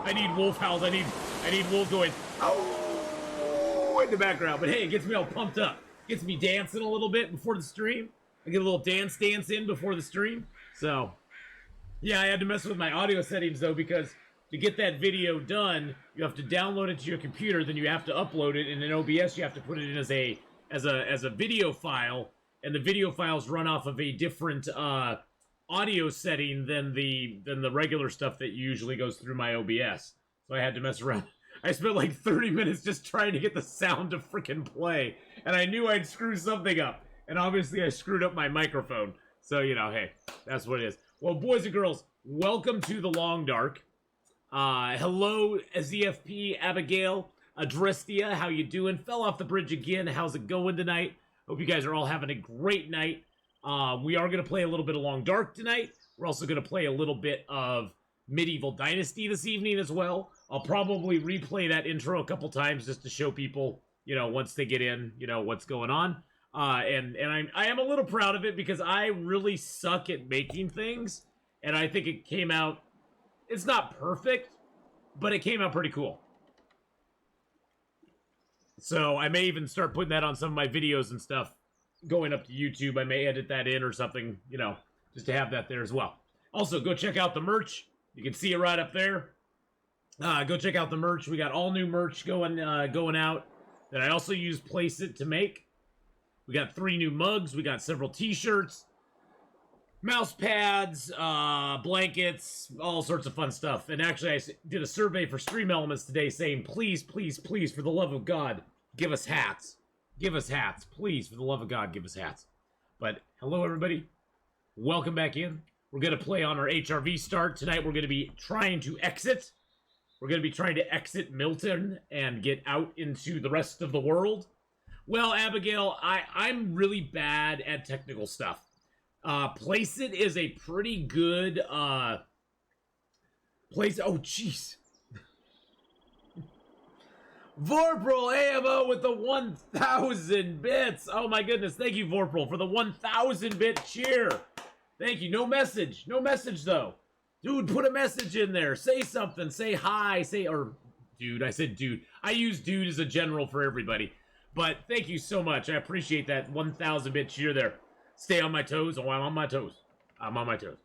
I need wolf howls. I need wolf going, oh, in the background. But hey, it gets me all pumped up. Gets me dancing a little bit before the stream. I get a little dance in before the stream. So, yeah, I had to mess with my audio settings, though, because to get that video done, you have to download it to your computer, then you have to upload it, and in OBS you have to put it in as a video file, and the video files run off of a different audio setting than the regular stuff that usually goes through my OBS. So I had to mess around. I spent like 30 minutes just trying to get the sound to freaking play, and I knew I'd screw something up, and obviously I screwed up my microphone. So, you know, hey, that's what it is. Well, boys and girls, welcome to the Long Dark. Hello, ZFP, Abigail, Adrestia, how you doing? Fell off the bridge again. How's it going tonight? Hope you guys are all having a great night. We are going to play a little bit of Long Dark tonight. We're also going to play a little bit of Medieval Dynasty this evening as well. I'll probably replay that intro a couple times just to show people, you know, once they get in, you know, what's going on. And I am a little proud of it because I really suck at making things, and I think it came out, it's not perfect, but it came out pretty cool. So I may even start putting that on some of my videos and stuff going up to YouTube. I may edit that in or something, you know, just to have that there as well. Also, go check out the merch. You can see it right up there. Go check out the merch. We got all new merch going out that I also use Placeit to make. We got 3 new mugs. We got several t-shirts, mouse pads, blankets, all sorts of fun stuff. And actually, I did a survey for Stream Elements today saying, please, please, please, for the love of God, give us hats. Give us hats. Please, for the love of God, give us hats. But hello, everybody. Welcome back in. We're going to play on our HRV start. Tonight, we're going to be trying to exit. We're going to be trying to exit Milton and get out into the rest of the world. Well, Abigail, I'm really bad at technical stuff. Placeit is a pretty good place. Oh, jeez. Vorpal AMO with the 1,000 bits. Oh my goodness, thank you, Vorpal, for the 1,000 bit cheer. Thank you. No message. No message though. Dude, put a message in there. Say something. Say hi. Or dude. I said dude. I use dude as a general for everybody. But thank you so much. I appreciate that 1,000 bit cheer there. Stay on my toes. Oh, I'm on my toes. I'm on my toes.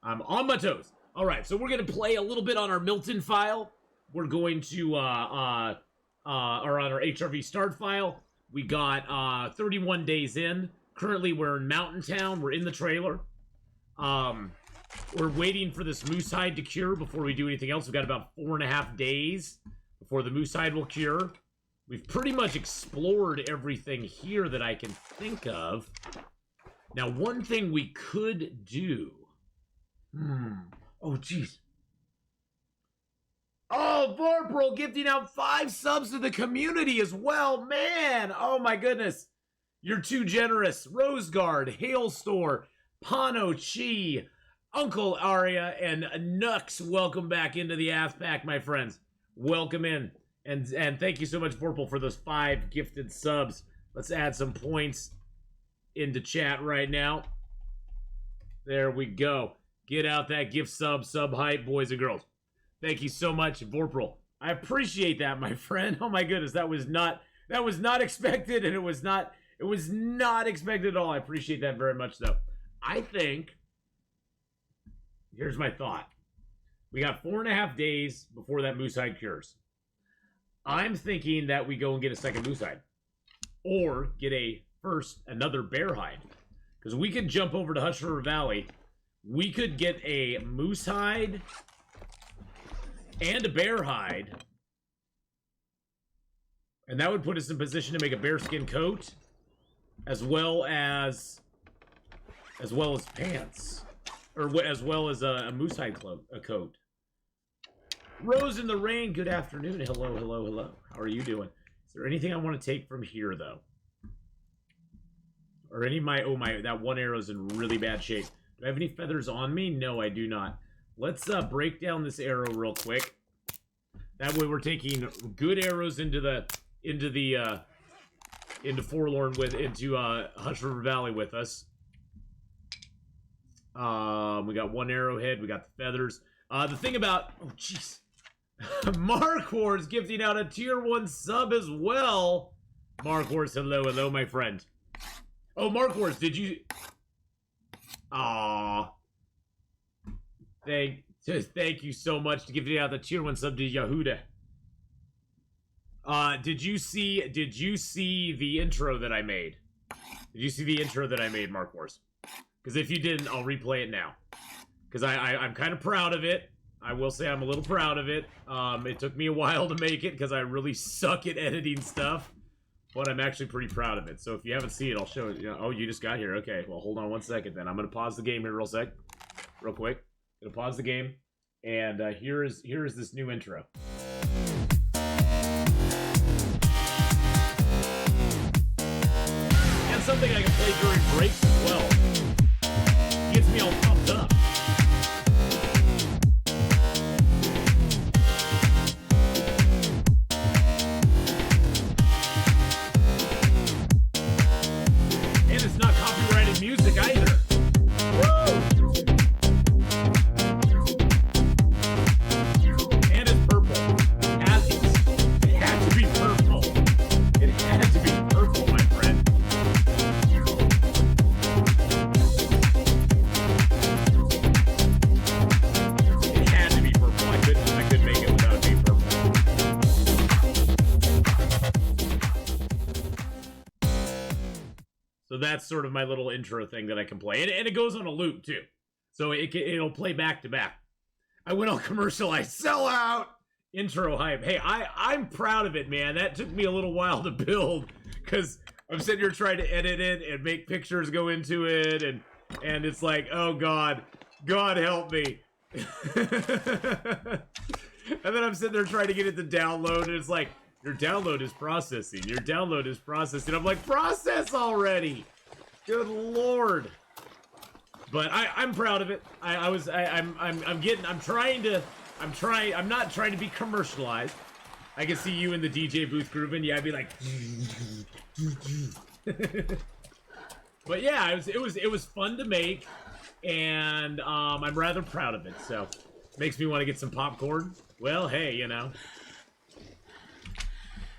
I'm on my toes. All right, so we're going to play a little bit on our Milton file. We're going to, or on our HRV start file. We got 31 days in. Currently, we're in Mountain Town. We're in the trailer. We're waiting for this moose hide to cure before we do anything else. We've got about 4.5 days before the moose hide will cure. We've pretty much explored everything here that I can think of. Now, one thing we could do... Oh, jeez. Oh, Vorpal gifting out 5 subs to the community as well. Man, oh my goodness. You're too generous. Roseguard, Hailstore, Pano Chi, Uncle Aria, and Nux. Welcome back into the Athpack, my friends. Welcome in. And thank you so much, Vorpal, for those 5 gifted subs. Let's add some points into chat right now. There we go. Get out that gift sub hype, boys and girls. Thank you so much, Vorpal. I appreciate that, my friend. Oh my goodness, that was not expected, and it was not expected at all. I appreciate that very much, though. I think, here's my thought. We got 4.5 days before that moose hide cures. I'm thinking that we go and get a second moose hide. Or get another bear hide. Because we could jump over to Hush River Valley. We could get a moose hide and a bear hide. And that would put us in position to make a bearskin coat. As well as pants. Or as well as a moose hide coat. Rose in the Rain, good afternoon. Hello, hello, hello. How are you doing? Is there anything I want to take from here, though? Or any of my... Oh, that one arrow's in really bad shape. Do I have any feathers on me? No, I do not. Let's break down this arrow real quick. That way we're taking good arrows into Forlorn into Hush River Valley with us. We got one arrowhead. We got the feathers. The thing about... Oh, jeez. Mark Wars gifting out a tier 1 sub as well. Mark Wars, hello, my friend. Oh, Mark Wars, did you... Aww. Thank you so much to giving out the tier 1 sub to Yehuda. Did you see the intro that I made? Did you see the intro that I made, Mark Wars? Because if you didn't, I'll replay it now. Because I'm kind of proud of it. I will say I'm a little proud of it. It took me a while to make it because I really suck at editing stuff. But I'm actually pretty proud of it. So if you haven't seen it, I'll show it. Oh, you just got here. Okay, well, hold on one second then. I'm going to pause the game here real quick. Gonna pause the game. And here is this new intro. And something I can play during breaks as well. Gets me all pumped up. And it's not copyrighted music either. Woo! And it's purple. It had to be purple. It had to be purple, my friend. It had to be purple. I couldn't make it without it being purple. So that's sort of my little intro thing that I can play. And it goes on a loop, too. So it'll play back to back. I went all commercialized. Sell out! Intro hype. Hey, I'm proud of it, man. That took me a little while to build. Because I'm sitting here trying to edit it and make pictures go into it. And it's like, oh, God. God help me. And then I'm sitting there trying to get it to download. And it's like, your download is processing. Your download is processing. I'm like, process already. Good Lord. But I'm proud of it. I'm not trying to be commercialized. I can see you in the DJ booth grooving. Yeah, I'd be like. But yeah, it was fun to make, and I'm rather proud of it. So makes me want to get some popcorn. Well, hey, you know.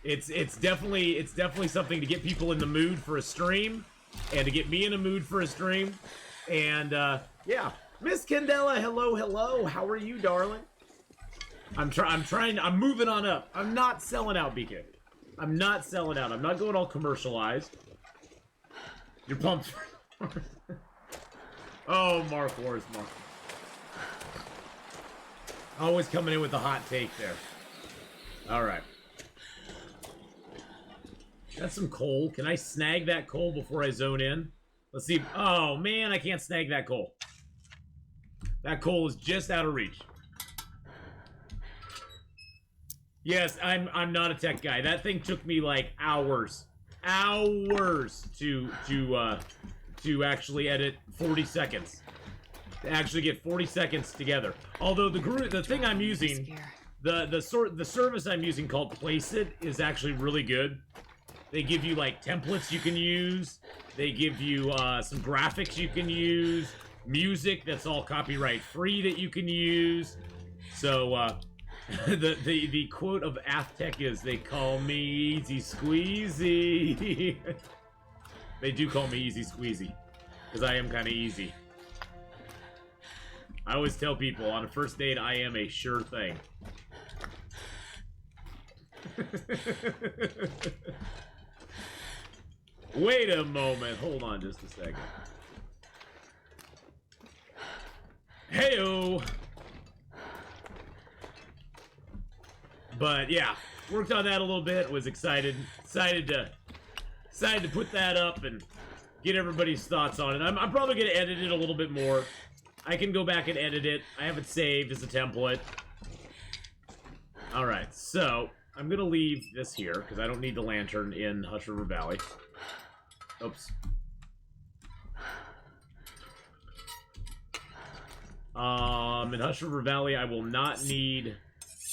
It's definitely something to get people in the mood for a stream, and to get me in a mood for a stream, and yeah, Miss Candela, hello, how are you, darling? I'm moving on up. I'm not selling out, BK. I'm not selling out. I'm not going all commercialized. You're pumped. Oh, Mark Wars, Mark. Always coming in with a hot take there. All right. That's some coal. Can I snag that coal before I zone in? Let's see. Oh, man, I can't snag that coal. That coal is just out of reach. Yes, I'm not a tech guy. That thing took me like hours to actually edit 40 seconds. To actually get 40 seconds together. Although the thing I'm using, the service I'm using called Placeit is actually really good. They give you like templates you can use. They give you some graphics you can use, music that's all copyright free that you can use. So the quote of Athtech is, "They call me Easy Squeezy." They do call me Easy Squeezy because I am kind of easy. I always tell people on a first date I am a sure thing. Wait a moment. Hold on just a second. Heyo. But yeah, worked on that a little bit. Was excited to put that up and get everybody's thoughts on it. I'm probably gonna edit it a little bit more. I can go back and edit it. I have it saved as a template. All right, so I'm gonna leave this here because I don't need the lantern in Hush River Valley. Oops. In Hush River Valley, I will not need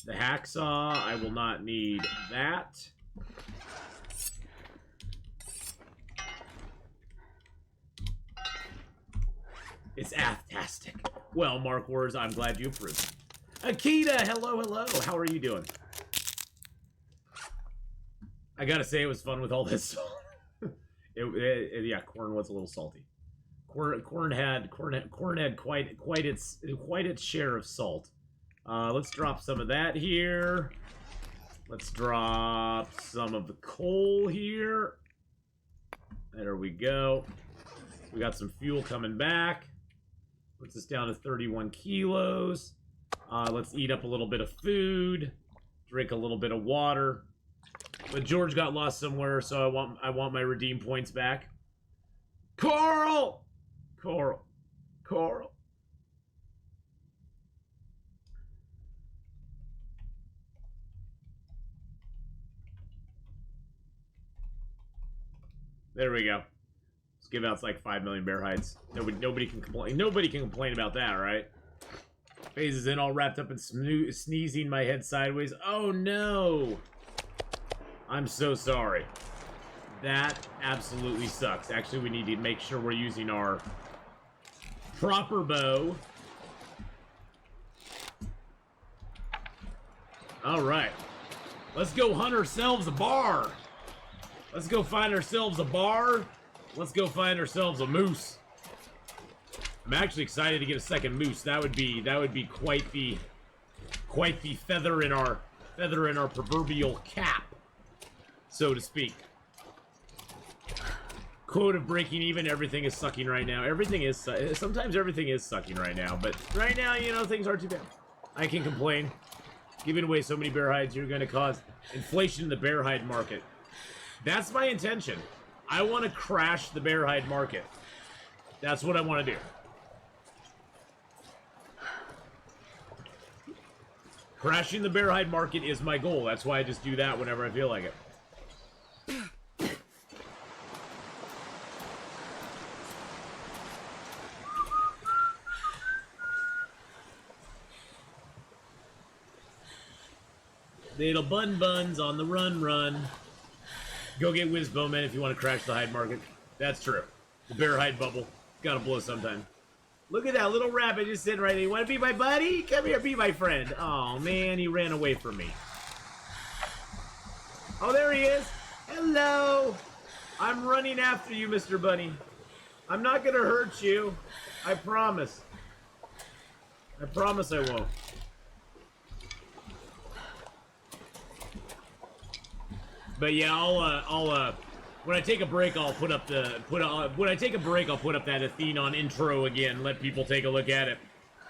the hacksaw. I will not need that. It's athtastic. Well, Mark Wars, I'm glad you approve. Akita, hello, hello. How are you doing? I gotta say, it was fun with all this. Yeah, corn was a little salty. Corn had quite its share of salt. Let's drop some of that here. Let's drop some of the coal here. There we go. We got some fuel coming back. Puts us down to 31 kilos. Let's eat up a little bit of food. Drink a little bit of water. But George got lost somewhere, so I want my redeem points back. Coral! Coral. Coral. There we go. Let's give out like 5 million bear hides. Nobody can complain. Nobody can complain about that, right? Phases in, all wrapped up in sneezing, my head sideways. Oh no! I'm so sorry. That absolutely sucks. Actually, we need to make sure we're using our proper bow. Alright. Let's go hunt ourselves a bar. Let's go find ourselves a bar. Let's go find ourselves a moose. I'm actually excited to get a second moose. That would be quite the feather in our proverbial cap, so to speak. Quote of breaking even, everything is sucking right now. Sometimes everything is sucking right now, but right now, you know, things aren't too bad. I can complain. Giving away so many bear hides, you're going to cause inflation in the bear hide market. That's my intention. I want to crash the bear hide market. That's what I want to do. Crashing the bear hide market is my goal. That's why I just do that whenever I feel like it. Little buns on the run. Go get Whiz Bowman if you want to crash the hide market. That's true. The bear hide bubble. Gotta blow sometime. Look at that little rabbit just sitting right there. You want to be my buddy? Come here, be my friend. Oh, man, he ran away from me. Oh, there he is. Hello. I'm running after you, Mr. Bunny. I'm not going to hurt you. I promise. I promise I won't. But yeah, I'll when I take a break, I'll put up that Atheenon intro again. Let people take a look at it.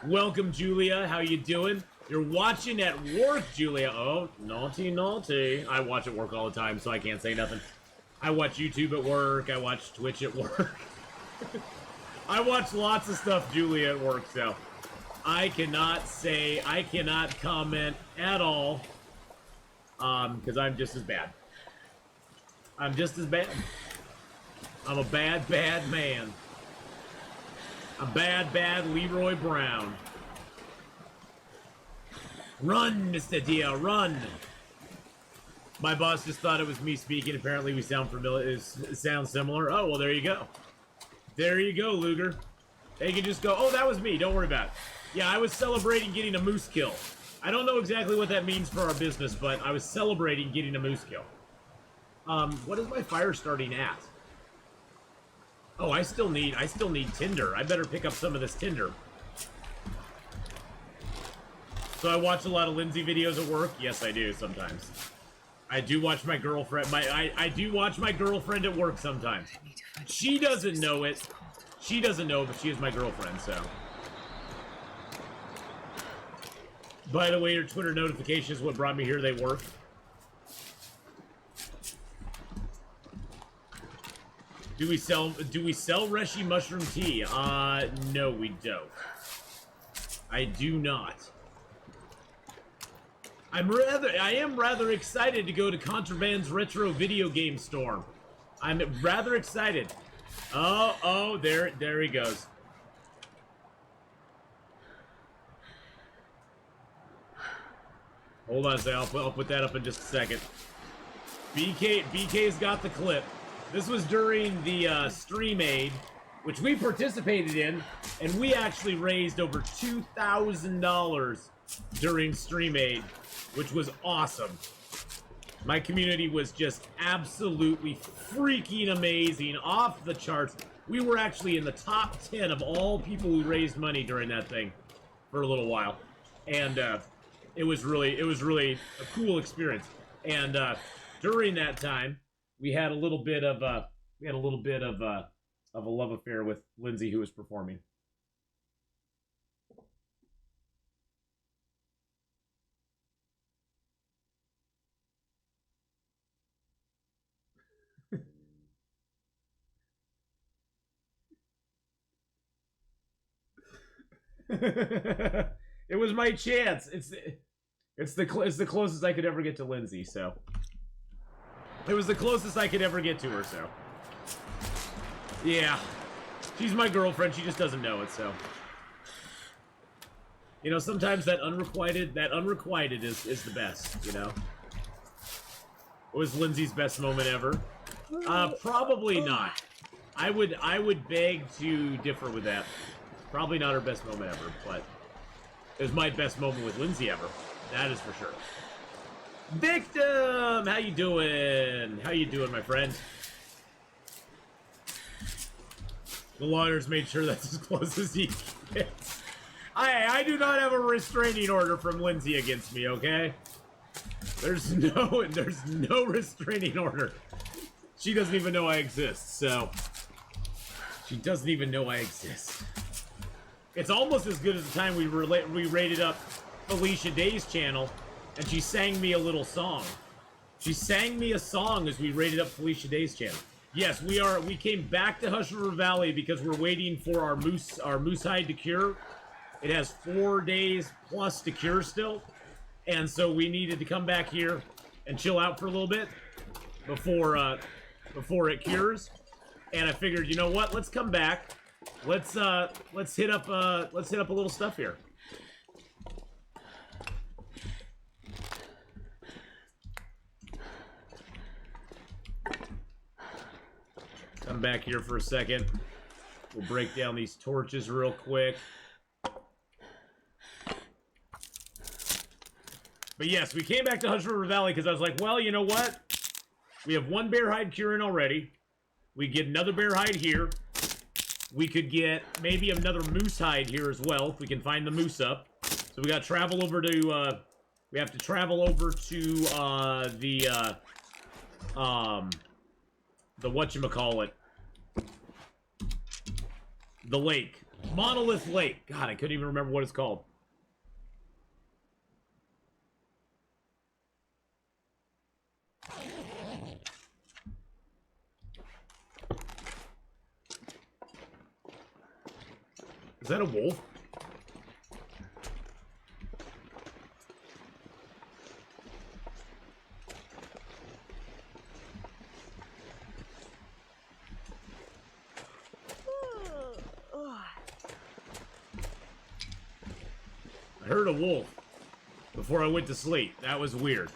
Welcome, Julia. How you doing? You're watching at work, Julia. Oh, naughty, naughty. I watch at work all the time, so I can't say nothing. I watch YouTube at work. I watch Twitch at work. I watch lots of stuff, Julia, at work, so I cannot comment at all, because I'm just as bad. I'm just as bad. I'm a bad, bad man. A bad, bad Leroy Brown. Run, Mr. Dia, run! My boss just thought it was me speaking. Apparently we sound familiar. Sound similar. Oh, well, there you go. There you go, Luger. They can just go, oh, that was me. Don't worry about it. Yeah, I was celebrating getting a moose kill. I don't know exactly what that means for our business, but I was celebrating getting a moose kill. What is my fire starting at? Oh, I still need tinder. I better pick up some of this tinder. So I watch a lot of Lindsay videos at work. Yes, I do sometimes. I do watch my girlfriend. I do watch my girlfriend at work sometimes. She doesn't know it. She doesn't know, but she is my girlfriend. So. By the way, your Twitter notification is what brought me here. They work. Do we sell Reshi mushroom tea? No, we don't. I do not. I am rather excited to go to Contraband's retro video game store. I'm rather excited. Oh, there he goes. Hold on a second, I'll put that up in just a second. BK's got the clip. This was during the Stream Aid, which we participated in, and we actually raised over $2,000 during Stream Aid, which was awesome. My community was just absolutely freaking amazing, off the charts. We were actually in the top 10 of all people who raised money during that thing for a little while, and it was really a cool experience. And during that time, we had a little bit of a love affair with Lindsay, who was performing. It was my chance. It's the closest I could ever get to Lindsay, so it was the closest I could ever get to her, so yeah, she's my girlfriend. She just doesn't know it, so you know, sometimes that unrequited is the best, you know. Was Lindsay's best moment ever? Probably not. I would beg to differ with that. Probably not her best moment ever, but it was my best moment with Lindsay ever. That is for sure. Victim! How you doing? How you doing, my friend? The lawyers made sure that's as close as he gets. I do not have a restraining order from Lindsay against me, okay? There's no restraining order. She doesn't even know I exist, so she doesn't even know I exist. It's almost as good as the time we rated up Felicia Day's channel, and she sang me a little song. She sang me a song as we rated up Felicia Day's channel. Yes, we came back to Hush River Valley because we're waiting for our moose hide to cure. It has 4 days plus to cure still, and so we needed to come back here and chill out for a little bit before it cures. And I figured, you know what? Let's come back. Let's hit up a little stuff here. Come back here for a second. We'll break down these torches real quick. But yes, we came back to Hush River Valley because I was like, well, you know what? We have 1 bear hide curing already. We get another bear hide here. We could get maybe another moose hide here as well if we can find the moose up. So we got to travel over to we have to travel over to the whatchamacallit, the lake, Monolith Lake. God, I couldn't even remember what it's called. Is that a wolf? I heard a wolf before I went to sleep. That was weird.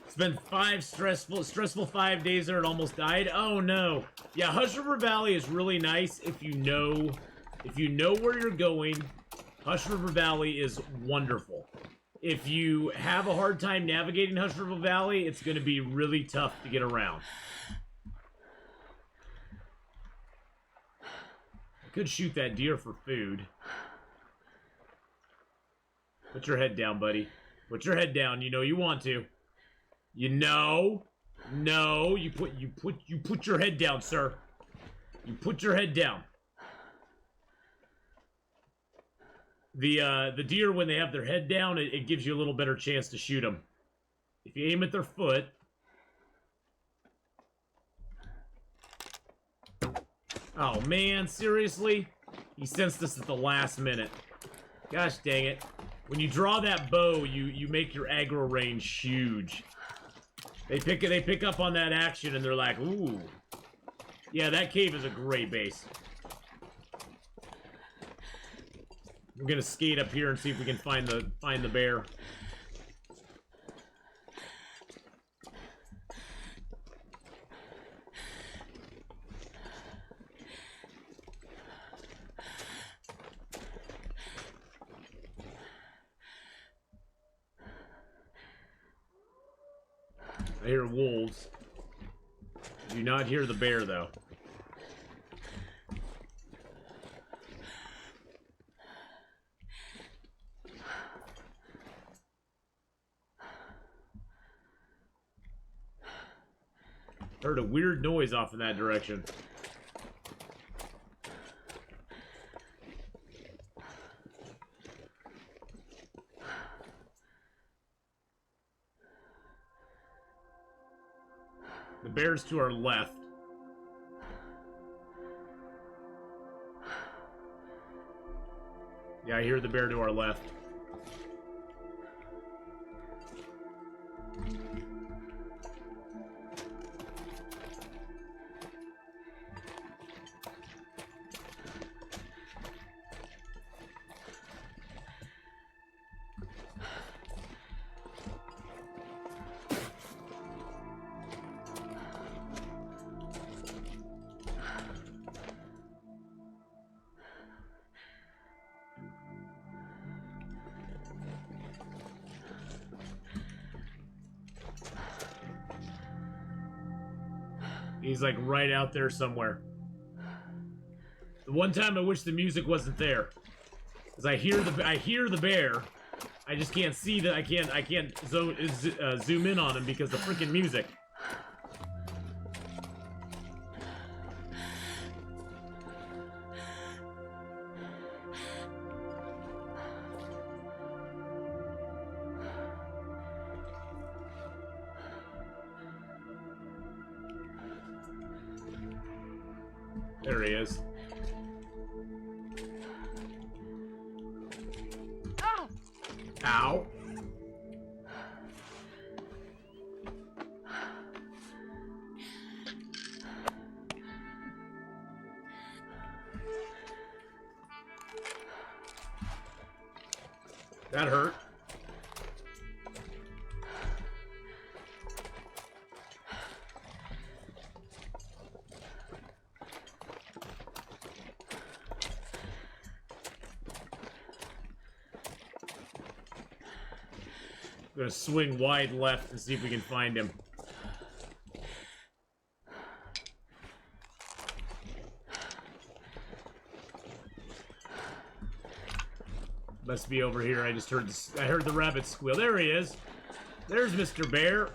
It's been 5 stressful 5 days there and almost died. Oh no. Yeah, Hush River Valley is really nice if you know where you're going. Hush River Valley is wonderful. If you have a hard time navigating Hush River Valley, it's going to be really tough to get around. I could shoot that deer for food. Put your head down, buddy. Put your head down. You know you want to. You know. No, you put your head down, sir. You put your head down. The deer, when they have their head down, it gives you a little better chance to shoot them. If you aim at their foot. Oh man, seriously? He sensed us at the last minute. Gosh dang it. When you draw that bow, you make your aggro range huge. They pick up on that action and they're like, ooh. Yeah, that cave is a great base. We're gonna skate up here and see if we can find the bear. I hear wolves. I do not hear the bear, though. Heard a weird noise off in that direction. The bear's to our left. Yeah, I hear the bear to our left. He's like right out there somewhere. The one time I wish the music wasn't there, because I hear the bear. I just can't see that. I can't zoom in on him because of the freaking music. There he is. Ow. That hurt. I'm gonna swing wide left and see if we can find him. Must be over here. I just heard I heard the rabbit squeal. There he is. There's Mr. Bear.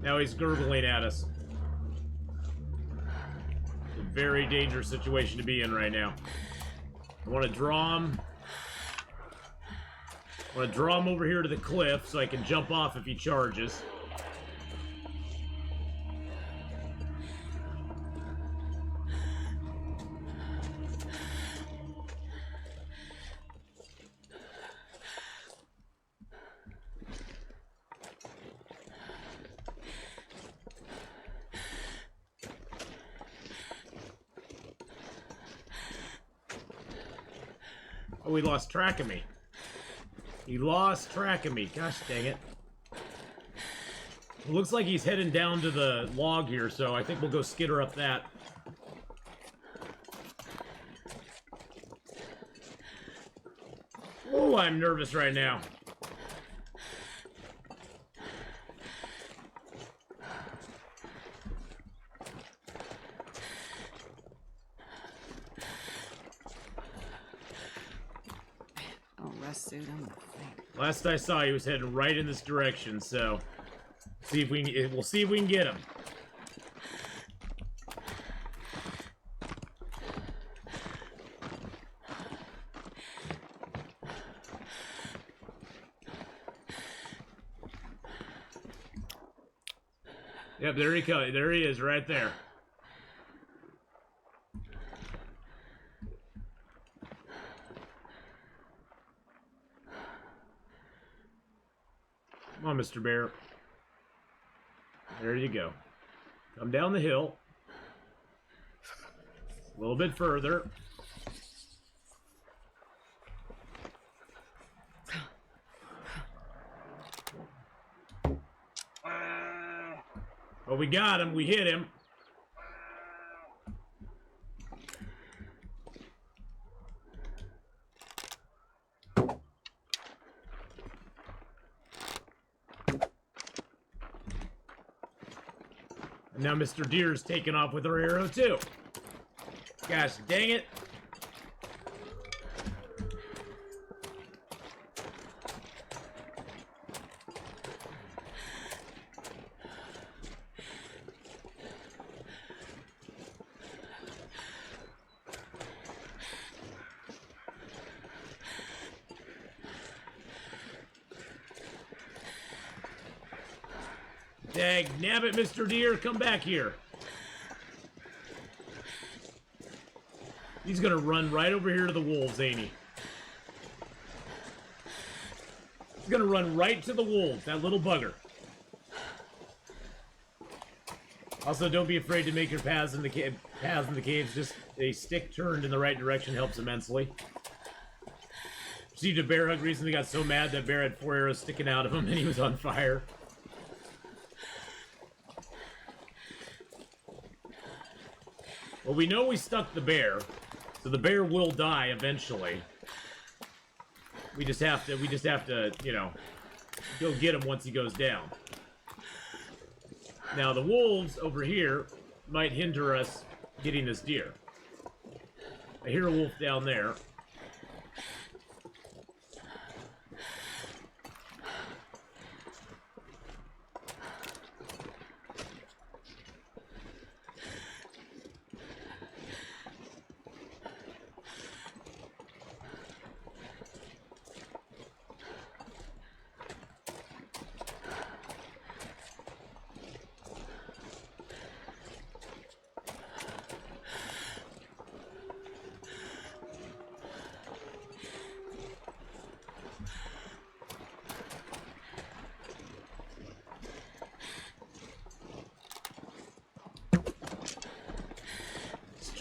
Now he's gurgling at us. It's a very dangerous situation to be in right now. I want to draw him. I want to draw him over here to the cliff so I can jump off if he charges. Oh, he lost track of me. He lost track of me. Gosh dang it. It looks like he's heading down to the log here, so I think we'll go skitter up that. Oh, I'm nervous right now. Last I saw, he was heading right in this direction, so see if we can, we'll see if we can get him. Yep, there he comes. There he is, right there. Come on, Mr. Bear. There you go. Come down the hill. A little bit further. Oh, we got him. We hit him. And now Mr. Deer's taken off with her arrow, too. Gosh dang it. Dag nabbit, Mr. Deer, come back here. He's gonna run right over here to the wolves, ain't he? He's gonna run right to the wolves, that little bugger. Also, don't be afraid to make your paths in the caves. Just a stick turned in the right direction helps immensely. Received a bear hug recently, got so mad that bear had 4 arrows sticking out of him and he was on fire. Well, we know we stuck the bear, so the bear will die eventually. We just have to, you know, go get him once he goes down. Now, the wolves over here might hinder us getting this deer. I hear a wolf down there.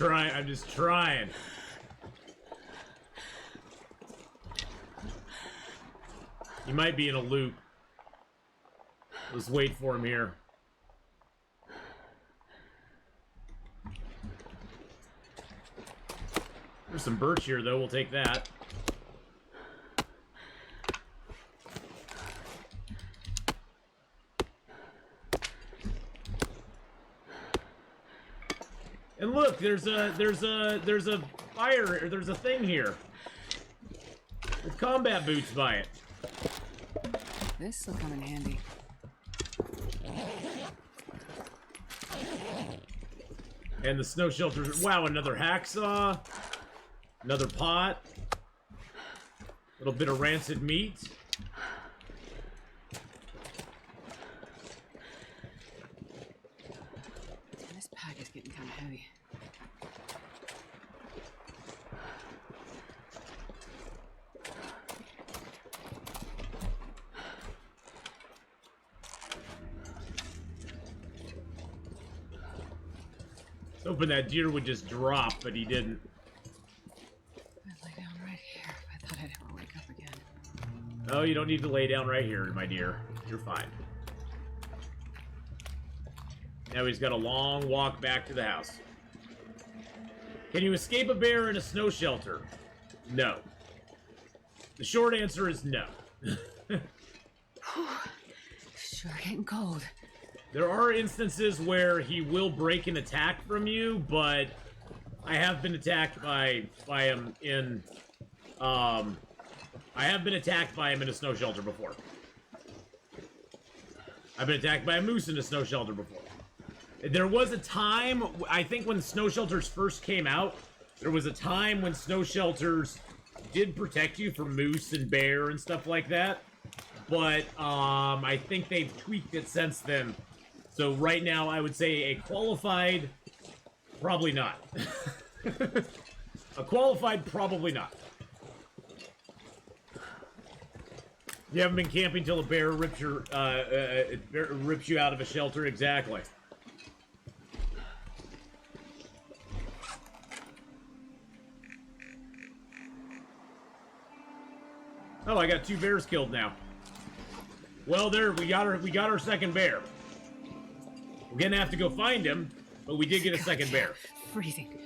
I'm just trying. He might be in a loop. Let's wait for him here. There's some birch here, though. We'll take that. And look, there's a fire, or there's a thing here with combat boots by it. This will come in handy. And the snow shelter. Wow, another hacksaw, another pot, a little bit of rancid meat. This pack is getting kind of heavy. Hoping that deer would just drop, but he didn't. I'd lay down right here if I thought I'd ever wake up again. Oh, you don't need to lay down right here, my dear. You're fine. Now he's got a long walk back to the house. Can you escape a bear in a snow shelter? No. The short answer is no. Sure getting cold. There are instances where he will break an attack from you, but I have been attacked by him in I have been attacked by him in a snow shelter before. I've been attacked by a moose in a snow shelter before. There was a time, I think when snow shelters first came out, there was a time when snow shelters did protect you from moose and bear and stuff like that. But I think they've tweaked it since then. So right now, I would say a qualified, probably not. A qualified, probably not. You haven't been camping till a bear rips you out of a shelter, exactly. Oh, I got 2 bears killed now. Well, there we got our second bear. We're gonna have to go find him, but we did get a second bear. Freezing.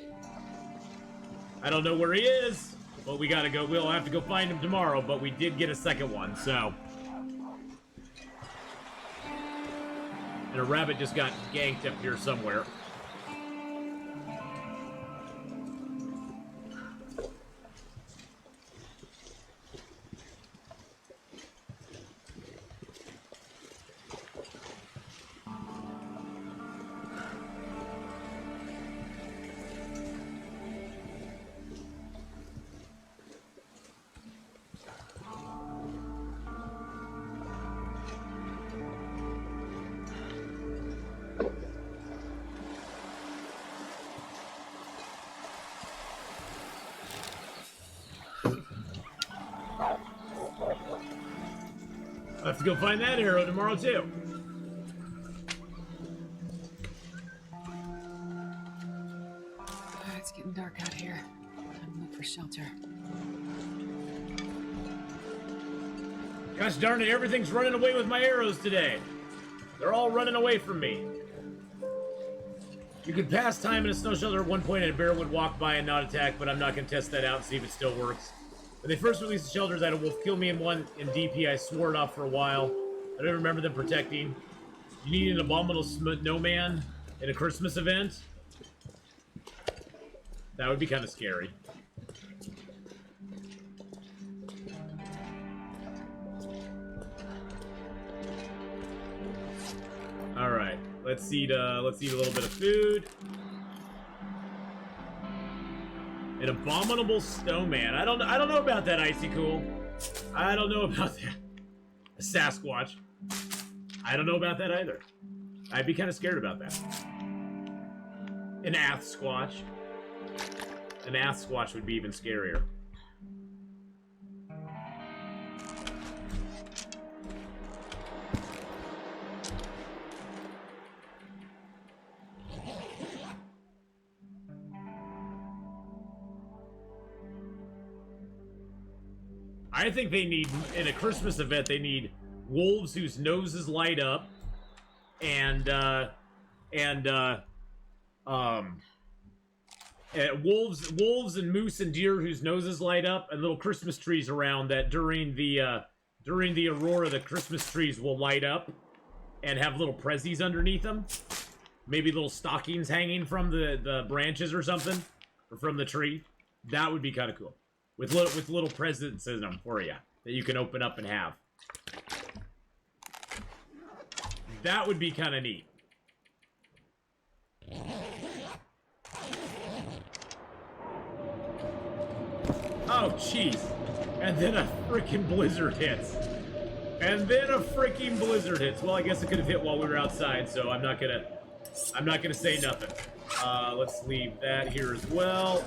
I don't know where he is, but we gotta go. We'll have to go find him tomorrow, but we did get a second one, so. And a rabbit just got ganked up here somewhere. I'll have to go find that arrow tomorrow, too. It's getting dark out here. Time to look for shelter. Gosh darn it, everything's running away with my arrows today. They're all running away from me. You could pass time in a snow shelter at one point and a bear would walk by and not attack, but I'm not going to test that out and see if it still works. When they first released the shelters, I had a wolf kill me in one in DP. I swore it off for a while. I don't remember them protecting. You need an abominable snowman in a Christmas event? That would be kind of scary. All right, let's eat a little bit of food. An abominable snowman. I don't know about that, Icy Cool. I don't know about that. A Sasquatch. I don't know about that either. I'd be kind of scared about that. An Athsquatch. An Athsquatch would be even scarier. I think they need, in a Christmas event, they need wolves whose noses light up, and wolves and moose and deer whose noses light up, and little Christmas trees around that during the aurora, the Christmas trees will light up and have little prezzies underneath them. Maybe little stockings hanging from the branches or something, or from the tree. That would be kind of cool. With little presents in them for you that you can open up and have. That would be kind of neat. Oh, jeez. And then a freaking blizzard hits. And then a freaking blizzard hits. Well, I guess it could have hit while we were outside, so I'm not gonna say nothing. Let's leave that here as well.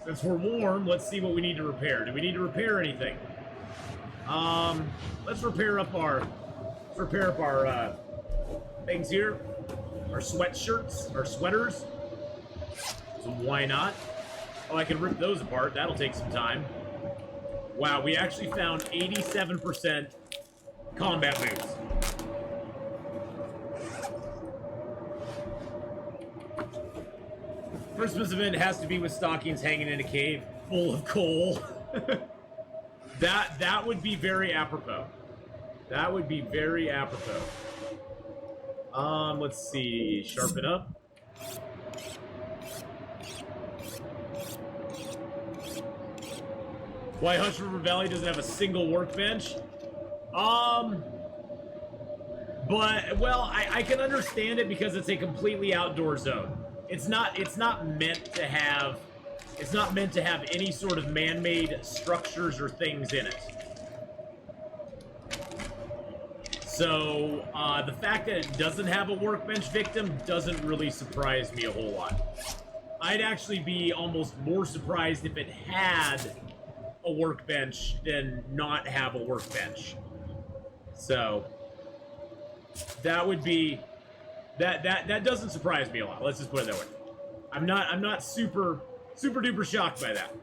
Since we're warm, let's see what we need to repair. Do we need to repair anything? Let's repair up our things here. Our sweatshirts, our sweaters. So why not? Oh, I can rip those apart. That'll take some time. Wow, we actually found 87% combat boots. Christmas event has to be with stockings hanging in a cave full of coal. That would be very apropos. That would be very apropos. Let's see. Sharpen up. Why Hush River Valley doesn't have a single workbench? But, well, I can understand it because it's a completely outdoor zone. It's not meant to have any sort of man-made structures or things in it. So, the fact that it doesn't have a workbench victim doesn't really surprise me a whole lot. I'd actually be almost more surprised if it had a workbench than not have a workbench. So, that would be... That doesn't surprise me a lot. Let's just put it that way. I'm not super duper shocked by that.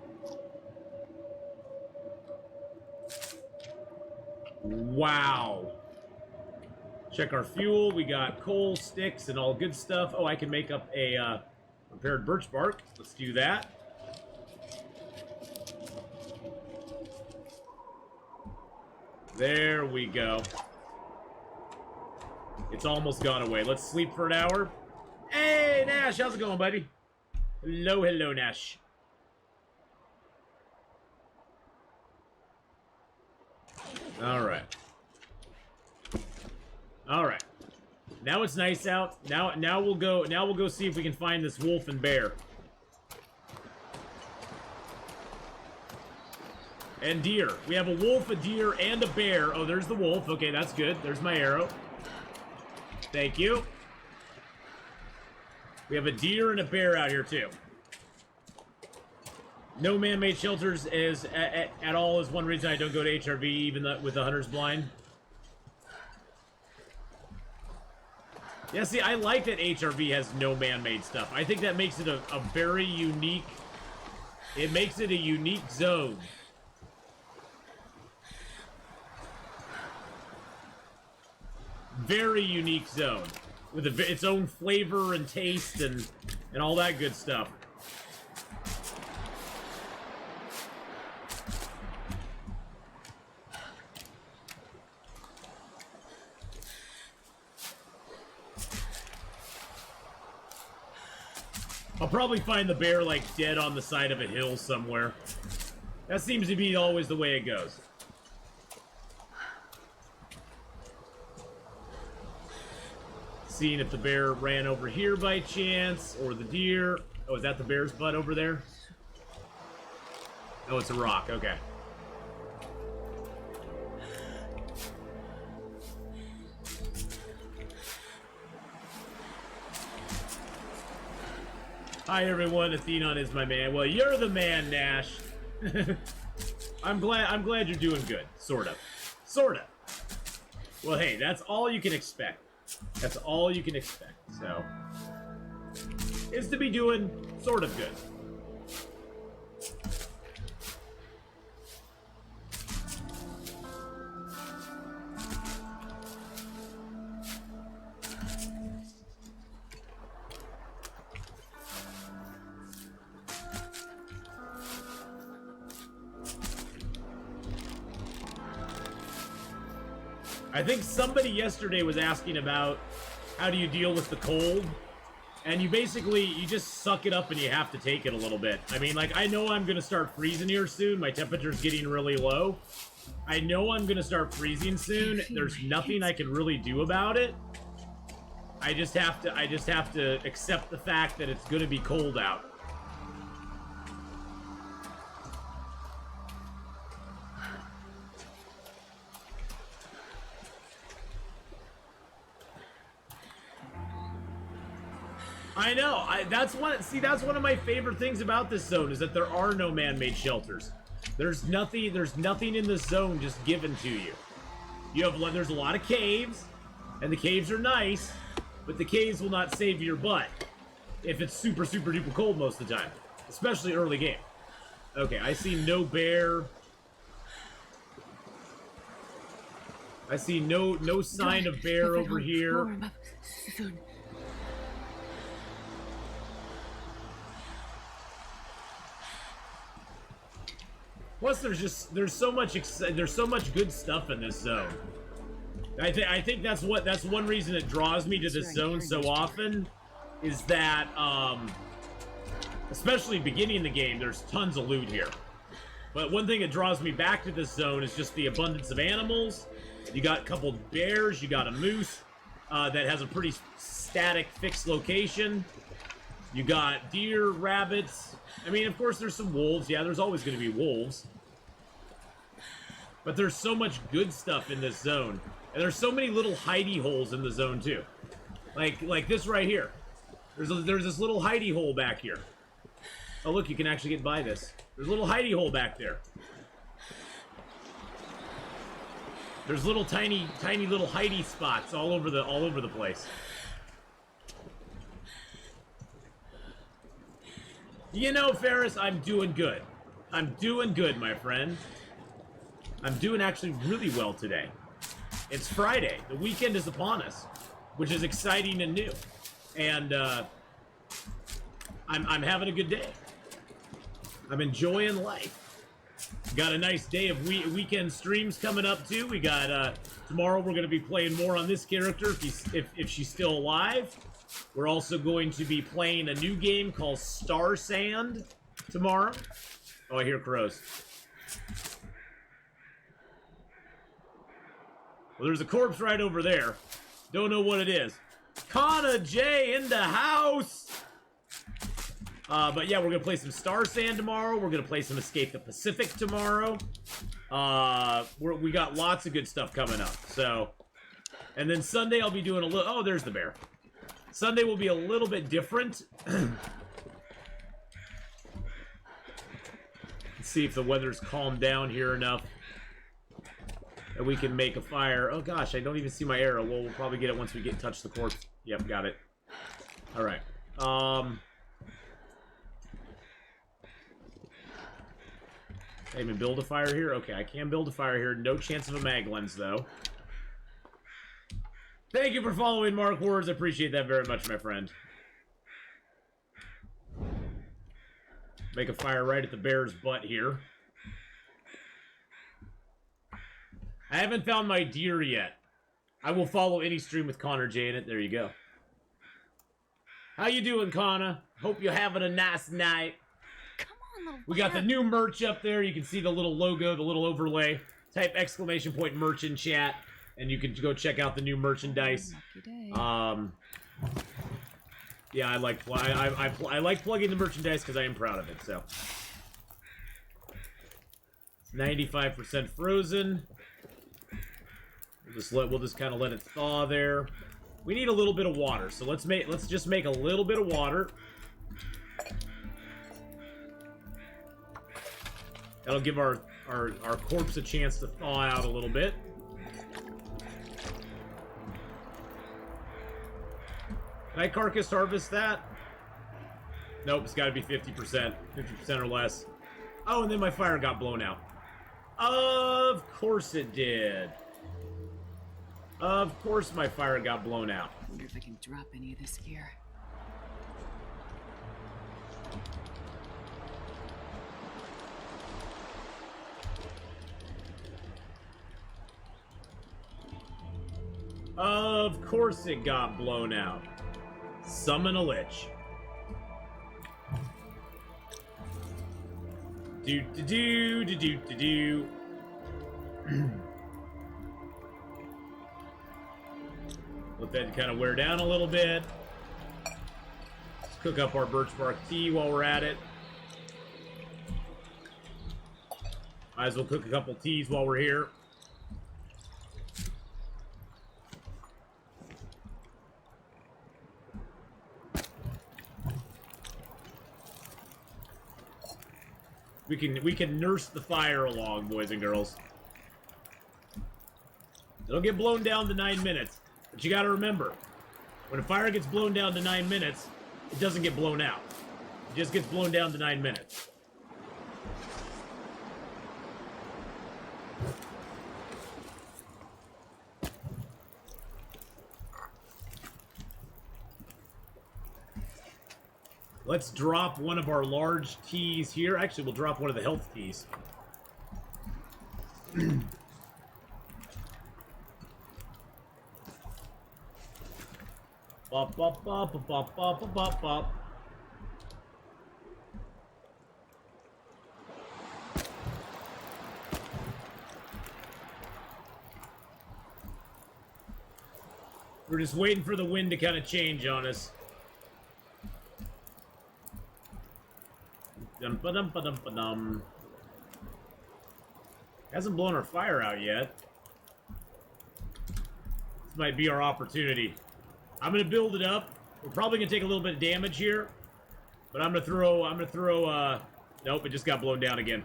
Wow. Check our fuel. We got coal, sticks, and all good stuff. Oh, I can make up a repaired birch bark. Let's do that. There we go. It's almost gone away. Let's sleep for an hour. Hey, Nash, how's it going, buddy? Hello, hello, Nash. All right. All right. Now it's nice out. Now we'll go see if we can find this wolf and bear. And deer. We have a wolf, a deer, and a bear. Oh, there's the wolf. Okay, that's good. There's my arrow. Thank you. We have a deer and a bear out here, too. No man-made shelters is at all is one reason I don't go to HRV, even with the hunter's blind. Yeah, see, I like that HRV has no man-made stuff. I think that makes it a very unique... It makes it a unique zone. Very unique zone. With its own flavor and taste and all that good stuff. I'll probably find the bear, like, dead on the side of a hill somewhere. That seems to be always the way it goes. Seeing if the bear ran over here by chance, or the deer. Oh, is that the bear's butt over there? Oh, it's a rock. Okay. Hi everyone, Atheenon is my man. Well, you're the man, Nash. I'm glad you're doing good. Sorta. Well, hey, that's all you can expect. That's all you can expect, so... is to be doing sort of good. I think somebody yesterday was asking about how do you deal with the cold, and you just suck it up and you have to take it a little bit. I mean, like, I know I'm gonna start freezing here soon. My temperature's getting really low. I know I'm gonna start freezing soon. There's nothing I can really do about it. I just have to accept the fact that it's gonna be cold out. I know. That's one of my favorite things about this zone is that there are no man-made shelters. There's nothing in this zone just given to you. There's a lot of caves, and the caves are nice, but the caves will not save your butt if it's super duper cold most of the time, especially early game. Okay, I see no bear. I see no sign of bear over here. Plus, there's so much good stuff in this zone. I think that's one reason it draws me to this zone so often, is that especially beginning the game, there's tons of loot here. But one thing that draws me back to this zone is just the abundance of animals. You got a couple bears, you got a moose that has a pretty static, fixed location. You got deer, rabbits. I mean, of course, there's some wolves. Yeah, there's always going to be wolves. But there's so much good stuff in this zone. And there's so many little hidey holes in the zone, too. Like this right here. There's this little hidey hole back here. Oh, look, you can actually get by this. There's a little hidey hole back there. There's little tiny little hidey spots all over the place. You know, Ferris, I'm doing good. I'm doing good, my friend. I'm doing actually really well today. It's Friday. The weekend is upon us, which is exciting and new. And I'm having a good day. I'm enjoying life. Got a nice day of weekend streams coming up too. We got tomorrow we're going to be playing more on this character if she's still alive. We're also going to be playing a new game called Star Sand tomorrow. Oh, I hear crows. Well, there's a corpse right over there. Don't know what it is. Kana J in the house! But yeah, we're gonna play some Star Sand tomorrow. We're gonna play some Escape the Pacific tomorrow. We got lots of good stuff coming up. So, and then Sunday I'll be doing a little. Oh, there's the bear. Sunday will be a little bit different. Let's see if the weather's calmed down here enough that we can make a fire. Oh gosh, I don't even see my arrow. Well, we'll probably get it once we touch the corpse. Yep, got it. All right. I even build a fire here? Okay, I can build a fire here. No chance of a mag lens, though. Thank you for following Mark Words. I appreciate that very much, my friend. Make a fire right at the bear's butt here. I haven't found my deer yet. I will follow any stream with Connor J in it. There you go. How you doing, Connor? Hope you're having a nice night. We got the new merch up there. You can see the little logo, the little overlay. Type exclamation point merch in chat, and you can go check out the new merchandise. Yeah, I like plugging the merchandise because I am proud of it. So, it's 95% frozen. We'll just kind of let it thaw there. We need a little bit of water, so let's just make a little bit of water. That'll give our corpse a chance to thaw out a little bit. Can I Carcass harvest that? Nope, it's got to be 50%. 50% or less. Oh, and then my fire got blown out. Of course it did. Of course my fire got blown out. I wonder if I can drop any of this gear. Of course it got blown out. Summon a lich. Do. Let that kind of wear down a little bit. Let's cook up our birch bark tea while we're at it. Might as well cook a couple teas while we're here. We can nurse the fire along, boys and girls. It'll get blown down to 9 minutes. But you gotta remember, when a fire gets blown down to 9 minutes, it doesn't get blown out. It just gets blown down to 9 minutes. Let's drop one of our large teas here. Actually, we'll drop one of the health teas. Bop, bop, bop, bop, bop, bop, bop, bop. We're just waiting for the wind to kind of change on us. Dum-ba-dum-ba-dum-ba-dum. Hasn't blown our fire out yet. This might be our opportunity. I'm gonna build it up. We're probably gonna take a little bit of damage here, but I'm gonna throw. Nope, it just got blown down again.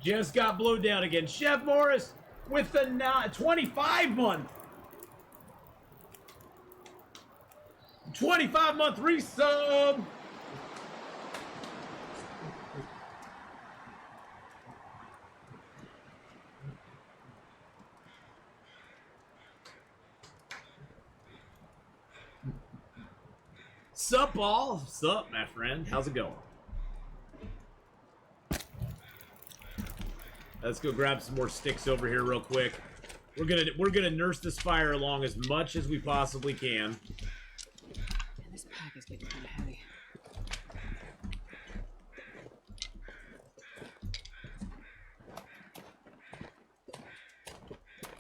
Just got blown down again. Chef Morris with the 25-month. 25-month resub. Sup, all? Sup, my friend? How's it going? Let's go grab some more sticks over here real quick. We're gonna nurse this fire along as much as we possibly can. Man, this pack is getting kind of heavy.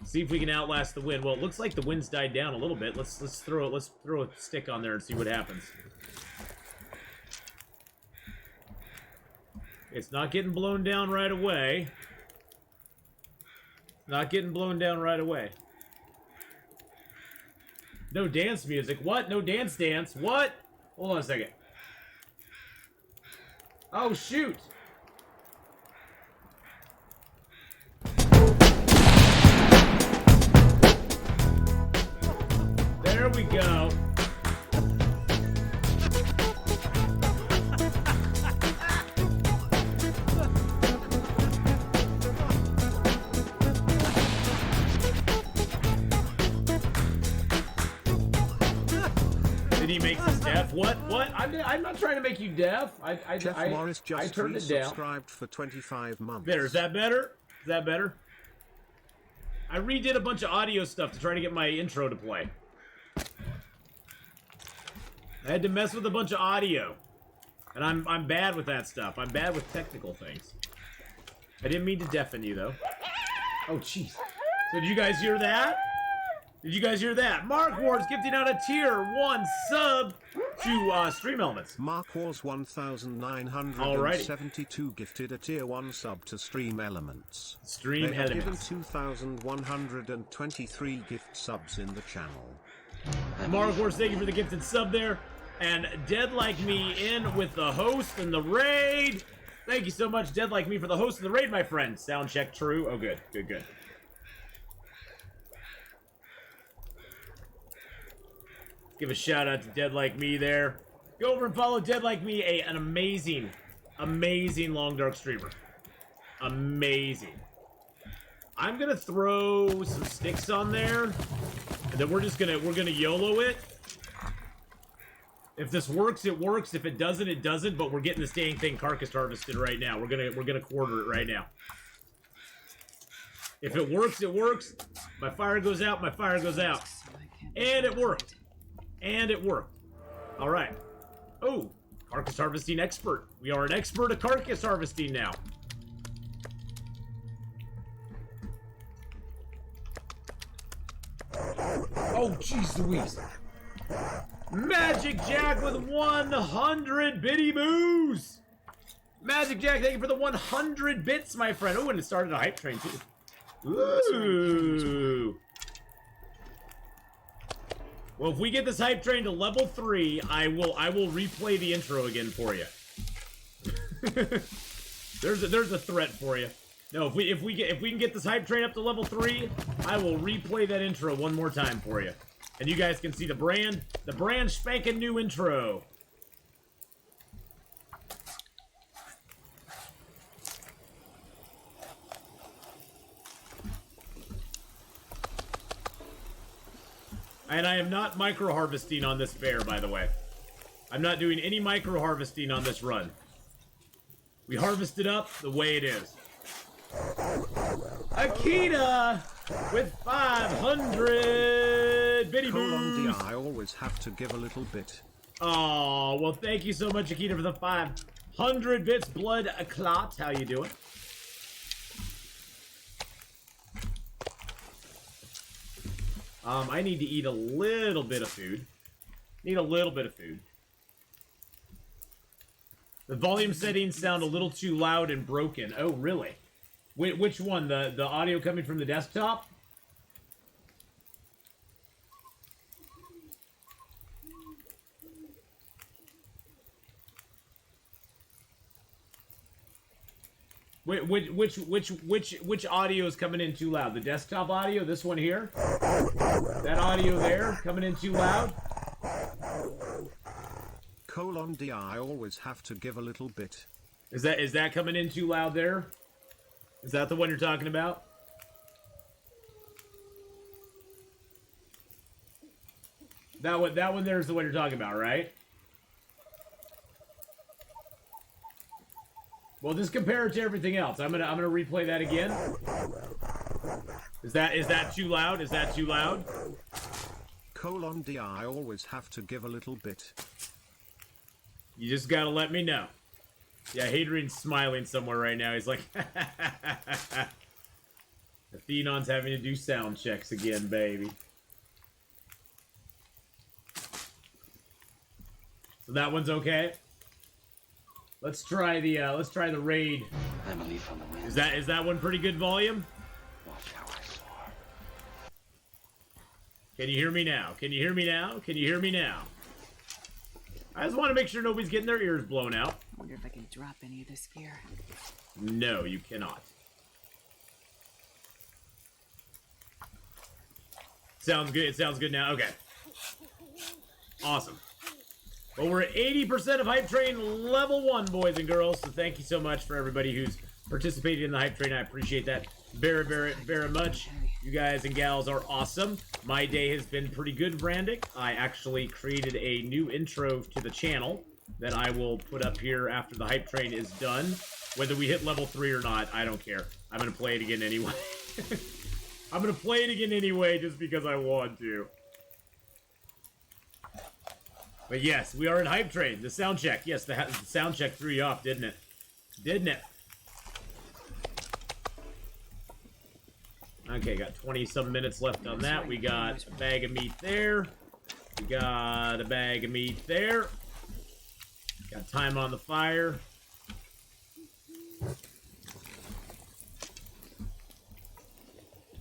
See if we can outlast the wind. Well, it looks like the wind's died down a little bit. Let's throw a stick on there and see what happens. It's not getting blown down right away. Not getting blown down right away. No dance music. What? No dance. What? Hold on a second. Oh, shoot. There we go. Did he make us deaf? What? I'm not trying to make you deaf. Jeff Morris just turned it down. Subscribed for 25 months. There, is that better? Is that better? I redid a bunch of audio stuff to try to get my intro to play. I had to mess with a bunch of audio. And I'm bad with that stuff. I'm bad with technical things. I didn't mean to deafen you, though. Oh, jeez. So did you guys hear that? Did you guys hear that? Mark Ward's gifting out a tier 1 sub to Stream Elements. Mark Wars 1972 gifted a tier 1 sub to Stream Elements. Stream they have Elements. given 2,123 gift subs in the channel. Mark Wars, thank you for the gifted sub there. And Dead Like Me in with the host and the raid. Thank you so much, Dead Like Me, for the host and the raid, my friend. Sound check true. Oh, good. Good. Give a shout out to Dead Like Me there. Go over and follow Dead Like Me, an amazing Long Dark streamer. Amazing. I'm gonna throw some sticks on there, and then we're gonna YOLO it. If this works, it works. If it doesn't, it doesn't. But we're getting this dang thing carcass harvested right now. We're gonna quarter it right now. If it works, it works. My fire goes out. My fire goes out, and it worked. And it worked. All right. Oh, carcass harvesting expert. We are an expert at carcass harvesting now. Oh, jeez Louise. Magic Jack with 100 bitty boos. Magic Jack, thank you for the 100 bits, my friend. Oh, and it started a hype train, too. Ooh. Well, if we get this hype train to level 3, I will replay the intro again for you. there's a threat for you. No, if we can get this hype train up to level 3, I will replay that intro one more time for you. And you guys can see the brand spanking new intro. And I am not micro-harvesting on this bear, by the way. I'm not doing any micro-harvesting on this run. We harvest it up the way it is. Akita with 500 bitty boos. I always have to give a little bit. Oh, well, thank you so much, Akita, for the 500 bits. Blood clot, how you doing? I need to eat a little bit of food. Need a little bit of food. The volume settings sound a little too loud and broken. Oh, really? Which one? The audio coming from the desktop? Which audio is coming in too loud? The desktop audio? This one here? That audio there coming in too loud? I always have to give a little bit. Is that coming in too loud there? Is that the one you're talking about? That one there is the one you're talking about, right? Well, just compare it to everything else. I'm gonna replay that again. Is that too loud? Is that too loud? D, I always have to give a little bit. You just gotta let me know. Yeah, Hadrian's smiling somewhere right now. He's like, Atheenon's having to do sound checks again, baby. So that one's okay. Let's try the raid. I'm a leaf on the wind. Is that one pretty good volume? Watch how I soar. Can you hear me now? Can you hear me now? Can you hear me now? I just want to make sure nobody's getting their ears blown out. Wonder if I can drop any of this gear. No, you cannot. Sounds good. It sounds good now. Okay. Awesome. Well, we're at 80% of Hype Train level 1, boys and girls. So thank you so much for everybody who's participated in the Hype Train. I appreciate that very, very, very much. You guys and gals are awesome. My day has been pretty good, Brandick. I actually created a new intro to the channel that I will put up here after the Hype Train is done. Whether we hit level 3 or not, I don't care. I'm going to play it again anyway. I'm going to play it again anyway just because I want to. But yes, we are in Hype Train. The sound check. Yes, the sound check threw you off, didn't it? Didn't it? Okay, got 20-some minutes left on that. We got a bag of meat there. We got a bag of meat there. Got time on the fire.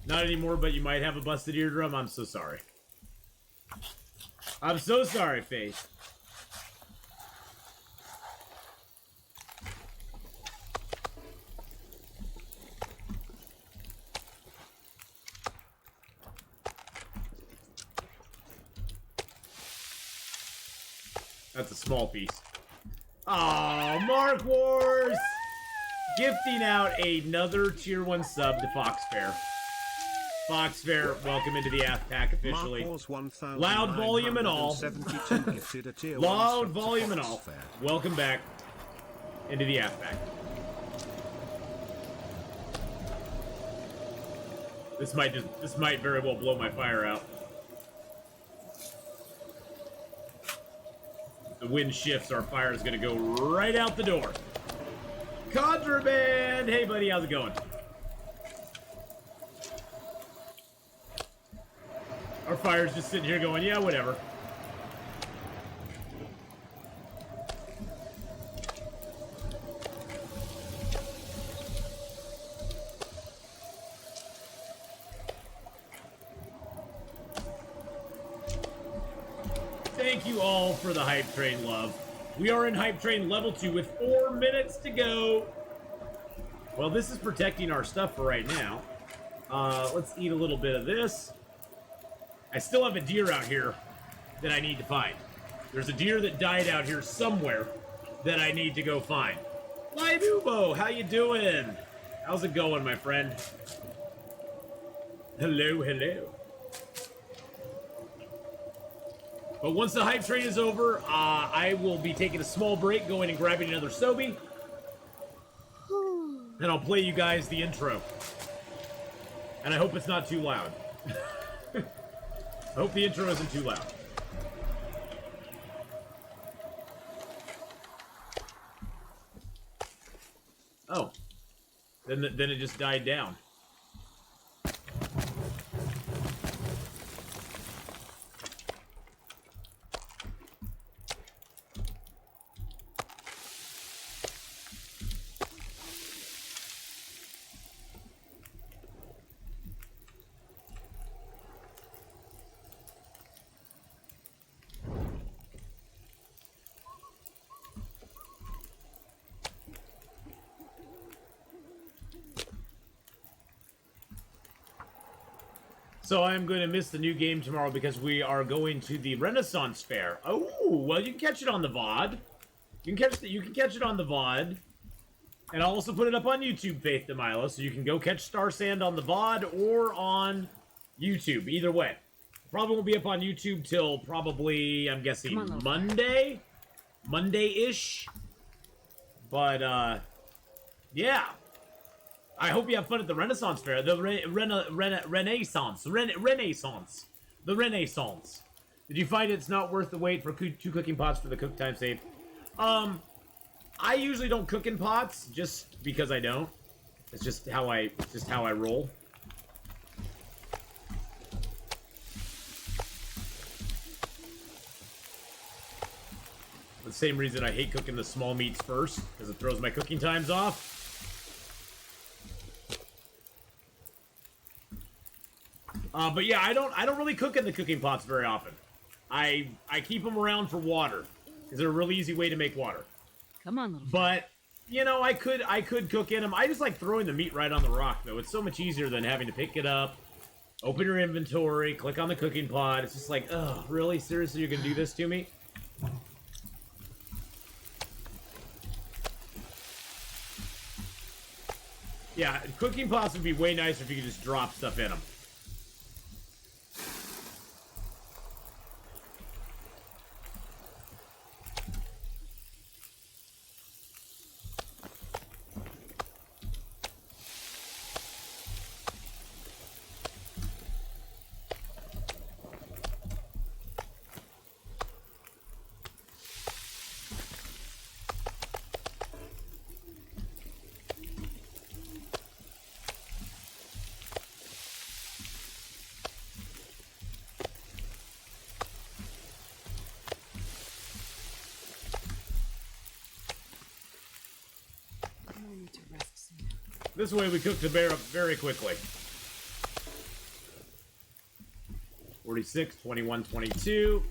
Not anymore, but you might have a busted eardrum. I'm so sorry. I'm so sorry, Faith. That's a small piece. Oh, Mark Wars! Gifting out another tier 1 sub to Foxfair. Foxfair, welcome into the Ath Pack officially. Loud volume and all. Loud volume and all. Welcome back into the Ath Pack. This might very well blow my fire out. The wind shifts, our fire is gonna go right out the door. Contraband! Hey buddy, how's it going? Our fire's just sitting here going, yeah, whatever. Thank you all for the Hype Train love. We are in Hype Train level 2 with 4 minutes to go. Well, this is protecting our stuff for right now. Let's eat a little bit of this. I still have a deer out here that I need to find. There's a deer that died out here somewhere that I need to go find. Live Ubo, how you doing? How's it going, my friend? Hello, hello. But once the Hype Train is over, I will be taking a small break, going and grabbing another Sobe. And I'll play you guys the intro. And I hope it's not too loud. I hope the intro isn't too loud. Oh. Then it just died down. So I'm going to miss the new game tomorrow because we are going to the Renaissance Fair. Oh, well, you can catch it on the VOD. You can catch it on the VOD. And I'll also put it up on YouTube, Faith DeMilo, so you can go catch Star Sand on the VOD or on YouTube. Either way. Probably won't be up on YouTube till probably, I'm guessing, Monday? Monday-ish. But, Yeah. I hope you have fun at the Renaissance Fair. The Renaissance. The Renaissance. Did you find it's not worth the wait for 2 cooking pots for the cook time save? I usually don't cook in pots just because I don't. It's just how I roll. The same reason I hate cooking the small meats first, because it throws my cooking times off. But yeah, I don't really cook in the cooking pots very often. I keep them around for water, because they're a really easy way to make water. Come on, little. But you know, I could cook in them. I just like throwing the meat right on the rock, though. It's so much easier than having to pick it up, open your inventory, click on the cooking pot. It's just like, oh, really? Seriously, you're gonna do this to me? Yeah, cooking pots would be way nicer if you could just drop stuff in them. I need to rest soon. This way we cook the bear up very quickly. 46, 21, 22.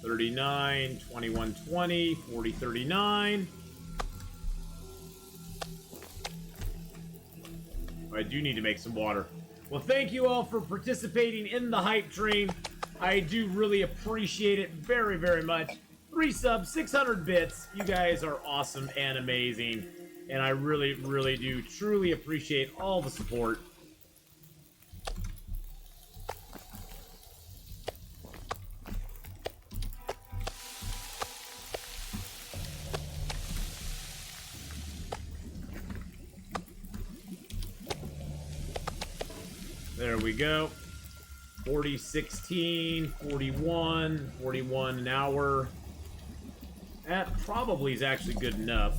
$39, 21, 20, 40, 39. I do need to make some water. Well, thank you all for participating in the hype train. I do really appreciate it very, very much. 3 subs, 600 bits. You guys are awesome and amazing. And I really, really do truly appreciate all the support. There we go. 40, 16, 41, 41 an hour. That probably is actually good enough.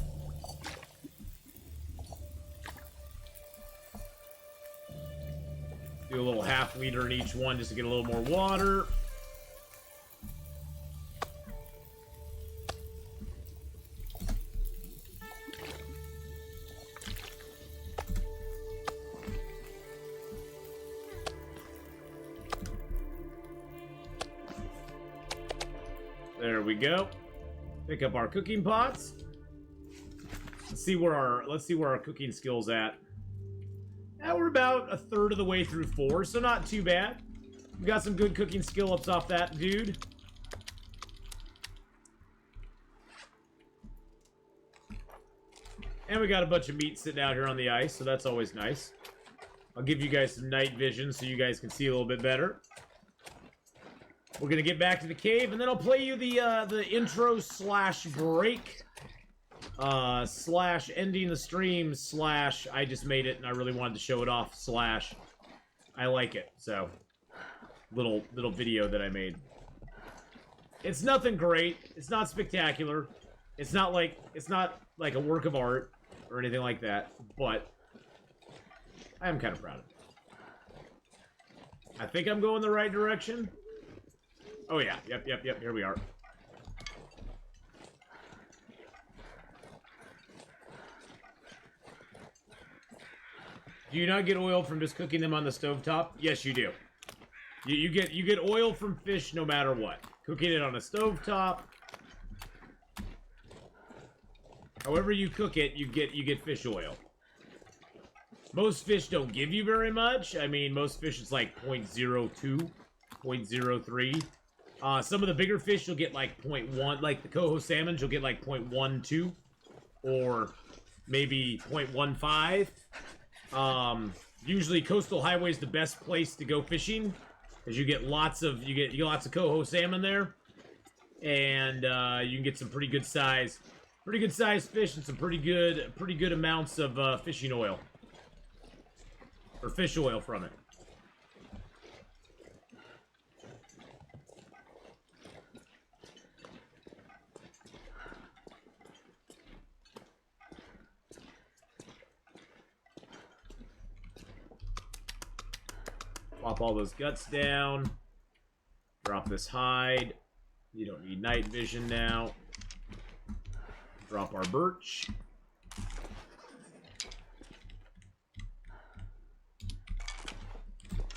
Do a little half liter in each one just to get a little more water. There we go. Pick up our cooking pots. Let's see where our cooking skill's at. Now we're about a third of the way through 4, so not too bad. We got some good cooking skill ups off that dude. And we got a bunch of meat sitting out here on the ice, so that's always nice. I'll give you guys some night vision so you guys can see a little bit better. We're gonna get back to the cave, and then I'll play you the intro slash break, slash ending the stream slash I just made it and I really wanted to show it off slash I like it. So little video that I made. It's nothing great. It's not spectacular. It's not like a work of art or anything like that. But I am kind of proud of it. I think I'm going the right direction. Oh yeah, yep, here we are. Do you not get oil from just cooking them on the stovetop? Yes, you do. You get oil from fish no matter what. Cooking it on a stovetop. However you cook it, you get fish oil. Most fish don't give you very much. I mean, most fish is like 0.02, 0.03. Some of the bigger fish you'll get like 0.1, like the coho salmons you'll get like 0.12 or maybe 0.15. Usually coastal highway is the best place to go fishing, because you get lots of coho salmon there, and you can get some pretty good size fish and some pretty good amounts of fishing oil or fish oil from it. Plop all those guts down. Drop this hide. You don't need night vision now. Drop our birch.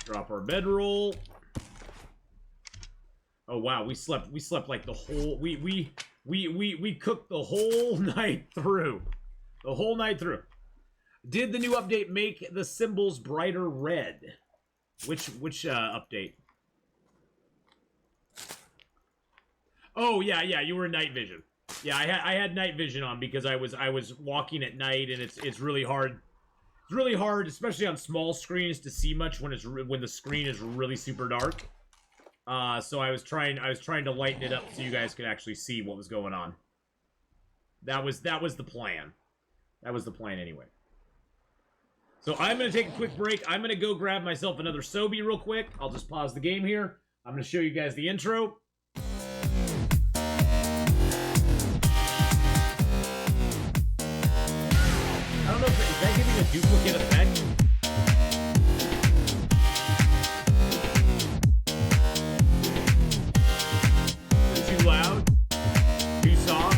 Drop our bedroll. Oh wow, we slept like the whole we cooked the whole night through. The whole night through. Did the new update make the symbols brighter red? Which update? Oh yeah, you were in night vision. Yeah, I had night vision on because I was walking at night, and it's really hard. It's really hard, especially on small screens, to see much when the screen is really super dark. So I was trying to lighten it up so you guys could actually see what was going on. That was the plan. That was the plan anyway. So I'm going to take a quick break. I'm going to go grab myself another Sobe real quick. I'll just pause the game here. I'm going to show you guys the intro. I don't know if is that giving a duplicate effect? Is it too loud? Too soft?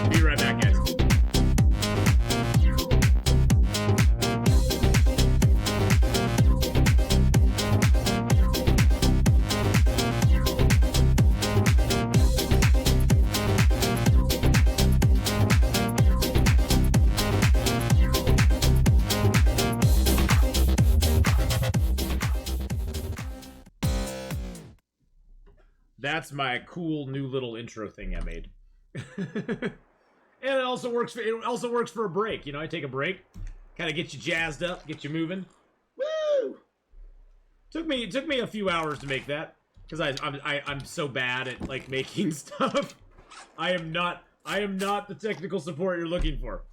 Be right back, guys. That's my cool new little intro thing I made. And it also works for a break. You know, I take a break, kind of get you jazzed up, get you moving. Woo! Took me a few hours to make that because I'm so bad at like making stuff. I am not the technical support you're looking for.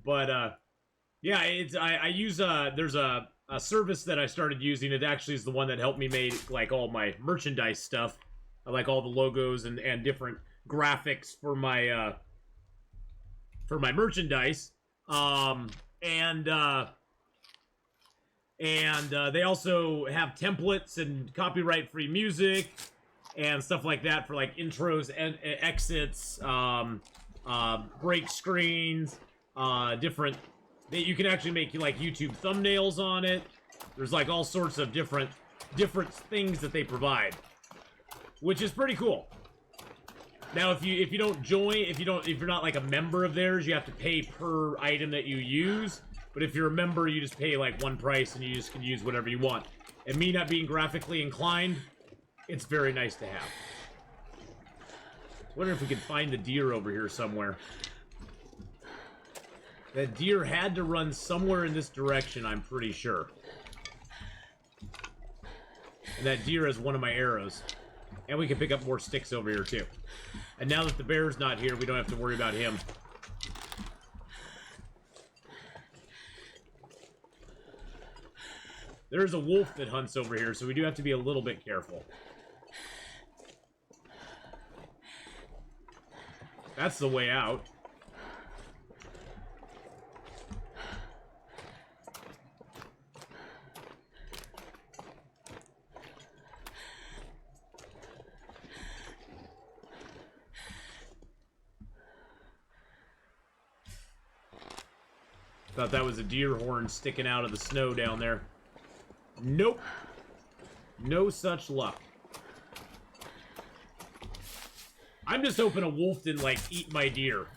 But yeah, I use there's a service that I started using. It actually is the one that helped me make like all my merchandise stuff. I like all the logos and different graphics for my merchandise. And they also have templates and copyright-free music and stuff like that for like intros and exits, break screens, different. You can actually make like YouTube thumbnails on it. There's like all sorts of different things that they provide, which is pretty cool. Now, if you don't join, if you're not like a member of theirs, you have to pay per item that you use. But if you're a member, you just pay like one price and you just can use whatever you want. And me not being graphically inclined, it's very nice to have. I wonder if we could find the deer over here somewhere. That deer had to run somewhere in this direction, I'm pretty sure. And that deer has one of my arrows. And we can pick up more sticks over here, too. And now that the bear's not here, we don't have to worry about him. There's a wolf that hunts over here, so we do have to be a little bit careful. That's the way out. Thought that was a deer horn sticking out of the snow down there. Nope. No such luck. I'm just hoping a wolf didn't, like, eat my deer.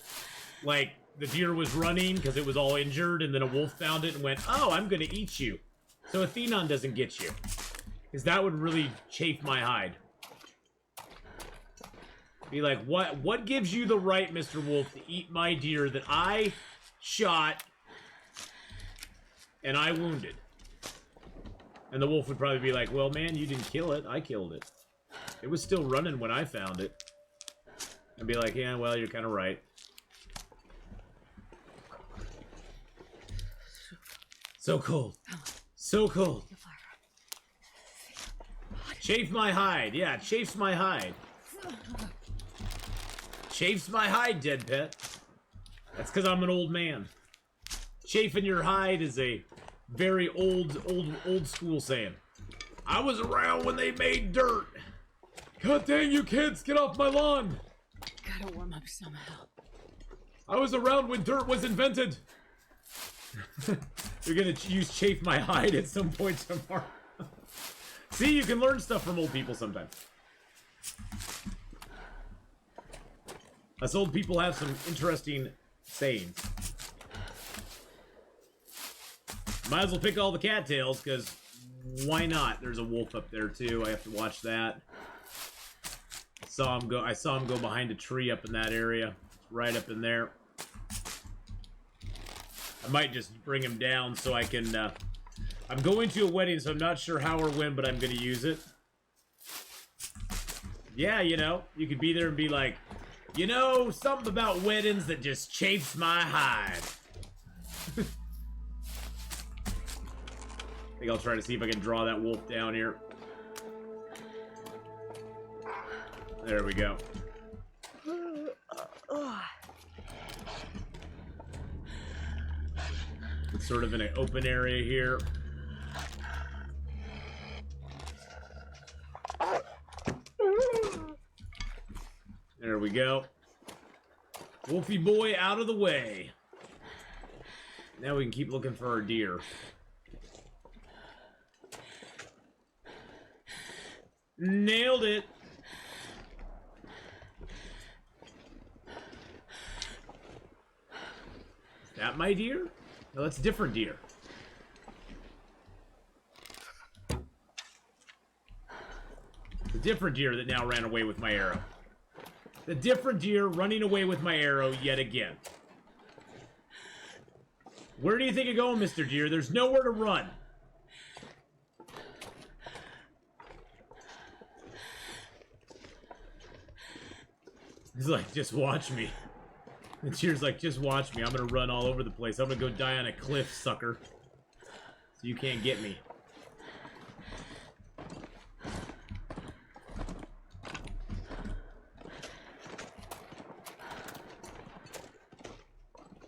Like, the deer was running because it was all injured, and then a wolf found it and went, oh, I'm gonna eat you. So Atheenon doesn't get you. Because that would really chafe my hide. Be like, what gives you the right, Mr. Wolf, to eat my deer that I shot and I wounded? And the wolf would probably be like, well, man, you didn't kill it. I killed it. It was still running when I found it. And be like, yeah, well, you're kind of right. So cold. So cold. Chafe my hide. Yeah, it chafes my hide. Chafes my hide, dead pet. That's because I'm an old man. Chafing your hide is a very old school saying. I was around when they made dirt. God dang you kids, get off my lawn. Gotta warm up somehow. I was around when dirt was invented. You're gonna use chafe my hide at some point tomorrow. See, you can learn stuff from old people sometimes. Us old people have some interesting sayings. Might as well pick all the cattails, because why not? There's a wolf up there, too. I have to watch that. I saw him go behind a tree up in that area. Right up in there. I might just bring him down so I can... I'm going to a wedding, so I'm not sure how or when, but I'm going to use it. Yeah, you know, you could be there and be like, you know, something about weddings that just chafes my hide. I think I'll try to see if I can draw that wolf down here. There we go. It's sort of in an open area here. There we go. Wolfie boy out of the way. Now we can keep looking for our deer. Nailed it. Is that my deer? No, that's a different deer. The different deer that now ran away with my arrow. The different deer running away with my arrow yet again. Where do you think you're going, Mr. Deer? There's nowhere to run. He's like, just watch me. And Deer's like, just watch me. I'm gonna run all over the place. I'm gonna go die on a cliff, sucker. So you can't get me.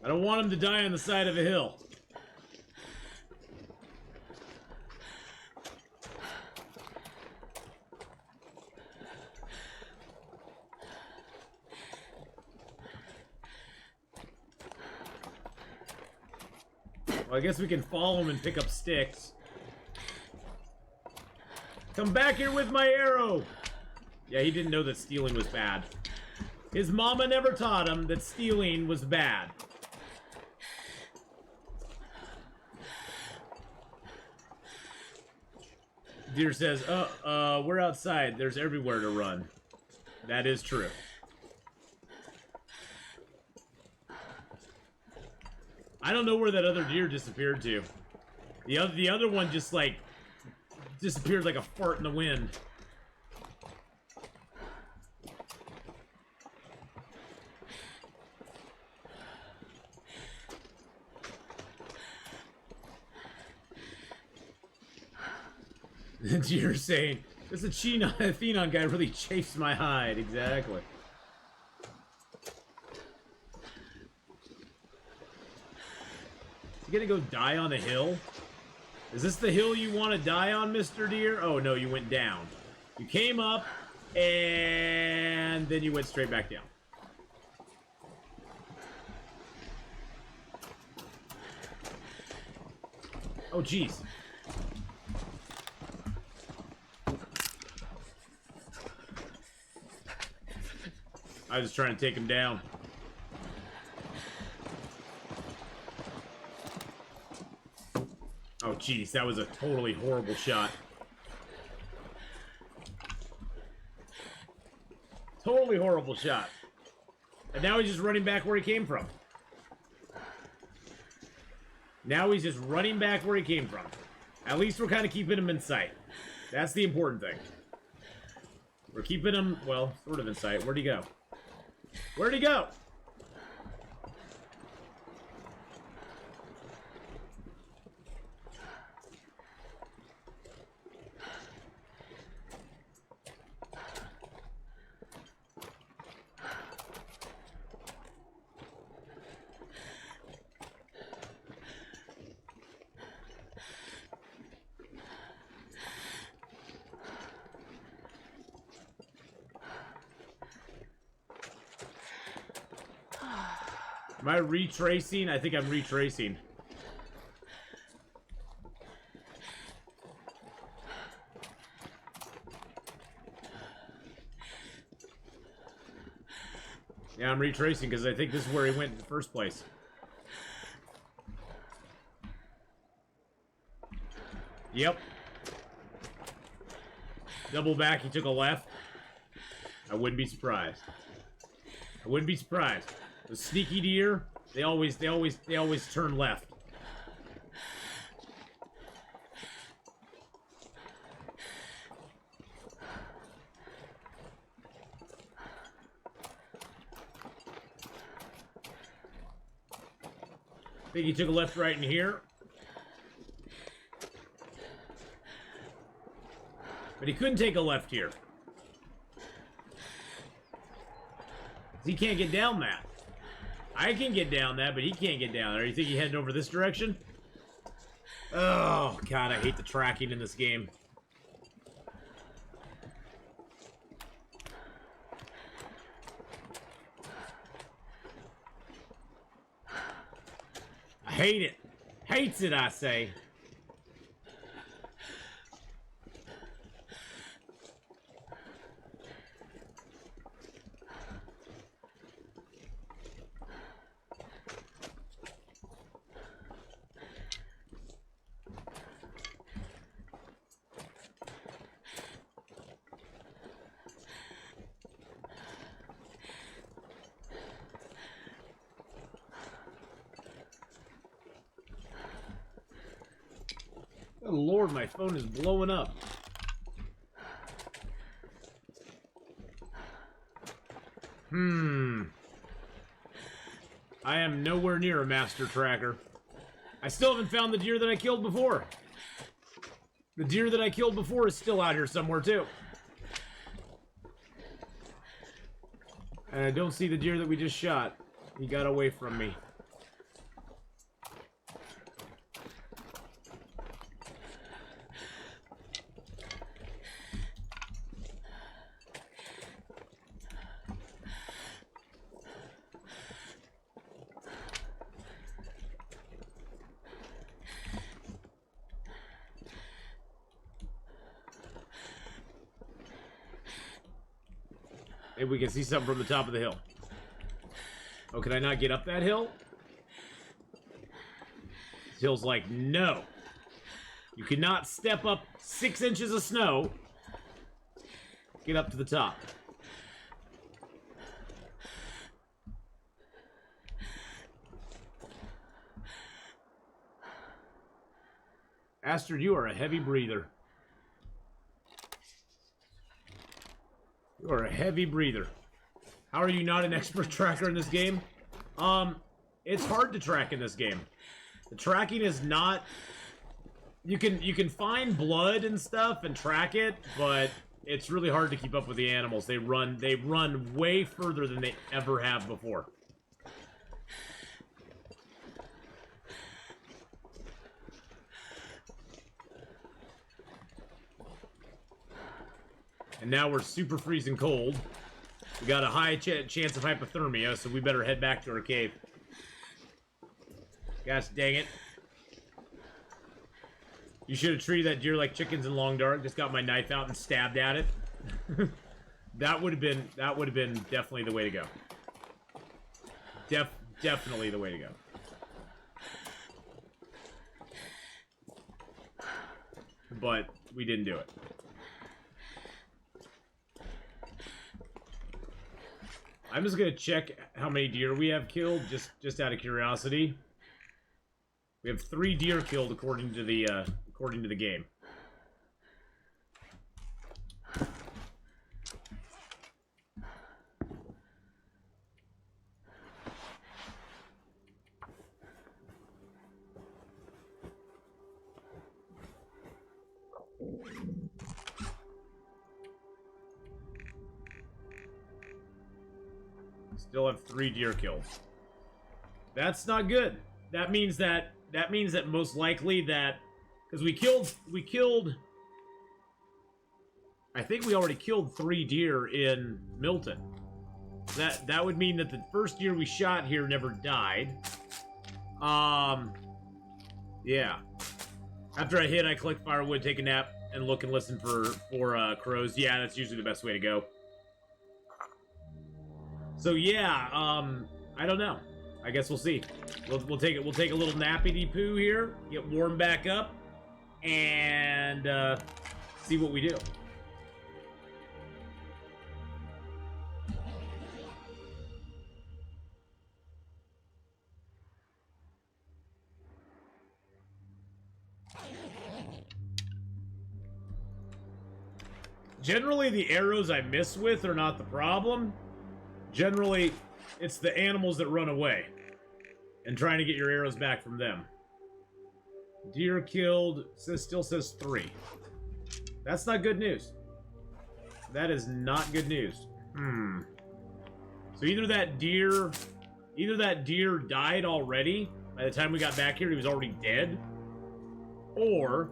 I don't want him to die on the side of a hill. Well, I guess we can follow him and pick up sticks. Come back here with my arrow! Yeah, he didn't know that stealing was bad. His mama never taught him that stealing was bad. Deer says, we're outside. There's everywhere to run. That is true. I don't know where that other deer disappeared to. The other one just, like, disappeared like a fart in the wind. The deer saying, this Atheenon guy really chafes my hide. Exactly. You gonna go die on a hill? Is this the hill you want to die on, Mr. Deer? Oh, no, you went down. You came up, and then you went straight back down. Oh, jeez. I was just trying to take him down. Oh, jeez, that was a totally horrible shot. totally horrible shot. And now he's just running back where he came from. Now he's just running back where he came from. At least we're kind of keeping him in sight. That's the important thing. We're keeping him, well, sort of in sight. Where'd he go? Where'd he go? Am I retracing? I think I'm retracing. Yeah, I'm retracing because I think this is where he went in the first place. Yep. Double back, he took a left. I wouldn't be surprised. I wouldn't be surprised. The sneaky deer, they always turn left. I think he took a left right in here. But he couldn't take a left here. He can't get down that. I can get down that, but he can't get down there. You think he heading over this direction? Oh, God, I hate the tracking in this game. I hate it. Hates it, I say. Oh, Lord, my phone is blowing up. I am nowhere near a master tracker. I still haven't found the deer that I killed before. The deer that I killed before is still out here somewhere, too. And I don't see the deer that we just shot. He got away from me. Maybe we can see something from the top of the hill. Oh, can I not get up that hill? This hill's like, no. You cannot step up 6 inches of snow. Get up to the top. Astrid, you are a heavy breather. You are a heavy breather. How are you not an expert tracker in this game? It's hard to track in this game. The tracking is not... You can find blood and stuff and track it, but it's really hard to keep up with the animals. They run way further than they ever have before. And now we're super freezing cold. We got a high chance of hypothermia, so we better head back to our cave. Gosh dang it. You should have treated that deer like chickens in Long Dark. Just got my knife out and stabbed at it. That would have been definitely the way to go. Definitely the way to go. But we didn't do it. I'm just gonna check how many deer we have killed, just out of curiosity. We have 3 deer killed according to the game. Still have 3 deer killed. That's not good. That means that most likely that because we killed I think we already killed 3 deer in Milton. That would mean that the first deer we shot here never died. Yeah. After I hit, I collect firewood, take a nap, and look and listen for crows. Yeah, that's usually the best way to go. So yeah, I don't know. I guess we'll see. We'll take a little nappity poo here, get warmed back up, and see what we do. Generally, the arrows I miss with are not the problem. Generally, it's the animals that run away and trying to get your arrows back from them. Deer killed, still says 3. That's not good news. That is not good news. So either that deer died already. By the time we got back here, he was already dead. Or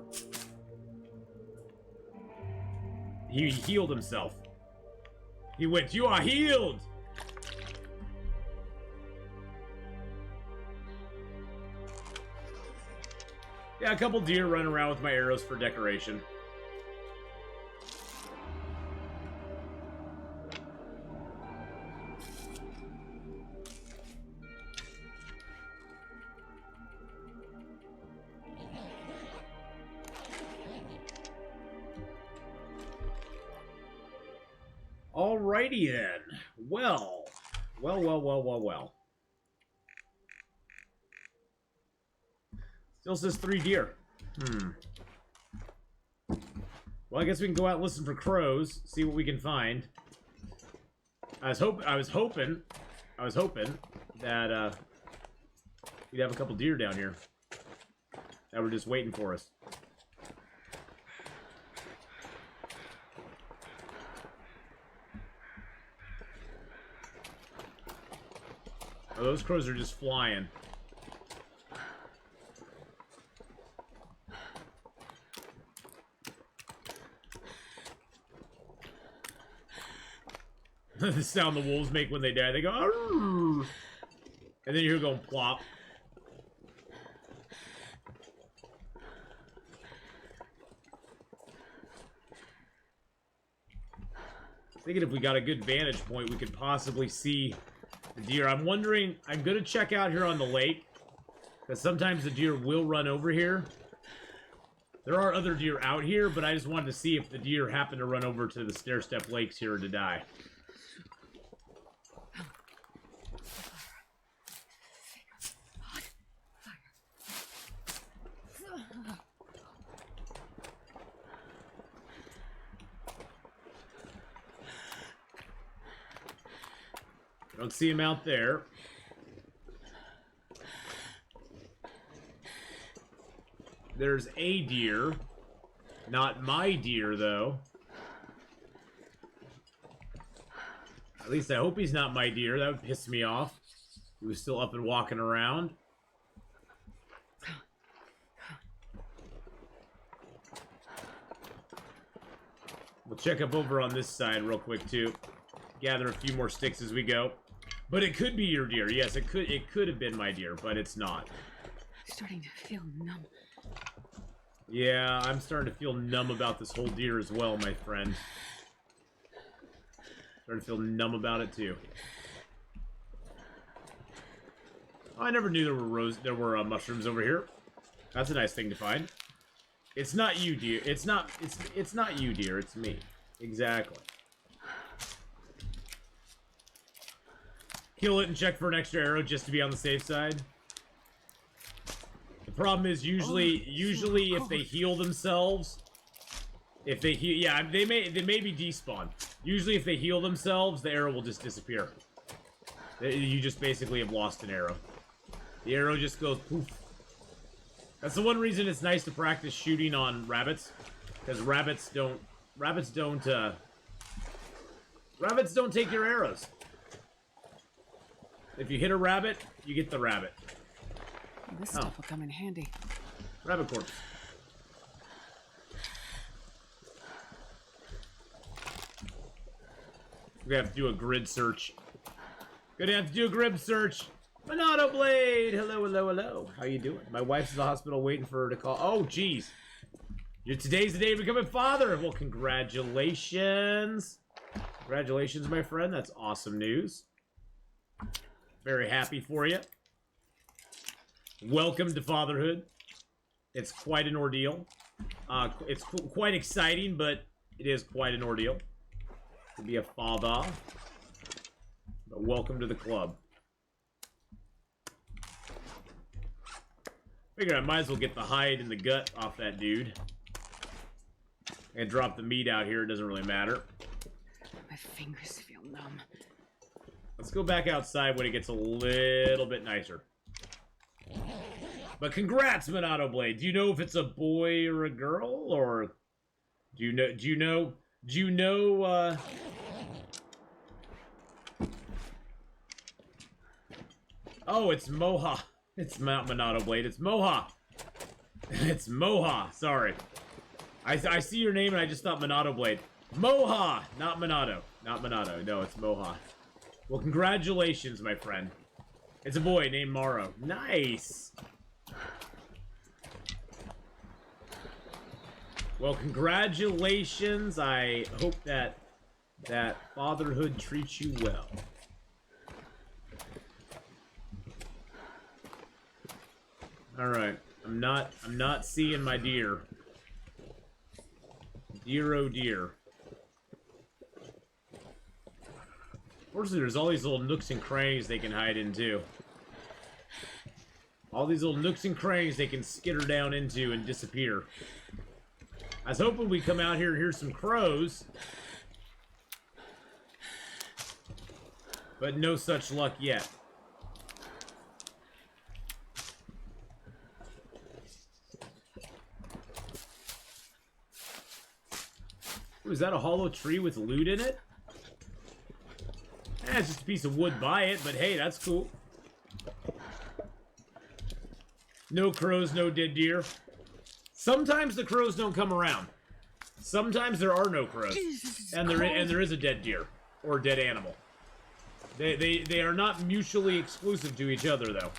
he healed himself. He went, "You are healed!" Yeah, a couple deer running around with my arrows for decoration. Alrighty then. Well. Still says 3 deer. Well, I guess we can go out and listen for crows, see what we can find. I was hoping that we'd have a couple deer down here that were just waiting for us. Oh, those crows are just flying. The sound the wolves make when they die. They go, "Arr!" And then you hear going plop. Thinking if we got a good vantage point, we could possibly see the deer. I'm wondering, I'm going to check out here on the lake, because sometimes the deer will run over here. There are other deer out here, but I just wanted to see if the deer happened to run over to the stair-step lakes here to die. I don't see him out there. There's a deer. Not my deer, though. At least I hope he's not my deer. That would piss me off. He was still up and walking around. We'll check up over on this side real quick, too. Gather a few more sticks as we go. But it could be your deer. Yes, it could have been my deer, but it's not. I'm starting to feel numb. Yeah, I'm starting to feel numb about this whole deer as well, my friend. Starting to feel numb about it too. Oh, I never knew there were mushrooms over here. That's a nice thing to find. It's not you, deer. It's not you, deer. It's me. Exactly. kill it and check for an extra arrow just to be on the safe side. The problem is usually if they heal themselves, if they heal, yeah, they may be despawned. Usually if they heal themselves, the arrow will just disappear. You just basically have lost an arrow. The arrow just goes poof. That's the one reason it's nice to practice shooting on rabbits, because rabbits don't take your arrows. If you hit a rabbit, you get the rabbit. This stuff will come in handy. Rabbit corpse. We're gonna have to do a grid search. Gonna have to do a grid search. Monado Blade! Hello, hello, hello. How you doing? My wife's in the hospital waiting for her to call. Oh, jeez. Today's the day of becoming father. Well, congratulations. Congratulations, my friend. That's awesome news. Very happy for you. Welcome to fatherhood. It's quite an ordeal. It's quite exciting, but it is quite an ordeal to be a father. But welcome to the club. Figure I might as well get the hide and the gut off that dude. And drop the meat out here, it doesn't really matter. My fingers feel numb. Let's go back outside when it gets a little bit nicer. But congrats, Monado Blade. Do you know if it's a boy or a girl? Or do you know oh, it's Moha. It's not Monado Blade, it's Moha. It's Moha, sorry. I see your name and I just thought Monado Blade. Moha, not Monado. Not Monado, no, it's Moha. Well, congratulations, my friend. It's a boy named Morrow. Nice. Well, congratulations. I hope that fatherhood treats you well. All right, I'm not seeing my deer. Dear, oh dear. Fortunately, there's all these little nooks and crannies they can hide in too. All these little nooks and crannies they can skitter down into and disappear. I was hoping we'd come out here and hear some crows. But no such luck yet. Ooh, is that a hollow tree with loot in it? Eh, it's just a piece of wood by it, but hey, that's cool. No crows, no dead deer. Sometimes the crows don't come around. Sometimes there are no crows. And there is a dead deer. Or dead animal. They are not mutually exclusive to each other, though.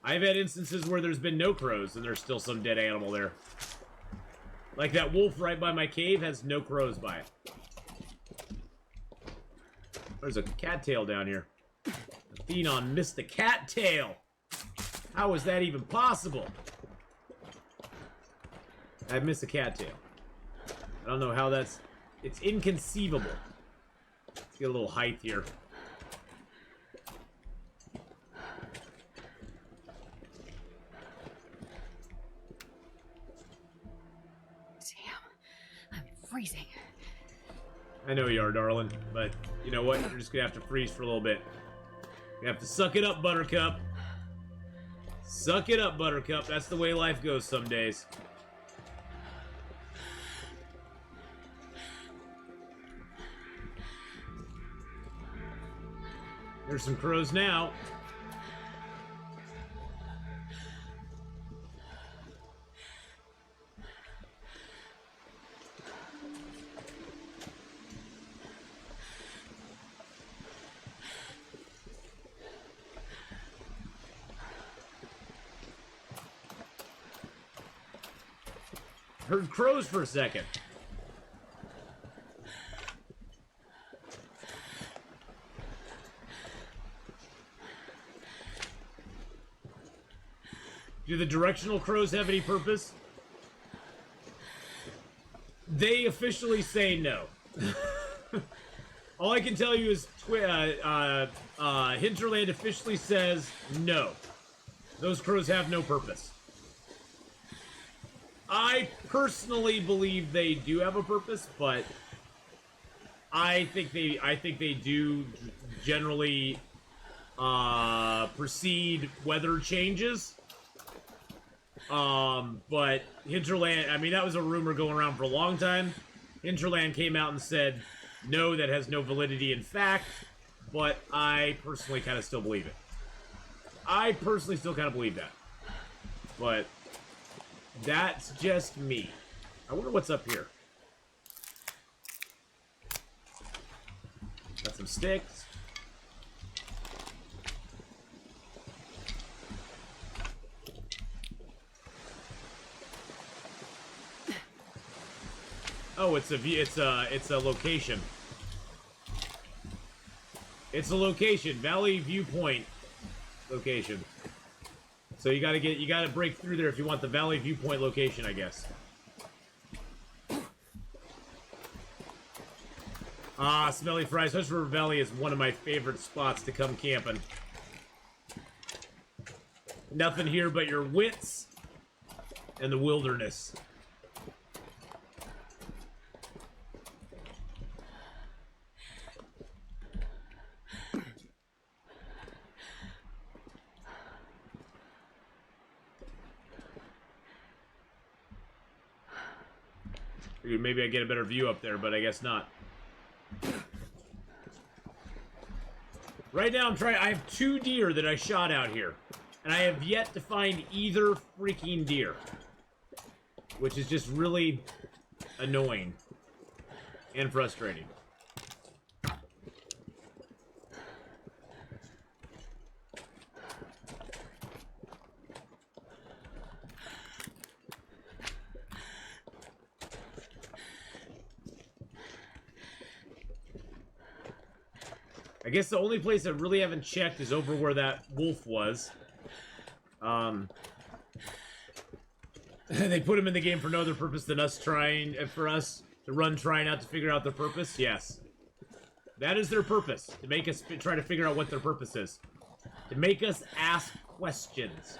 I've had instances where there's been no crows, and there's still some dead animal there. Like that wolf right by my cave has no crows by it. There's a cattail down here. Atheenon missed the cattail. How is that even possible? I missed a cattail. I don't know how that's... It's inconceivable. Let's get a little height here. Freezing. I know you are, darling, but you know what? You're just gonna have to freeze for a little bit. You have to suck it up, Buttercup. Suck it up, Buttercup. That's the way life goes some days. There's some crows now. Heard crows for a second. Do the directional crows have any purpose? They officially say no. All I can tell you is Hinterland officially says no. Those crows have no purpose. I personally believe they do have a purpose, but I think they do generally precede weather changes. But Hinterland, I mean, that was a rumor going around for a long time. Hinterland came out and said, no, that has no validity in fact, but I personally kind of still believe it. I personally still kind of believe that. But that's just me. I wonder what's up here. Got some sticks. Oh, it's a location. It's a location, Valley Viewpoint location. So you gotta break through there if you want the Valley Viewpoint location, I guess. Ah, Smelly Fries. Hush River Valley is one of my favorite spots to come camping. Nothing here but your wits and the wilderness. Maybe I get a better view up there, but I guess not. Right now I'm trying. I have 2 deer that I shot out here, and I have yet to find either freaking deer, which is just really annoying and frustrating. I guess the only place I really haven't checked is over where that wolf was. They put him in the game for no other purpose than us trying out to figure out their purpose. Yes. That is their purpose. To make us try to figure out what their purpose is. To make us ask questions.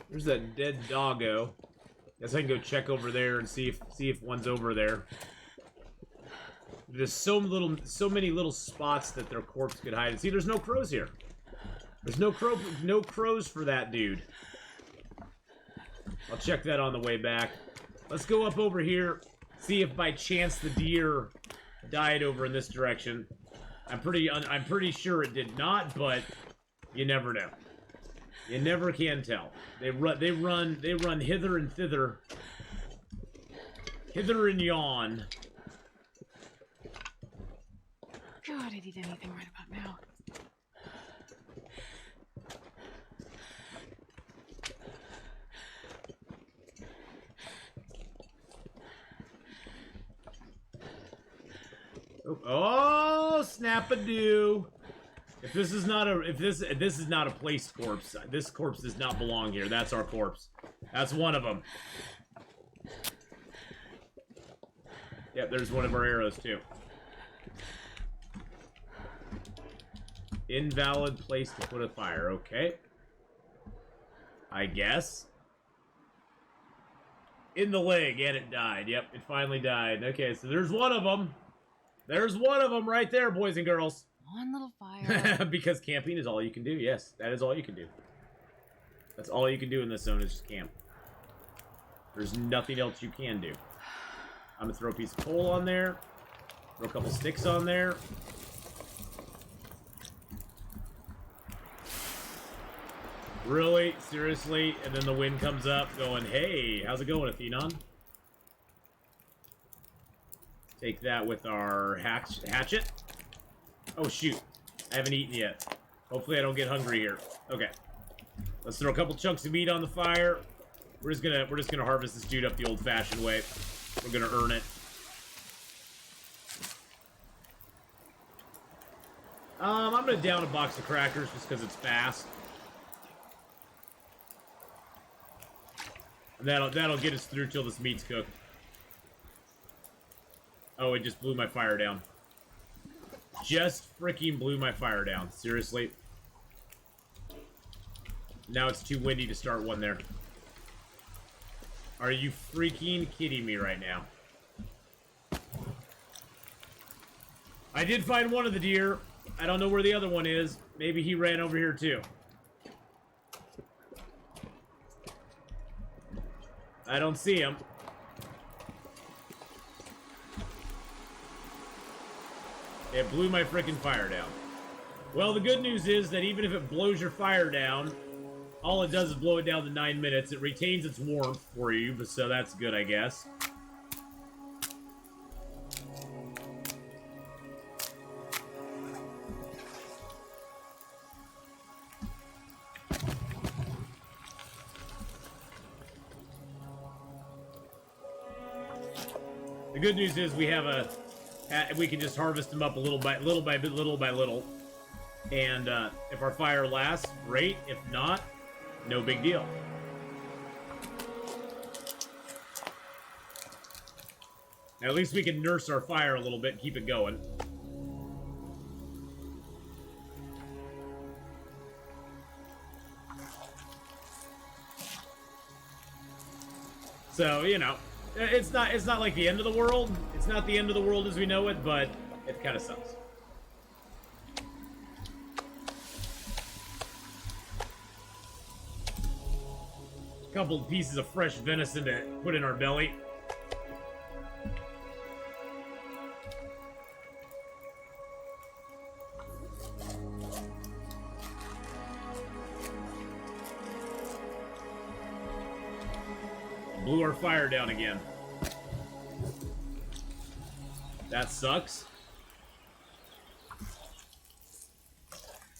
There's that dead doggo. Guess I can go check over there and see if one's over there. There's so many little spots that their corpse could hide. See, there's no crows here. There's no crows for that dude. I'll check that on the way back. Let's go up over here, see if by chance the deer died over in this direction. I'm pretty sure it did not, but you never know. You never can tell. They run hither and thither. Hither and yon. God, I'd eat anything right about now. Oh, snap-a-doo. If this is not a placed corpse, this corpse does not belong here. That's our corpse. That's one of them. Yep, there's one of our arrows too. Invalid place to put a fire. Okay. I guess. In the leg, and it died. Yep, it finally died. Okay, so there's one of them. There's one of them right there, boys and girls. One little fire. Because camping is all you can do. Yes, that is all you can do. That's all you can do in this zone is just camp. There's nothing else you can do. I'm gonna throw a piece of coal on there. Throw a couple sticks on there. Really? Seriously? And then the wind comes up going, hey, how's it going, Atheenon? Take that with our hatchet. Oh, shoot. I haven't eaten yet. Hopefully I don't get hungry here. Okay. Let's throw a couple chunks of meat on the fire. We're just gonna harvest this dude up the old-fashioned way. We're gonna earn it. I'm gonna down a box of crackers just because it's fast. And that'll get us through till this meat's cooked. Oh, it just blew my fire down. Just freaking blew my fire down. Seriously. Now it's too windy to start one there. Are you freaking kidding me right now? I did find one of the deer. I don't know where the other one is. Maybe he ran over here too. I don't see him. It blew my freaking fire down. Well, the good news is that even if it blows your fire down, all it does is blow it down to 9 minutes. It retains its warmth for you, but so that's good, I guess. The good news is we have we can just harvest them up little by little. And if our fire lasts, great. If not, no big deal. Now, at least we can nurse our fire a little bit and keep it going. So, you know, it's not like the end of the world. It's not the end of the world as we know it, but it kind of sucks. A couple of pieces of fresh venison to put in our belly. Blew our fire down again. That sucks.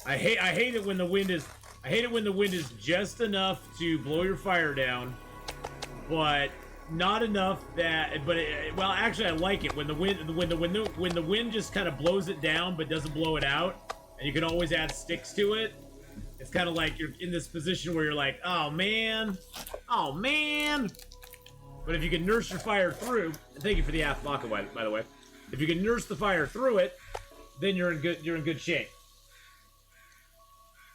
I hate it when the wind is just enough to blow your fire down, but not enough that. Well, actually, I like it when the wind just kind of blows it down, but doesn't blow it out, and you can always add sticks to it. It's kind of like you're in this position where you're like, oh man. But if you can nurse your fire through, and thank you for the Atheenon, by the way. If you can nurse the fire through it, then you're in good shape.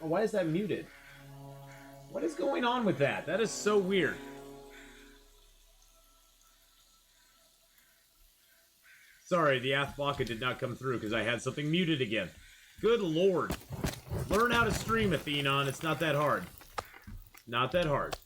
Oh, why is that muted? What is going on with that? That is so weird. Sorry, the Atheenon did not come through because I had something muted again. Good lord. Learn how to stream, Atheenon. It's not that hard. Not that hard.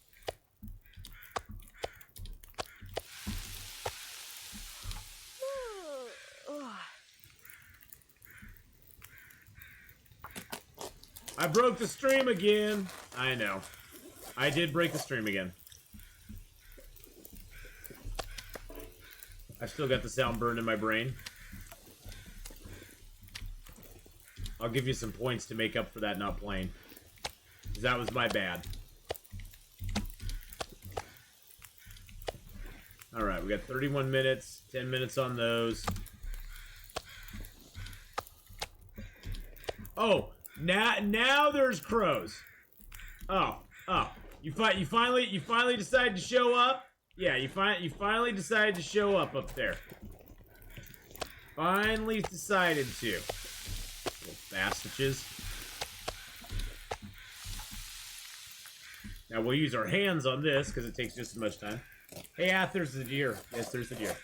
I broke the stream again. I know. I did break the stream again. I've still got the sound burned in my brain. I'll give you some points to make up for that not playing. 'Cause that was my bad. Alright, we got 31 minutes. 10 minutes on those. Oh! Now there's crows. Oh. You finally decided to show up? Yeah, you finally decided to show up there. Finally decided to. Little bastards. Now we'll use our hands on this because it takes just as much time. Hey, there's the deer. Yes, there's the deer.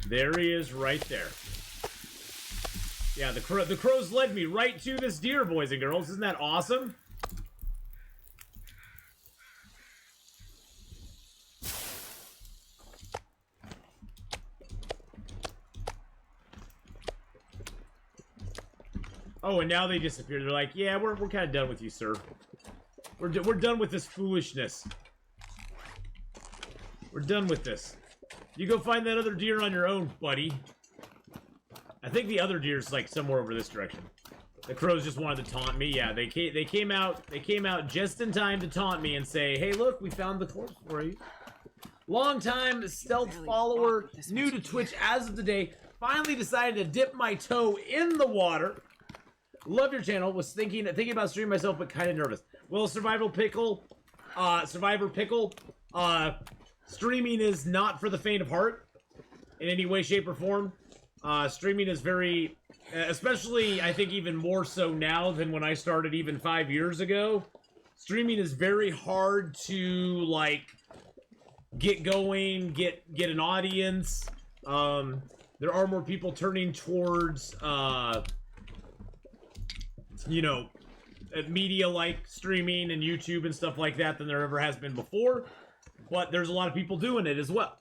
There he is, right there. Yeah, the crows led me right to this deer, boys and girls. Isn't that awesome? Oh, and now they disappear. They're like, yeah, we're kind of done with you, sir. We're done with this foolishness. We're done with this. You go find that other deer on your own, buddy. I think the other deer's like somewhere over this direction. The crows just wanted to taunt me. Yeah, they came out just in time to taunt me and say, "Hey, look, we found the corpse for you." Long-time stealth follower, new to Twitch as of today, finally decided to dip my toe in the water. Love your channel. Was thinking about streaming myself, but kind of nervous. Well, Survivor Pickle, streaming is not for the faint of heart in any way, shape, or form. Streaming is very, especially I think even more so now than when I started even 5 years ago. Streaming is very hard to like get going, get an audience. There are more people turning towards, you know, media like streaming and YouTube and stuff like that than there ever has been before. But there's a lot of people doing it as well.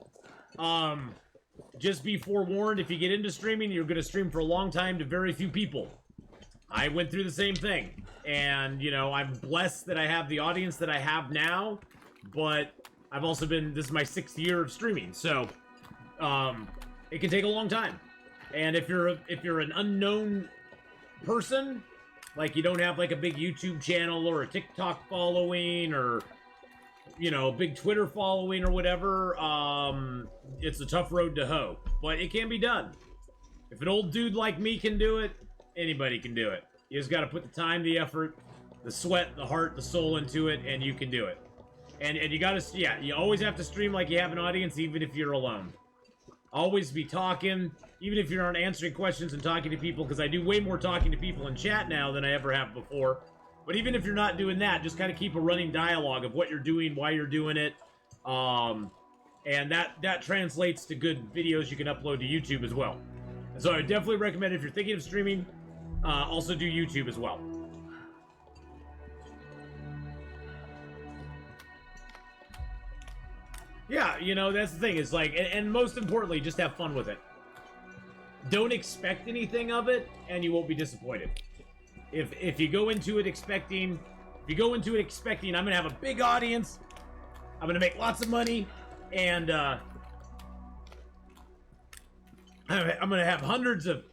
Just be forewarned, if you get into streaming, you're going to stream for a long time to very few people. I went through the same thing. And, you know, I'm blessed that I have the audience that I have now. But I've also been, this is my 6th year of streaming. So, it can take a long time. And if you're an unknown person, like you don't have like a big YouTube channel or a TikTok following or, you know, a big Twitter following or whatever, it's a tough road to hoe. But it can be done. If an old dude like me can do it, anybody can do it. You just got to put the time, the effort, the sweat, the heart, the soul into it, and you can do it. And you got to, yeah, you always have to stream like you have an audience, even if you're alone. Always be talking, even if you're not answering questions and talking to people, because I do way more talking to people in chat now than I ever have before. But even if you're not doing that, just kind of keep a running dialogue of what you're doing, why you're doing it. And that translates to good videos you can upload to YouTube as well. So I would definitely recommend, if you're thinking of streaming, also do YouTube as well. Yeah, you know, that's the thing. It's like, and most importantly, just have fun with it. Don't expect anything of it, and you won't be disappointed. If you go into it expecting, I'm gonna have a big audience, I'm gonna make lots of money, and I'm gonna have hundreds of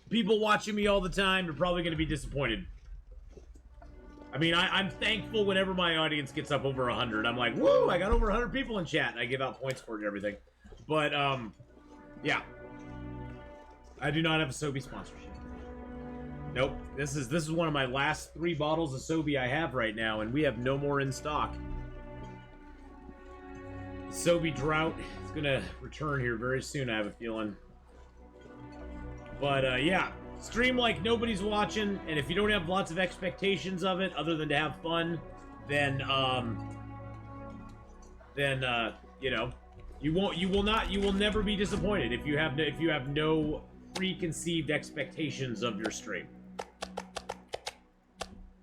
people watching me all the time, you're probably gonna be disappointed. I mean, I'm thankful whenever my audience gets up over 100. I'm like, woo, I got over 100 people in chat, and I give out points for it and everything. But, yeah. I do not have a Sobe sponsorship. Nope. This is one of my last 3 bottles of Sobe I have right now, and we have no more in stock. The Sobe drought is gonna return here very soon, I have a feeling. But, yeah. Stream like nobody's watching, and if you don't have lots of expectations of it, other than to have fun, then, you know, you will never be disappointed if you have no preconceived expectations of your stream.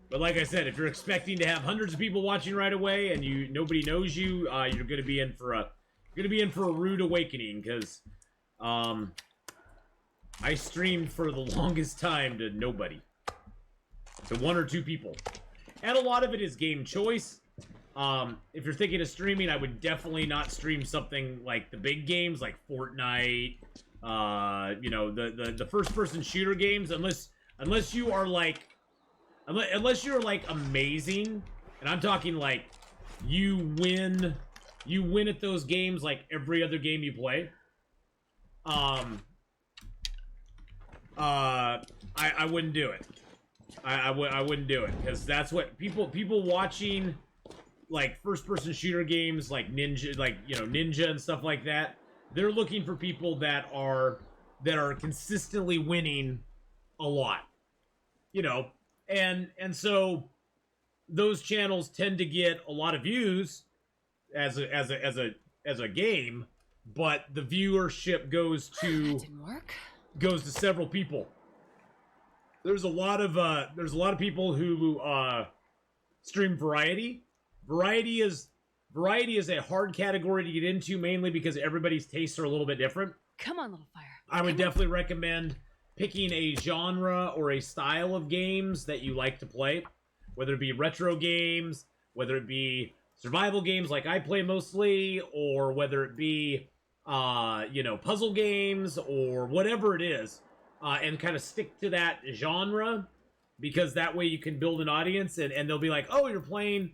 But like I said, if you're expecting to have hundreds of people watching right away and nobody knows you, you're gonna be in for a rude awakening, because, I streamed for the longest time to nobody. To 1 or 2 people. And a lot of it is game choice. If you're thinking of streaming, I would definitely not stream something like the big games, like Fortnite, you know, the first-person shooter games, unless you are like, unless you're like amazing, and I'm talking like you win at those games like every other game you play. I wouldn't do it. I wouldn't do it, because that's what people watching like first-person shooter games like Ninja, like, you know, Ninja and stuff like that. They're looking for people that are consistently winning a lot, you know, and so those channels tend to get a lot of views as a game, but the viewership goes to That didn't work. Goes to several people. There's a lot of people who stream variety. Variety is a hard category to get into, mainly because everybody's tastes are a little bit different. Come on, little fire. I would definitely recommend picking a genre or a style of games that you like to play, whether it be retro games, whether it be survival games like I play mostly, or whether it be you know, puzzle games or whatever it is, and kind of stick to that genre, because that way you can build an audience, and they'll be like, oh, you're playing,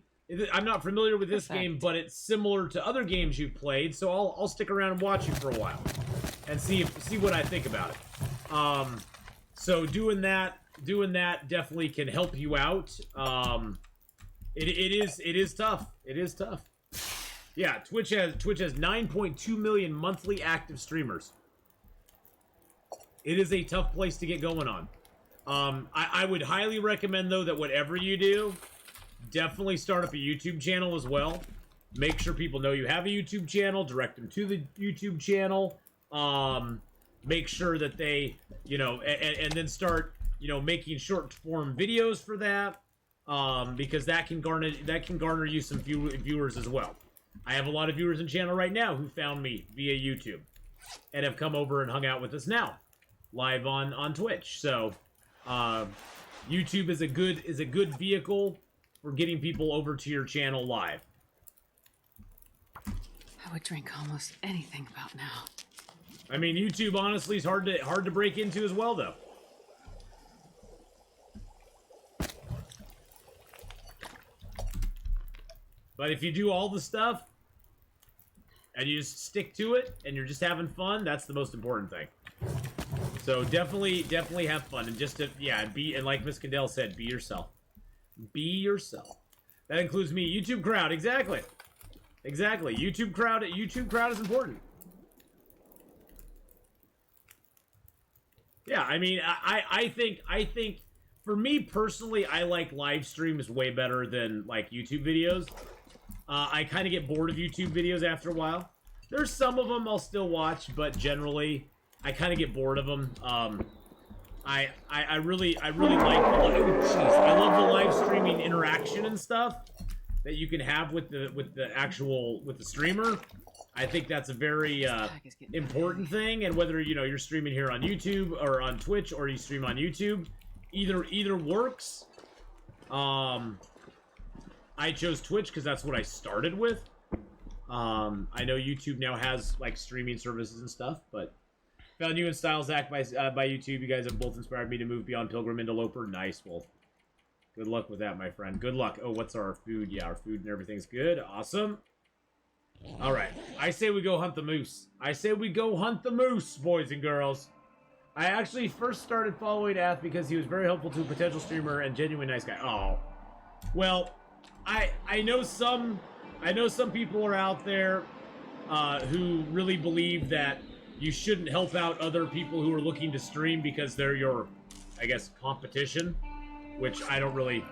I'm not familiar with this game, but it's similar to other games you've played, so I'll stick around and watch you for a while and see what I think about it. So doing that definitely can help you out. It is tough. It is tough. Yeah, Twitch has 9.2 million monthly active streamers. It is a tough place to get going on. I would highly recommend, though, that whatever you do, definitely start up a YouTube channel as well. Make sure people know you have a YouTube channel. Direct them to the YouTube channel. Make sure that they, you know, and then start, you know, making short-form videos for that, because that can garner you some viewers as well. I have a lot of viewers in channel right now who found me via YouTube and have come over and hung out with us now, live on Twitch. So, YouTube is a good vehicle for getting people over to your channel live. I would drink almost anything about now. I mean, YouTube honestly is hard to break into as well, though. But if you do all the stuff and you just stick to it and you're just having fun, that's the most important thing. So definitely have fun, and just be, and like Miss Condell said, be yourself. Be yourself. That includes me. YouTube crowd, exactly. YouTube crowd is important. Yeah, I mean, I think for me personally, I like live streams way better than like YouTube videos. I kind of get bored of YouTube videos after a while. There's some of them I'll still watch, but generally I kind of get bored of them. I really like I love the live streaming interaction and stuff that you can have with the streamer. I think that's a very important thing, and whether you're streaming here on YouTube or on Twitch or you stream on YouTube, either works. I chose Twitch because that's what I started with. I know YouTube now has like streaming services and stuff, but found you in Styles Act by YouTube. You guys have both inspired me to move beyond Pilgrim into Loper. Nice, Wolf. Good luck with that, my friend. Good luck. Oh, what's our food? Yeah, our food and everything's good. Awesome. All right. I say we go hunt the moose. I say we go hunt the moose, boys and girls. I actually first started following Ath because he was very helpful to a potential streamer and genuine nice guy. Oh, well, I know some people are out there who really believe that you shouldn't help out other people who are looking to stream because they're your, I guess, competition, which I don't really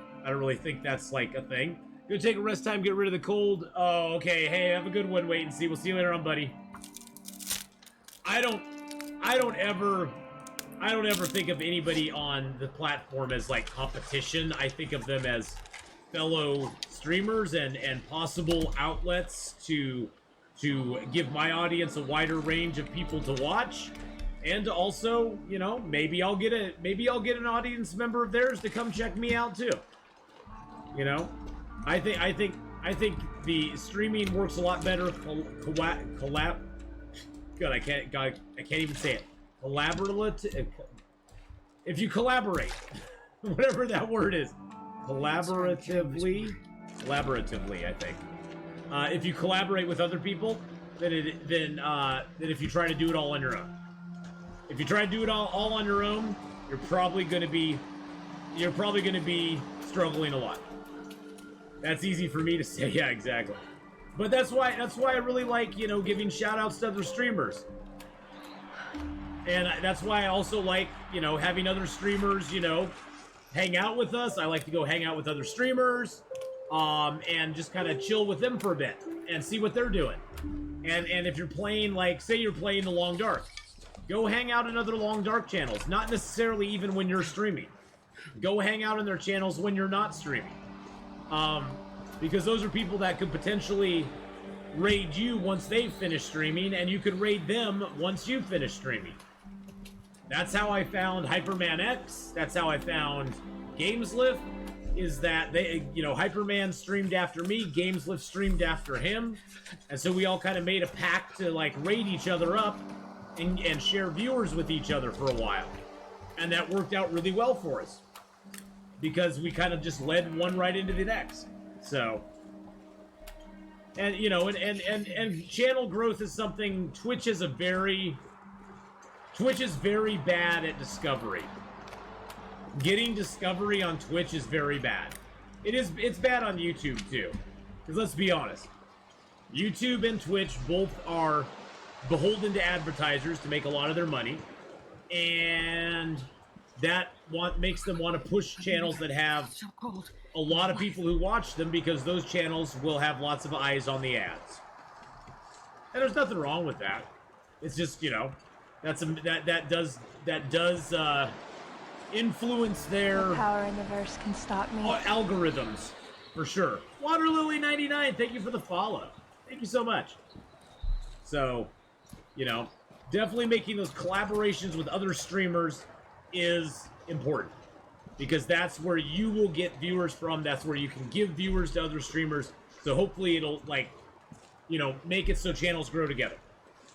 think that's like a thing. Go take a rest time, get rid of the cold. Oh, okay. Hey, have a good one. Wait and see. We'll see you later on, buddy. I don't ever think of anybody on the platform as like competition. I think of them as fellow streamers and possible outlets to give my audience a wider range of people to watch, and to also, maybe I'll get an audience member of theirs to come check me out too. I think the streaming works a lot better. God, I can't even say it. Collaborative. If you collaborate, whatever that word is, collaboratively, I think. If you collaborate with other people, then if you try to do it all on your own. If you try to do it all on your own, you're probably gonna be struggling a lot. That's easy for me to say. Yeah, exactly. But that's why I really like, giving shout outs to other streamers. And that's why I also like, having other streamers, hang out with us. I like to go hang out with other streamers, and just kind of chill with them for a bit and see what they're doing. And if you're playing, like, say you're playing the Long Dark, go hang out in other Long Dark channels. Not necessarily even when you're streaming. Go hang out in their channels when you're not streaming. Because those are people that could potentially raid you once they finish streaming, and you could raid them once you finish streaming. That's how I found Hyperman X. That's how I found Gameslift. is that they, Hyperman streamed after me, GamesLift streamed after him, and so we all kind of made a pact to like raid each other up and share viewers with each other for a while, and that worked out really well for us because we kind of just led one right into the next. So, and and channel growth is something Twitch is very bad at discovery. Getting discovery on Twitch is very bad. It's bad on YouTube too. Because let's be honest, YouTube and Twitch both are beholden to advertisers to make a lot of their money, and that makes them want to push channels that have a lot of people who watch them, because those channels will have lots of eyes on the ads. And there's nothing wrong with that. It's just, that does influence their power in the verse can stop me. Algorithms, for sure. Waterlily99, thank you for the follow. Thank you so much. So, definitely making those collaborations with other streamers is important, because that's where you will get viewers from. That's where you can give viewers to other streamers. So hopefully it'll make it so channels grow together.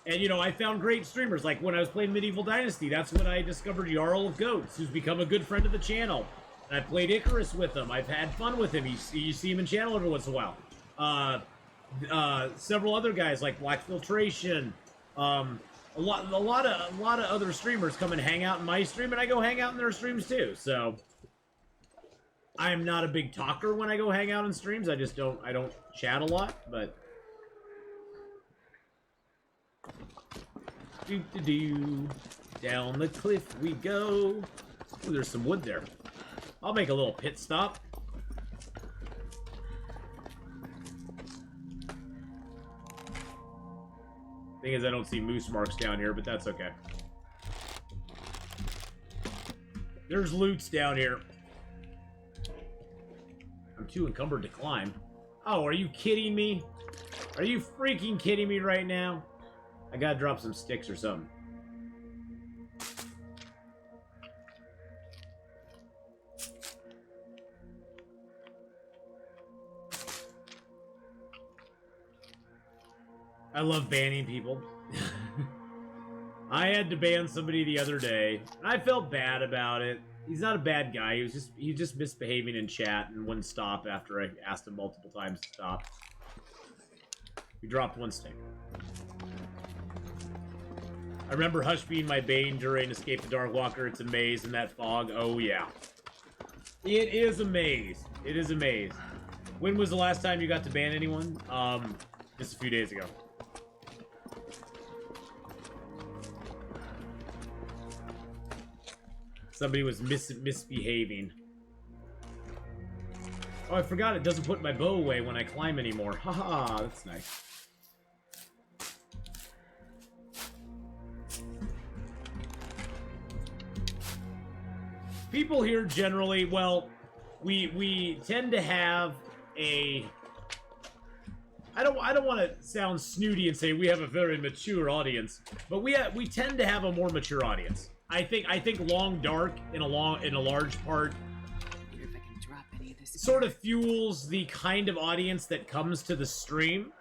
And, I found great streamers. Like, when I was playing Medieval Dynasty, that's when I discovered Jarl of Goats, who's become a good friend of the channel. And I played Icarus with him. I've had fun with him. You see him in channel every once in a while. Several other guys, like Black Filtration. A lot of other streamers come and hang out in my stream, and I go hang out in their streams, too. So, I am not a big talker when I go hang out in streams. I don't chat a lot, but... Down the cliff we go. Ooh, there's some wood there. I'll make a little pit stop. Thing is, I don't see moose marks down here, but that's okay. There's loots down here. I'm too encumbered to climb. Oh, are you kidding me? Are you freaking kidding me right now? I gotta drop some sticks or something. I love banning people. I had to ban somebody the other day. I felt bad about it. He's not a bad guy. He was just misbehaving in chat and wouldn't stop after I asked him multiple times to stop. We dropped one stick. I remember Hush being my bane during Escape the Darkwalker. It's a maze in that fog. Oh, yeah. It is a maze. It is a maze. When was the last time you got to ban anyone? Just a few days ago. Somebody was misbehaving. Oh, I forgot it doesn't put my bow away when I climb anymore. Haha, that's nice. People here generally, well, we tend to have a... I don't want to sound snooty and say we have a very mature audience, but we tend to have a more mature audience. I think Long Dark in a large part sort of fuels the kind of audience that comes to the stream,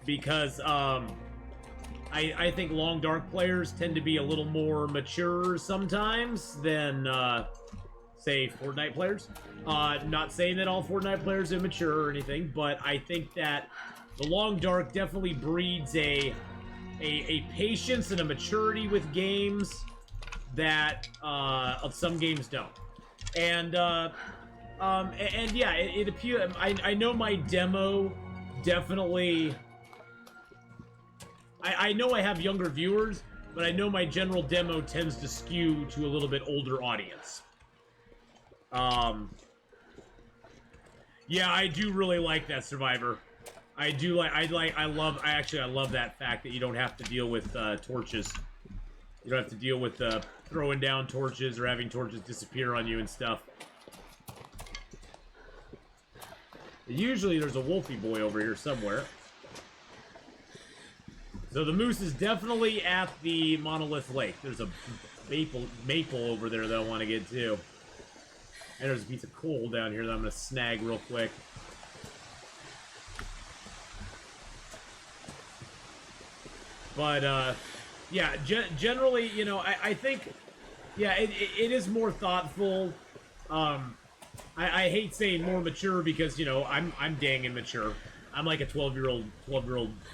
because I think Long Dark players tend to be a little more mature sometimes than say Fortnite players. Not saying that all Fortnite players are mature or anything, but I think that the Long Dark definitely breeds a patience and a maturity with games that some games don't. And yeah, it appears. I know my demo definitely. I know I have younger viewers, but I know my general demo tends to skew to a little bit older audience. Yeah, I do really like that, Survivor. I love that fact that you don't have to deal with torches. You don't have to deal with throwing down torches or having torches disappear on you and stuff. Usually there's a wolfie boy over here somewhere. So the moose is definitely at the Monolith Lake. There's a maple over there that I want to get to. And there's a piece of coal down here that I'm gonna snag real quick. But, yeah, generally, you know, I think, yeah, it is more thoughtful. I hate saying more mature because, you know, I'm dang immature. I'm like a 12-year-old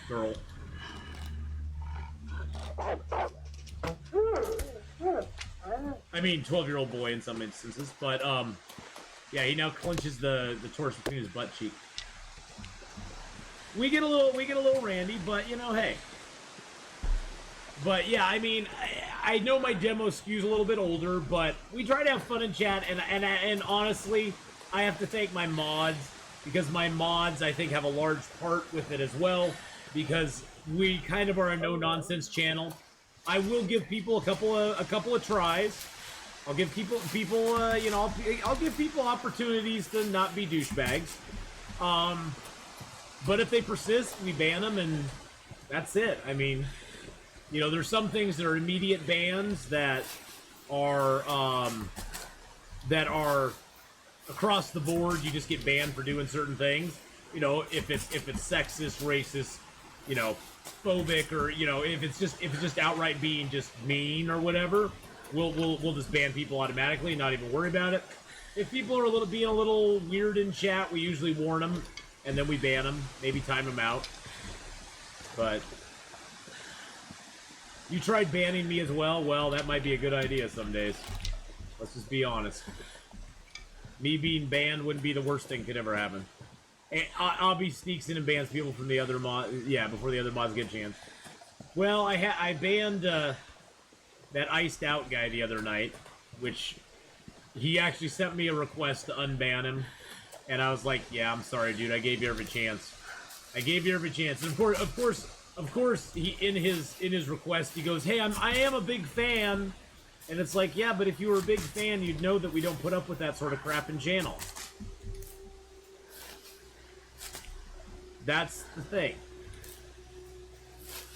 girl. I mean, 12-year-old boy in some instances, but, yeah, he now clenches the torch between his butt cheek. We get a little randy, but, you know, hey. But yeah, I mean, I know my demo skews a little bit older, but we try to have fun in chat, and honestly, I have to thank my mods, because my mods, I think, have a large part with it as well, because we kind of are a no-nonsense channel. I will give people a couple of tries. I'll give people you know, I'll give people opportunities to not be douchebags. But if they persist, we ban them, and that's it. I mean, you know, there's some things that are immediate bans that are across the board. You just get banned for doing certain things. You know, if it's sexist, racist, you know, phobic, or, you know, if it's just outright being just mean or whatever, we'll just ban people automatically, not even worry about it. If people are being a little weird in chat, we usually warn them, and then we ban them, maybe time them out. But you tried banning me as well? Well, that might be a good idea some days. Let's just be honest. Me being banned wouldn't be the worst thing could ever happen. And Obby sneaks in and bans people from the other mod. Yeah, before the other mods get a chance. Well, I banned that iced out guy the other night, which he actually sent me a request to unban him, and I was like, yeah, I'm sorry, dude. I gave you every chance. I gave you every chance. And of course, he in his request he goes, "Hey, I am a big fan," and it's like, yeah, but if you were a big fan, you'd know that we don't put up with that sort of crap in channel. That's the thing.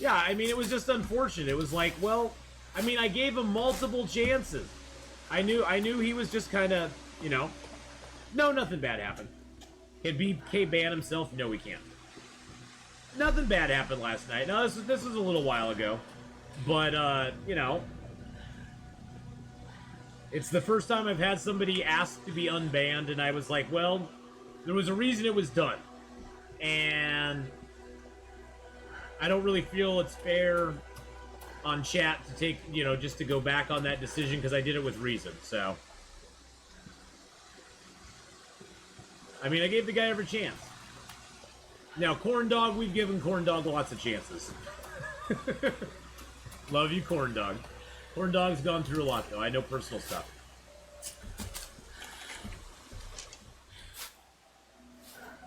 Yeah, I mean, it was just unfortunate. It was like, well, I mean, I gave him multiple chances. I knew he was just kind of, you know, no, nothing bad happened. Can BK ban himself? No, we can't. Nothing bad happened last night. No, this was a little while ago. But, you know, it's the first time I've had somebody ask to be unbanned, and I was like, well, there was a reason it was done. And I don't really feel it's fair on chat to take, you know, just to go back on that decision, because I did it with reason, so. I mean, I gave the guy every chance. Now, Corn Dog, we've given Corn Dog lots of chances. Love you, Corn Dog. Corn Dog's gone through a lot, though. I know personal stuff.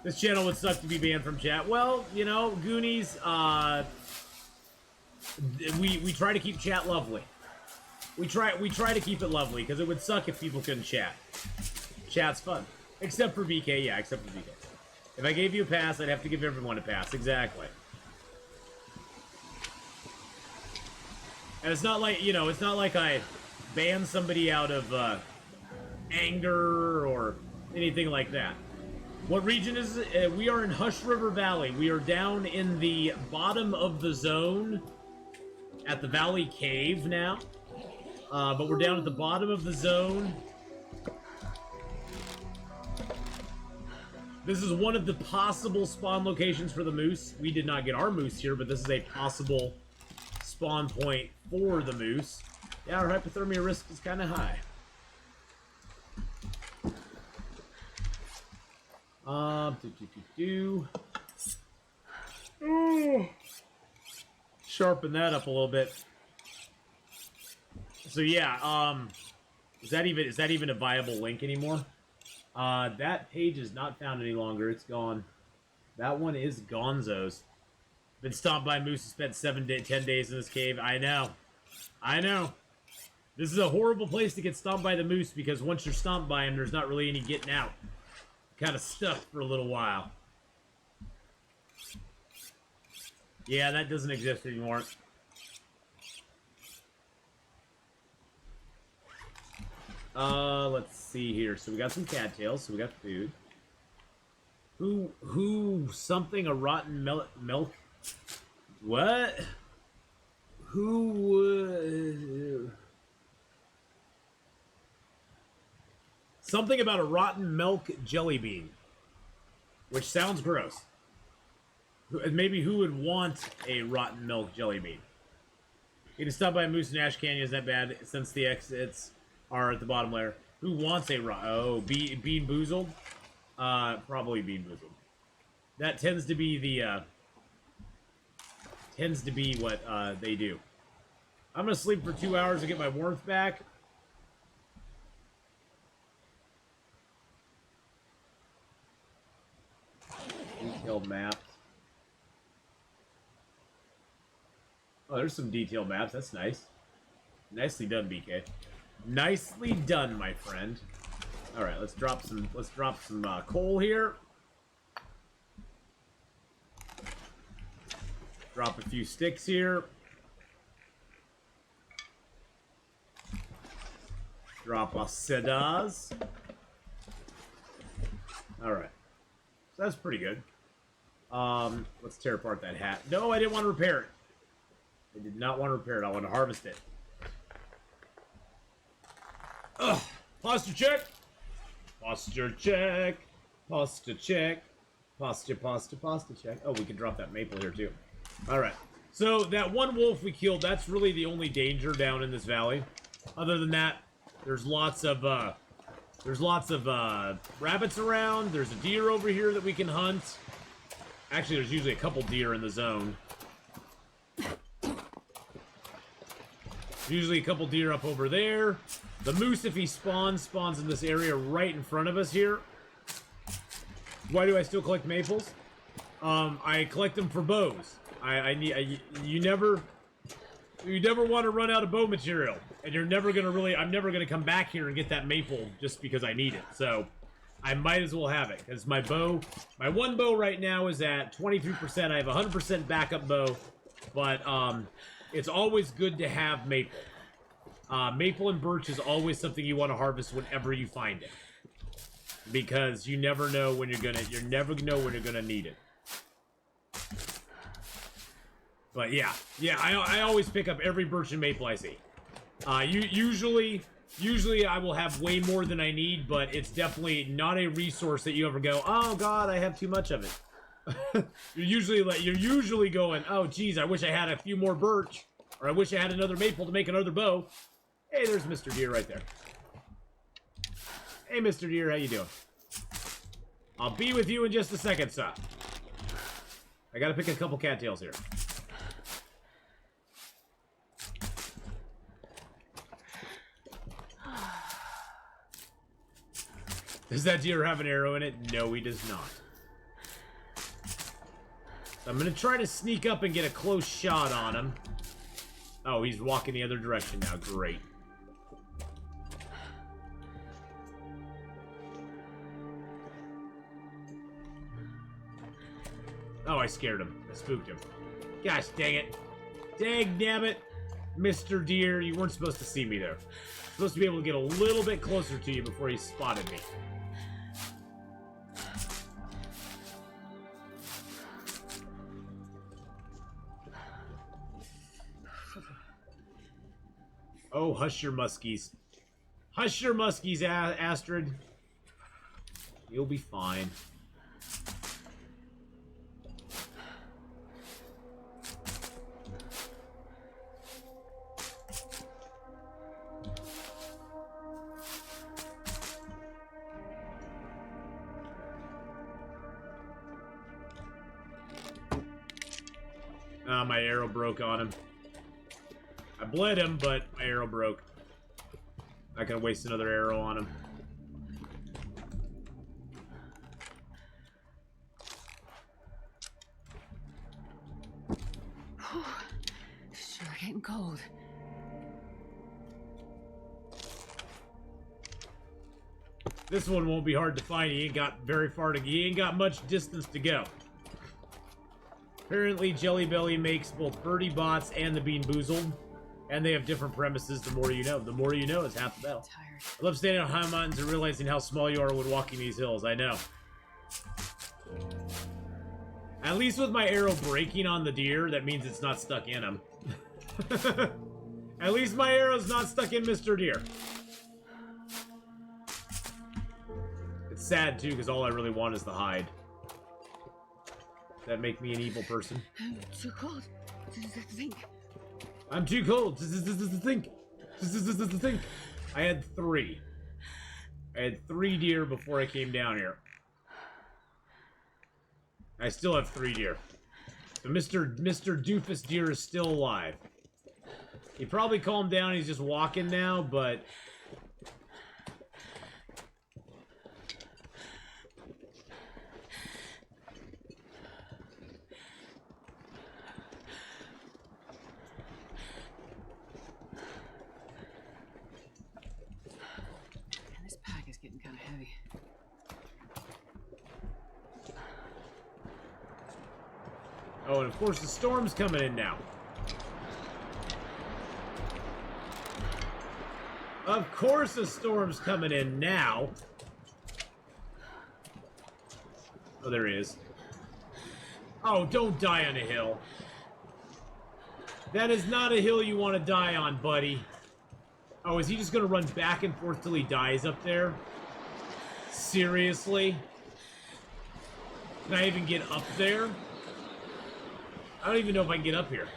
This channel would suck to be banned from chat. Well, you know, Goonies, we try to keep chat lovely. We try to keep it lovely, because it would suck if people couldn't chat. Chat's fun. Except for BK, yeah, except for BK. If I gave you a pass, I'd have to give everyone a pass. Exactly. And it's not like, you know, it's not like I banned somebody out of anger or anything like that. What region is it? We are in Hush River Valley. We are down in the bottom of the zone at the Valley Cave now. But we're down at the bottom of the zone. This is one of the possible spawn locations for the moose. We did not get our moose here, but this is a possible spawn point for the moose. Yeah, our hypothermia risk is kind of high. Sharpen that up a little bit. So yeah, is that even a viable link anymore? That page is not found any longer. It's gone. That one is gonzo's. Been stomped by moose and spent 10 days in this cave. I know. I know. This is a horrible place to get stomped by the moose, because once you're stomped by him, there's not really any getting out. Kind of stuck for a little while. Yeah, that doesn't exist anymore. Let's see here. So we got some cattails, so we got food. Something a rotten milk? What? Something about a rotten milk jelly bean, which sounds gross. Maybe who would want a rotten milk jelly bean? You can stop by Moose and Ash Canyon. Isn't that bad? Since the exits are at the bottom layer. Who wants a Bean Boozled? Probably Bean Boozled. That tends to be the what they do. I'm gonna sleep for 2 hours to get my warmth back. Detailed maps. Oh, there's some detailed maps. That's nice. Nicely done, BK. Nicely done, my friend. All right, let's drop some coal here. Drop a few sticks here. Drop a cedars. All right, so that's pretty good. Let's tear apart that hat. No, I didn't want to repair it. I did not want to repair it. I want to harvest it. Ugh. Posture check. Posture check. Posture check. Posture check. Oh, we can drop that maple here too. All right. So that one wolf we killed, that's really the only danger down in this valley. Other than that, there's lots of rabbits around. There's a deer over here that we can hunt. Actually, there's usually a couple deer in the zone. Usually a couple deer up over there. The moose, if he spawns in this area right in front of us here. Why do I still collect maples? I collect them for bows. You never want to run out of bow material, and you're never gonna I'm never gonna come back here and get that maple just because I need it. So I might as well have it, because my one bow right now is at 23%. I have a 100% backup bow, but it's always good to have maple. Maple and birch is always something you want to harvest whenever you find it, because you never know when you're gonna need it. But yeah, I always pick up every birch and maple I see. Usually I will have way more than I need, but it's definitely not a resource that you ever go, oh god, I have too much of it. you're usually going, oh geez, I wish I had a few more birch, or I wish I had another maple to make another bow. Hey, there's Mr. Deer right there. Hey, Mr. Deer, how you doing? I'll be with you in just a second, son. I gotta pick a couple cattails here. Does that deer have an arrow in it? No, he does not. I'm gonna try to sneak up and get a close shot on him. Oh, he's walking the other direction now. Great. Oh, I scared him. I spooked him. Gosh dang it. Dang damn it. Mr. Deer, you weren't supposed to see me there. Supposed to be able to get a little bit closer to you before he spotted me. Oh, hush your muskies. Hush your muskies, Astrid. You'll be fine. My arrow broke on him. I bled him, but my arrow broke. I could waste another arrow on him. Sure getting cold. This one won't be hard to find. He ain't got very far to. He ain't got much distance to go. Apparently, Jelly Belly makes both Birdie Bots and the Bean Boozled. And they have different premises. The more you know. The more you know is half the battle. Tired. I love standing on high mountains and realizing how small you are when walking these hills. I know. At least with my arrow breaking on the deer, that means it's not stuck in him. At least my arrow's not stuck in Mr. Deer. It's sad, too, because all I really want is the hide. Does that make me an evil person? I'm too cold to think. I'm too cold to think. I had 3. I had 3 deer before I came down here. I still have 3 deer. So Mr. Doofus Deer is still alive. He probably calmed down, he's just walking now, but... Man, this pack is getting kind of heavy. Oh, and of course the storm's coming in now. Of course the storm's coming in now. Oh, there he is. Oh, don't die on a hill. That is not a hill you want to die on, buddy. Oh, is he just going to run back and forth till he dies up there? Seriously? Can I even get up there? I don't even know if I can get up here.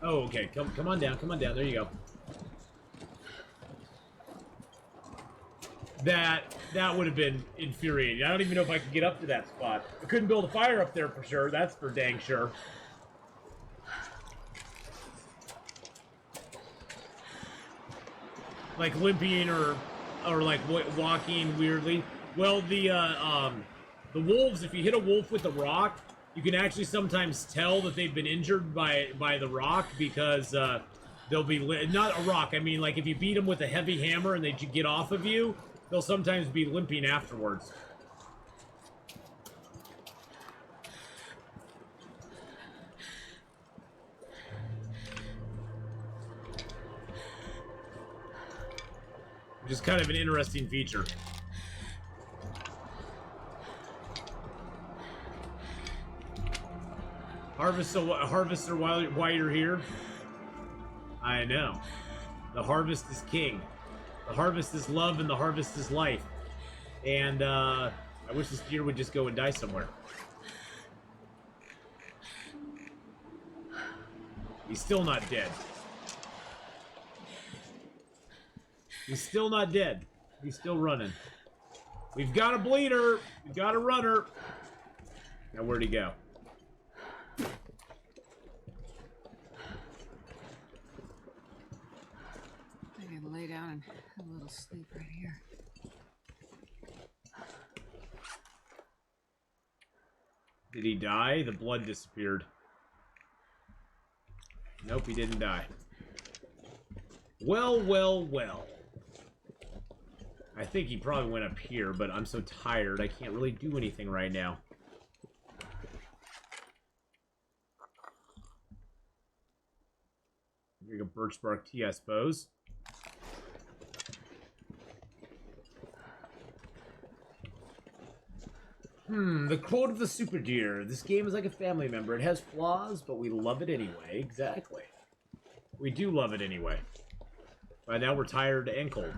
Oh, okay. Come on down. Come on down. There you go. That would have been infuriating. I don't even know if I could get up to that spot. I couldn't build a fire up there for sure. That's for dang sure. Like limping or like walking weirdly. Well, the wolves, if you hit a wolf with a rock, you can actually sometimes tell that they've been injured by the rock because they'll be not a rock. I mean, like if you beat them with a heavy hammer and they get off of you, they'll sometimes be limping afterwards. Which is kind of an interesting feature. Harvester while you're here. I know. The harvest is king. The harvest is love and the harvest is life. And I wish this deer would just go and die somewhere. He's still not dead. He's still not dead. He's still running. We've got a bleeder. We've got a runner. Now where'd he go? I can lay down and have a little sleep right here. Did he die? The blood disappeared. Nope, he didn't die. Well, well, well. I think he probably went up here, but I'm so tired I can't really do anything right now. Drink a birch bark tea, I suppose. The quote of the super deer. This game is like a family member. It has flaws, but we love it anyway. Exactly. We do love it anyway. Right now we're tired and cold.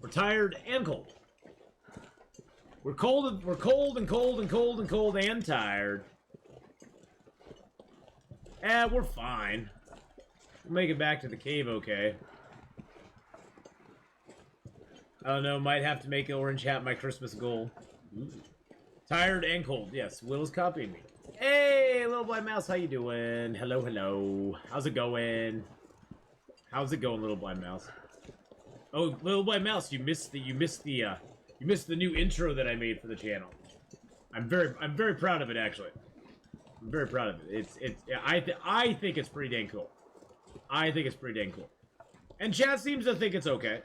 We're tired and cold. We're cold and cold and cold and cold and cold and tired. We're fine. We'll make it back to the cave okay. I don't know, might have to make an orange hat my Christmas goal. Ooh. Tired and cold. Yes, Will's copying me. Hey, Little Black Mouse, how you doing? Hello, hello. How's it going? How's it going, Little Black Mouse? Oh, Little Black Mouse, you missed the new intro that I made for the channel. I'm very proud of it, actually. I'm very proud of it. I think it's pretty dang cool. I think it's pretty dang cool. And chat seems to think it's okay.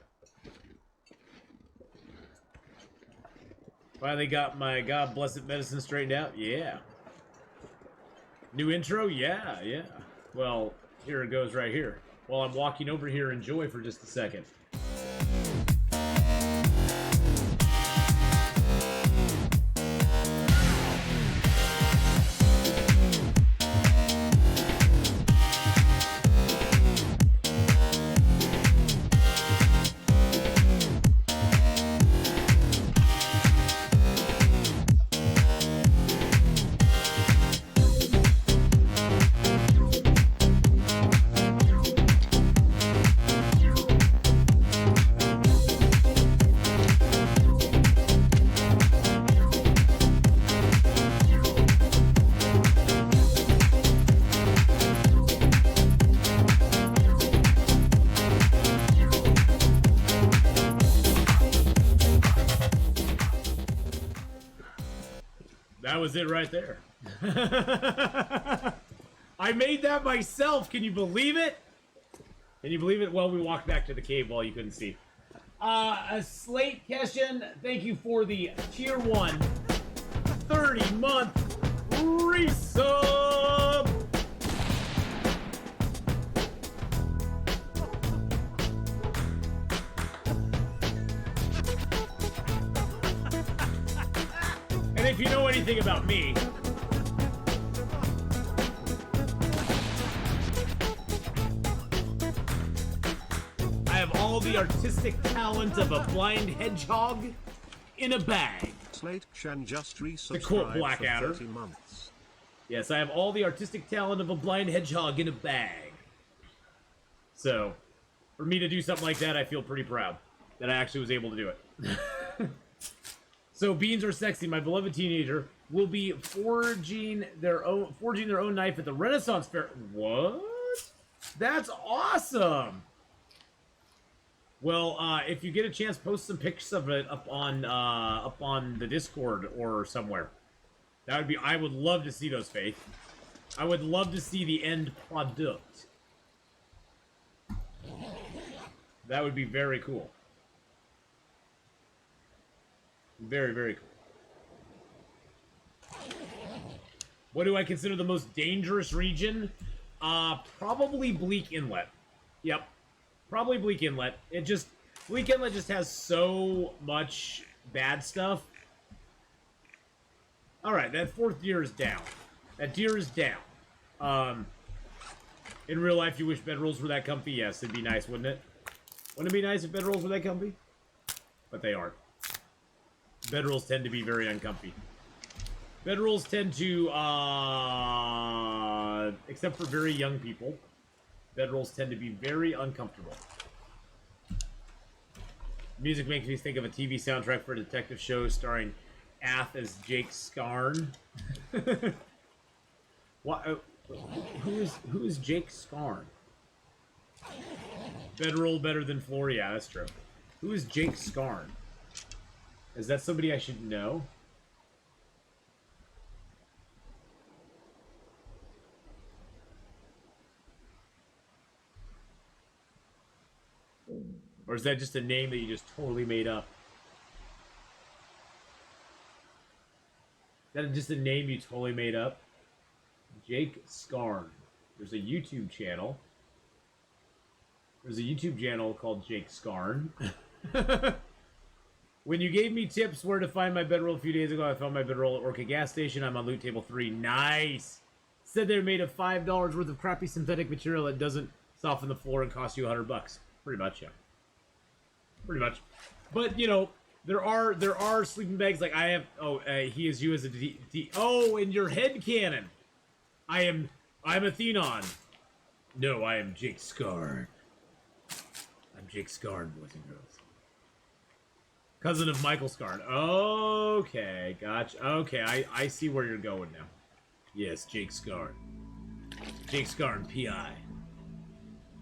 Finally got my God Blessed Medicine straightened out? Yeah. New intro? Yeah, yeah. Well, here it goes right here. while I'm walking over here, enjoy for just a second. That was it right there. I made that myself. Can you believe it? Can you believe it? Well, we walked back to the cave while you couldn't see. A Slate Keshen, thank you for the tier 1 30-month resub. And if you know anything about me, I have all the artistic talent of a blind hedgehog in a bag. Slate Shan just resubscribed quote for Blackadder. 30 months. Yes, I have all the artistic talent of a blind hedgehog in a bag. So, for me to do something like that, I feel pretty proud that I actually was able to do it. So, beans are sexy. My beloved teenager will be forging their own knife at the Renaissance Fair. What? That's awesome. Well, if you get a chance, post some pictures of it up on the Discord or somewhere. That would be. I would love to see those, Faith. I would love to see the end product. That would be very cool. Very, very cool. What do I consider the most dangerous region? Probably Bleak Inlet. Yep. Probably Bleak Inlet. Bleak Inlet just has so much bad stuff. Alright, that 4th deer is down. That deer is down. In real life, you wish bedrolls were that comfy? Yes, it'd be nice, wouldn't it? Wouldn't it be nice if bedrolls were that comfy? But they aren't. Bedrolls tend to be very uncomfy. Bedrolls tend to, except for very young people, bedrolls tend to be very uncomfortable. Music makes me think of a TV soundtrack for a detective show starring Ath as Jake Scarn. What? Who is Jake Scarn? Bedroll better than floor? Yeah, that's true. Who is Jake Scarn? Is that somebody I should know? Or is that just a name that you just totally made up? Is that just a name you totally made up? Jake Scarn. There's a YouTube channel. There's a YouTube channel called Jake Scarn. When you gave me tips where to find my bedroll a few days ago, I found my bedroll at Orca gas station. I'm on loot table 3. Nice! Said they're made of $5 worth of crappy synthetic material that doesn't soften the floor and cost you $100. Pretty much, yeah. Pretty much. But, you know, there are sleeping bags like I have. Oh, he is you as a oh, in your head cannon. I'm Atheenon. No, I am Jake Scarn. I'm Jake Scarn, boys and girls. Cousin of Michael Scarn. Okay, gotcha. Okay, I see where you're going now. Yes, Jake Scarn. Jake Scarn, P.I.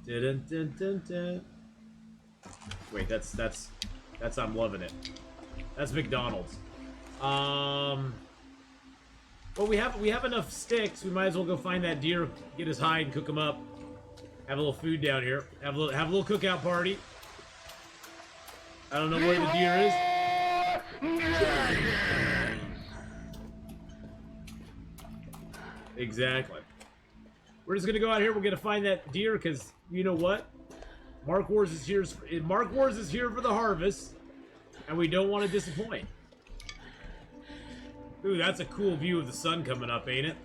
Dun, dun, dun, dun. Wait, that's I'm loving it. That's McDonald's. Well, we have enough sticks. We might as well go find that deer, get his hide, and cook him up. Have a little food down here. Have a little cookout party. I don't know where the deer is. Exactly. We're just gonna go out here. We're gonna find that deer because you know what? Mark Wars is here. Mark Wars is here for the harvest, and we don't want to disappoint. Ooh, that's a cool view of the sun coming up, ain't it?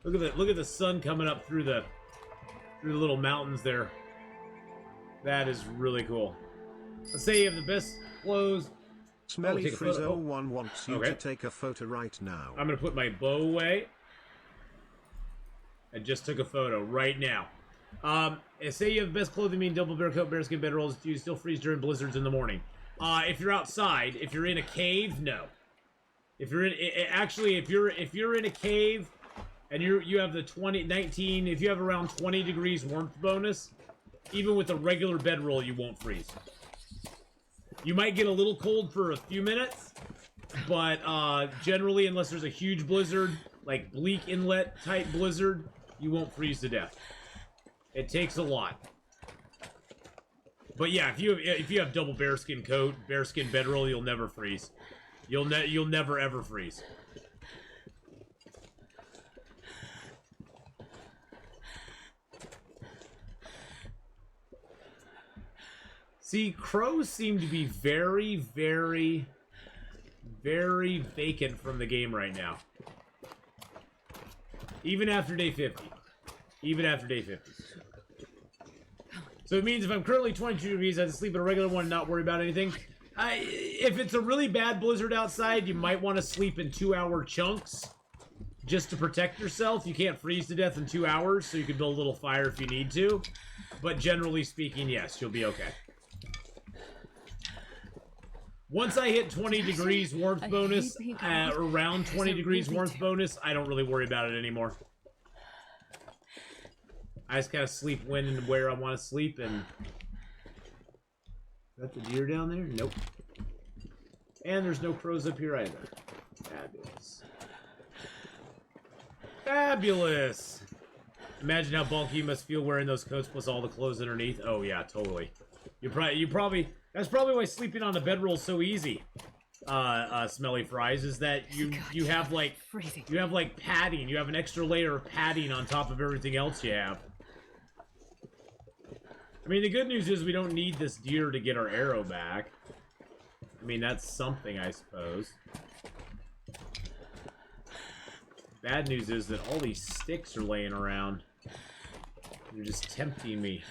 Look at the sun coming up through the little mountains there. That is really cool. Let's say you have the best clothes. Smelly Frizzo1 wants you to take a photo right now. I'm gonna put my bow away. I just took a photo right now. Say you have the best clothing, mean double bear coat, bearskin bedrolls. Do you still freeze during blizzards in the morning? If you're outside, if you're in a cave, no. If you're in, actually, if you're in a cave and you have the 19, if you have around 20 degrees warmth bonus, even with a regular bedroll, you won't freeze. You might get a little cold for a few minutes, but generally, unless there's a huge blizzard, like Bleak Inlet type blizzard, you won't freeze to death. It takes a lot. But yeah, if you have double bearskin coat, bearskin bedroll, you'll never freeze. You'll never ever freeze. See, crows seem to be very, very, very vacant from the game right now. Even after day 50. Even after day 50. So it means if I'm currently 22 degrees, I have to sleep in a regular one and not worry about anything. If it's a really bad blizzard outside, you might want to sleep in 2-hour chunks just to protect yourself. You can't freeze to death in 2 hours, so you can build a little fire if you need to. But generally speaking, yes, you'll be okay. Once I hit 20 degrees warmth bonus, around 20 degrees warmth bonus, I don't really worry about it anymore. I just kind of sleep when and where I want to sleep, and... Is that the deer down there? Nope. And there's no crows up here either. Fabulous. Fabulous! Imagine how bulky you must feel wearing those coats plus all the clothes underneath. Oh yeah, totally. That's probably why sleeping on a bedroll is so easy. Smelly Fries, is that you have like padding. You have an extra layer of padding on top of everything else you have. I mean, the good news is we don't need this deer to get our arrow back. I mean, that's something, I suppose. Bad news is that all these sticks are laying around. They're just tempting me.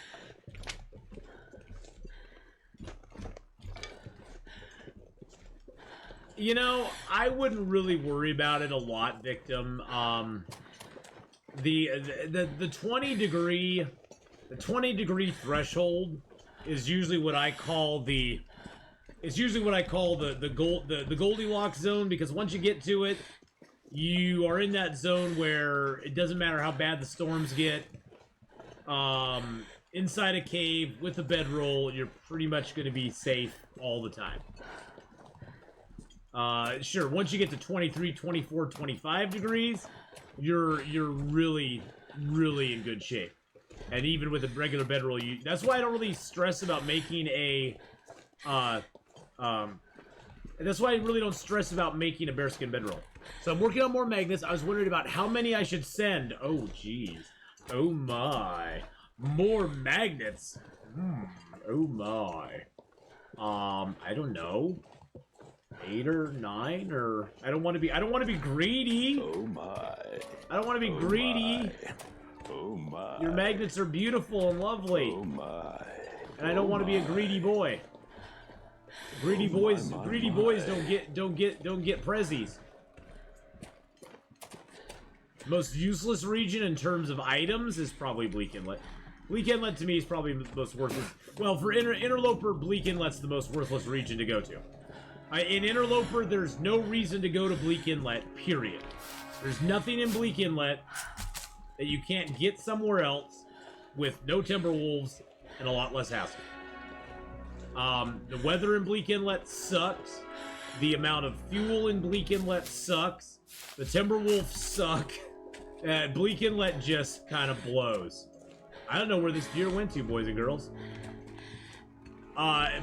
You know, I wouldn't really worry about it a lot, Victim. The 20 degree... The 20 degree threshold is usually what I call the Goldilocks zone, because once you get to it, you are in that zone where it doesn't matter how bad the storms get. Inside a cave with a bedroll, you're pretty much going to be safe all the time. Sure, once you get to 23, 24, 25 degrees, you're really, really in good shape. And even with a regular bedroll, that's why I don't really stress about making a, that's why I really don't stress about making a bearskin bedroll. So I'm working on more magnets. I was wondering about how many I should send. Oh, jeez. Oh, my. More magnets. Oh, my. I don't know. 8 or 9, or I don't want to be greedy. Oh, my. I don't want to be greedy. Oh my. Your magnets are beautiful and lovely. Oh my. And I don't want to be a greedy boy. Greedy boys don't get prezzies. Most useless region in terms of items is probably Bleak Inlet. Bleak Inlet to me is probably the most worthless. Well, for Interloper, Bleak Inlet's the most worthless region to go to. In Interloper, there's no reason to go to Bleak Inlet, period. There's nothing in Bleak Inlet that you can't get somewhere else with no Timberwolves and a lot less hassle. The weather in Bleak Inlet sucks. The amount of fuel in Bleak Inlet sucks. The Timberwolves suck. Bleak Inlet just kind of blows. I don't know where this deer went to, boys and girls.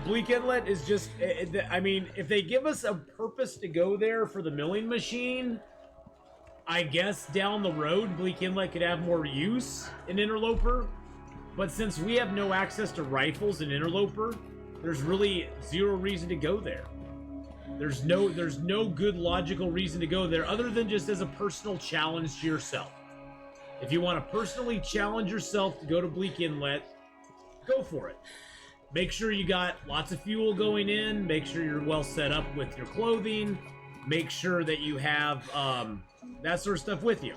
Bleak Inlet is just... I mean, if they give us a purpose to go there for the milling machine... I guess down the road, Bleak Inlet could have more use in Interloper. But since we have no access to rifles in Interloper, there's really zero reason to go there. There's no good logical reason to go there other than just as a personal challenge to yourself. If you want to personally challenge yourself to go to Bleak Inlet, go for it. Make sure you got lots of fuel going in. Make sure you're well set up with your clothing. Make sure that you have that sort of stuff with you.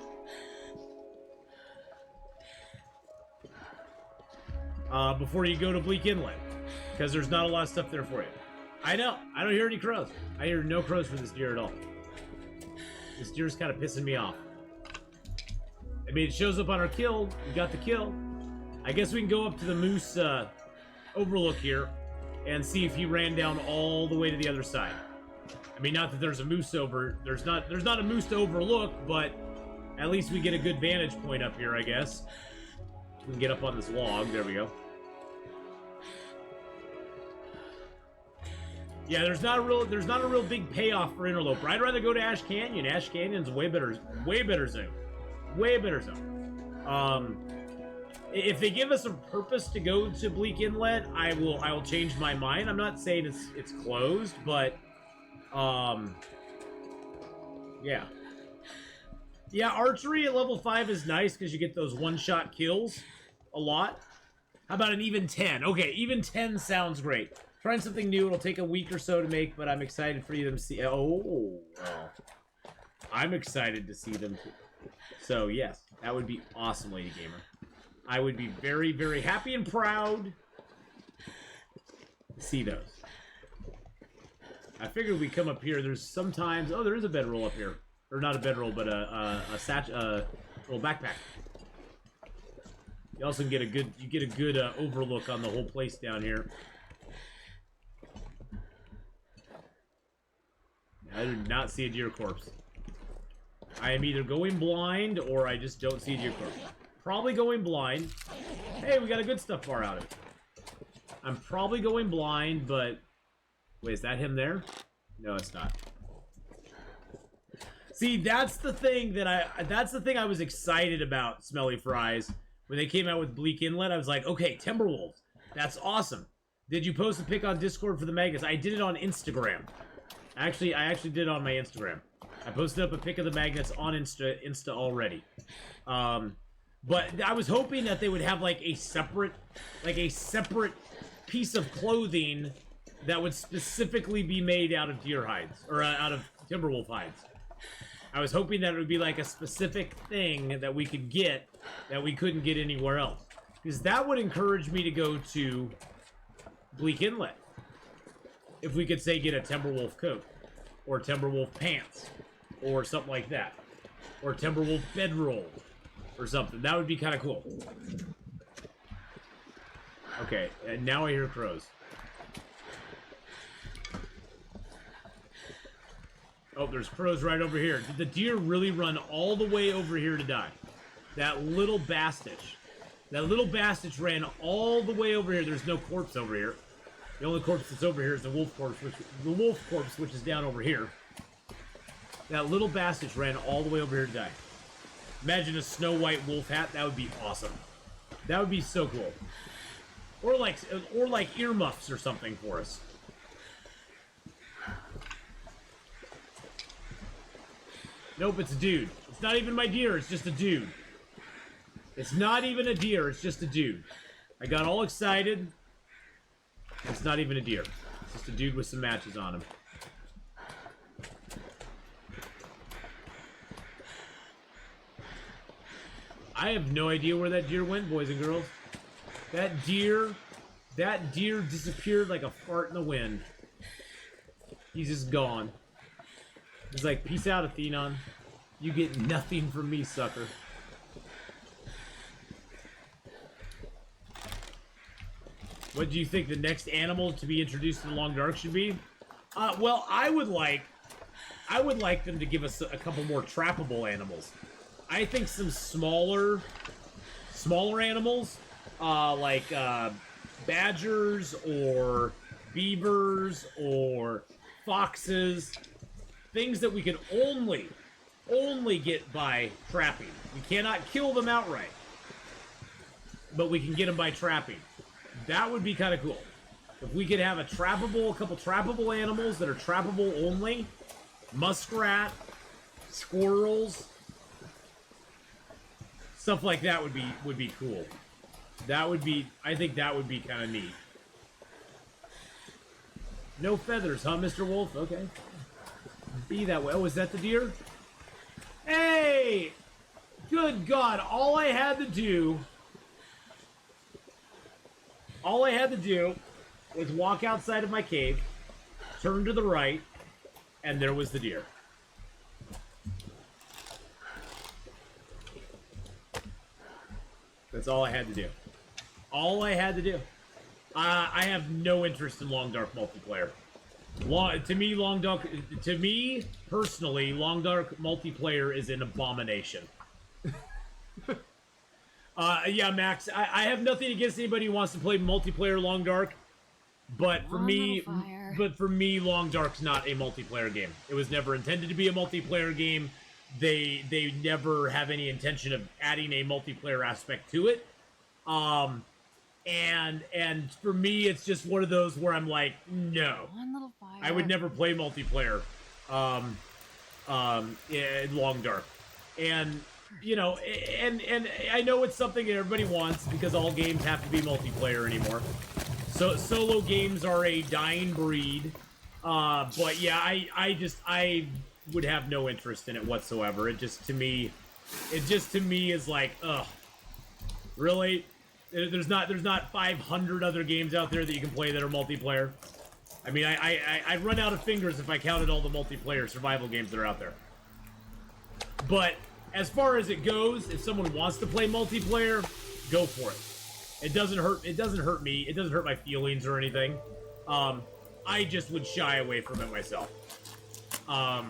Before you go to Bleak Inlet, because there's not a lot of stuff there for you. I know. I don't hear any crows. I hear no crows for this deer at all. This deer's kind of pissing me off. I mean, it shows up on our kill. We got the kill. I guess we can go up to the moose overlook here and see if he ran down all the way to the other side. I mean, not that there's a moose over. There's not a moose to overlook, but at least we get a good vantage point up here, I guess. We can get up on this log. There we go. Yeah, there's not a real big payoff for Interloper. I'd rather go to Ash Canyon. Ash Canyon's way better zone. Way better zone. If they give us a purpose to go to Bleak Inlet, I will change my mind. I'm not saying it's closed, but yeah. Yeah, archery at level 5 is nice because you get those one-shot kills a lot. How about an even 10? Okay, even 10 sounds great. Trying something new. It'll take a week or so to make, but I'm excited for you to see. Oh. I'm excited to see them too. So, yes, that would be awesome, Lady Gamer. I would be very, very happy and proud to see those. I figured we'd come up here. There's sometimes... Oh, there is a bedroll up here. Or not a bedroll, but a little backpack. You also get a good overlook on the whole place down here. I did not see a deer corpse. I am either going blind or I just don't see a deer corpse. Probably going blind. Hey, we got a good stuff bar out of it. I'm probably going blind, but... Wait, is that him there? No, it's not. See, that's the thing I was excited about, Smelly Fries. When they came out with Bleak Inlet, I was like, okay, Timberwolves. That's awesome. Did you post a pic on Discord for the magnets? I did it on Instagram. I actually did it on my Instagram. I posted up a pic of the magnets on Insta already. But I was hoping that they would have like a separate piece of clothing that would specifically be made out of deer hides or out of Timberwolf hides. I was hoping that it would be like a specific thing that we could get that we couldn't get anywhere else. Because that would encourage me to go to Bleak Inlet. If we could, say, get a Timberwolf coat. Or Timberwolf pants. Or something like that. Or Timberwolf bedroll. Or something. That would be kind of cool. Okay, and now I hear crows. Oh, there's crows right over here. Did the deer really run all the way over here to die? That little bastich. That little bastich ran all the way over here. There's no corpse over here. The only corpse that's over here is the wolf corpse, which is down over here. That little bastich ran all the way over here to die. Imagine a Snow White wolf hat. That would be awesome. That would be so cool. Or like earmuffs or something for us. Nope, it's a dude. It's not even my deer, it's just a dude. It's not even a deer, it's just a dude. I got all excited. It's not even a deer. It's just a dude with some matches on him. I have no idea where that deer went, boys and girls. That deer disappeared like a fart in the wind. He's just gone. He's like, peace out, Atheenon. You get nothing from me, sucker. What do you think the next animal to be introduced in the Long Dark should be? Well, I would like them to give us a couple more trappable animals. I think some smaller animals, like badgers or beavers or foxes, things that we can only only get by trapping. We cannot kill them outright, but we can get them by trapping. That would be kind of cool. If we could have a couple trappable animals that are trappable only, muskrat, squirrels, stuff like that would be cool. I think that would be kind of neat. No feathers, huh, Mr. Wolf? Okay. Be that way. Oh, is that the deer? Hey! Good God, all I had to do was walk outside of my cave, turn to the right, and there was the deer. That's all I had to do. All I had to do. I have no interest in Long Dark multiplayer. To me, personally, Long Dark multiplayer is an abomination. Yeah, Max, I have nothing against anybody who wants to play multiplayer Long Dark, but for me, Long Dark's not a multiplayer game. It was never intended to be a multiplayer game. They never have any intention of adding a multiplayer aspect to it. And for me, it's just one of those where I'm like, no, I would never play multiplayer, in Long Dark. And, you know, and I know it's something that everybody wants because all games have to be multiplayer anymore. So solo games are a dying breed. But yeah, I would have no interest in it whatsoever. It just to me is like, ugh, really? There's not 500 other games out there that you can play that are multiplayer. I mean, I'd run out of fingers if I counted all the multiplayer survival games that are out there. But as far as it goes, if someone wants to play multiplayer, go for it. It doesn't hurt me. It doesn't hurt my feelings or anything. I just would shy away from it myself. I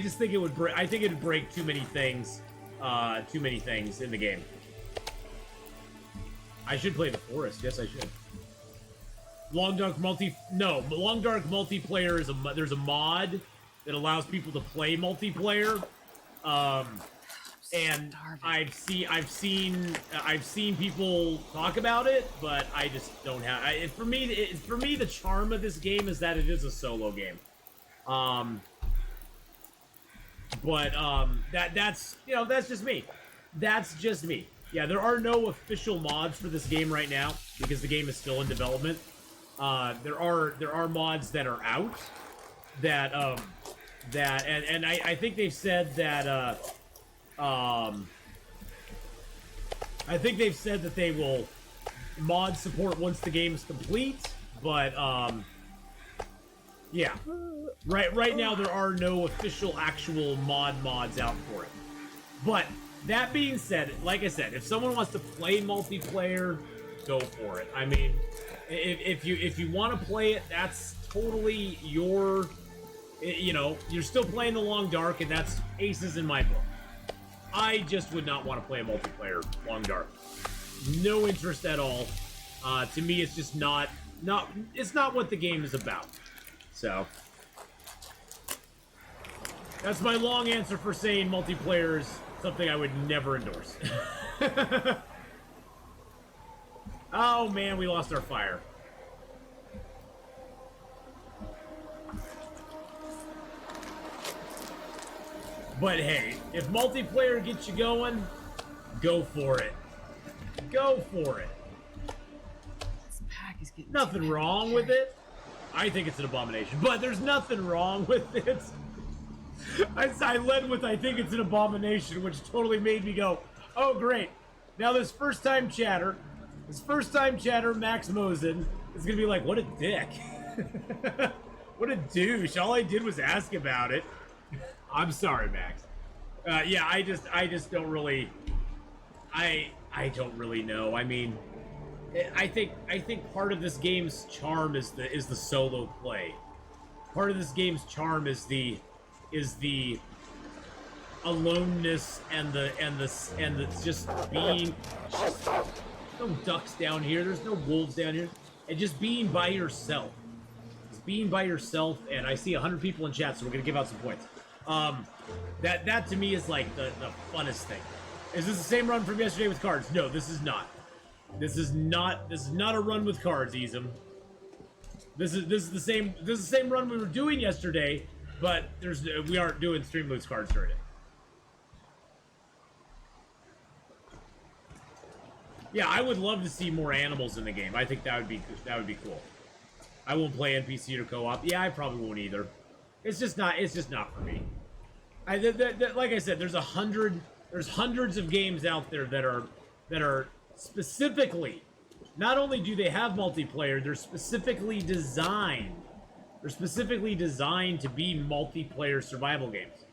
just think it'd break too many things in the game. I should play the forest. Yes, I should. Long Dark multiplayer is there's a mod that allows people to play multiplayer. And I've seen people talk about it, but I just don't have. For me, the charm of this game is that it is a solo game. That's just me. That's just me. Yeah, there are no official mods for this game right now because the game is still in development. There are mods that are out that I think they've said that they will mod support once the game's complete, but yeah. Right now there are no official actual mods out for it. But that being said, like I said, if someone wants to play multiplayer, go for it. I mean, if you want to play it, that's totally your, you're still playing the Long Dark, and that's aces in my book. I just would not want to play a multiplayer Long Dark. No interest at all. To me, it's just not what the game is about. So that's my long answer for saying multiplayer is something I would never endorse. Oh man, we lost our fire. But hey, if multiplayer gets you going, go for it. Go for it. This pack is getting Nothing wrong with it. I think it's an abomination, but there's nothing wrong with it. I led with I think it's an abomination, which totally made me go, oh great. Now this first time chatter, Max Mosen, is gonna be like, what a dick. What a douche. All I did was ask about it. I'm sorry, Max. Yeah, I just don't really, I don't really know. I mean, I think part of this game's charm is the solo play. Part of this game's charm is the aloneness and the just being. No ducks down here. There's no wolves down here. And just being by yourself. Just being by yourself. And I see 100 people in chat, so we're gonna give out some points. That to me is like the funnest thing. Is this the same run from yesterday with cards? No, this is not. This is not a run with cards, Easem. This is the same run we were doing yesterday, but we aren't doing stream loose cards during it. Yeah, I would love to see more animals in the game. I think that would be cool. I won't play NPC or co-op. Yeah, I probably won't either. It's just not for me. Like I said, there's hundreds of games out there that are specifically, not only do they have multiplayer, they're specifically designed to be multiplayer survival games.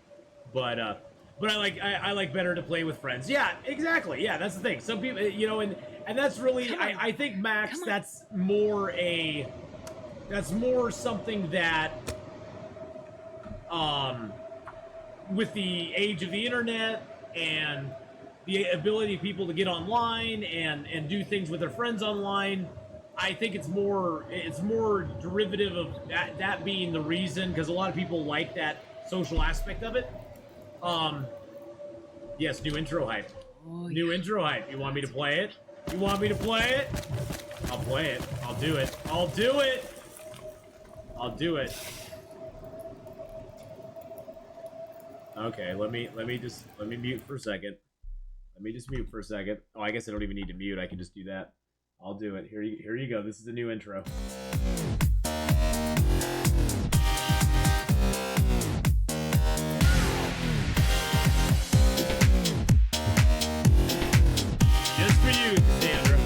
But I like better to play with friends. Yeah, exactly. Yeah, that's the thing. Some people, and that's really, I think, Max, that's more something that, with the age of the internet and the ability of people to get online and do things with their friends online, I think it's more derivative of that being the reason, because a lot of people like that social aspect of it. Yes, new intro hype. New intro hype. You want me to play it? You want me to play it? I'll play it. I'll do it. I'll do it. I'll do it. Okay, let me mute for a second. Let me just mute for a second. Oh, I guess I don't even need to mute. I can just do that. I'll do it. Here you go. This is the new intro. Just for you, Sandra.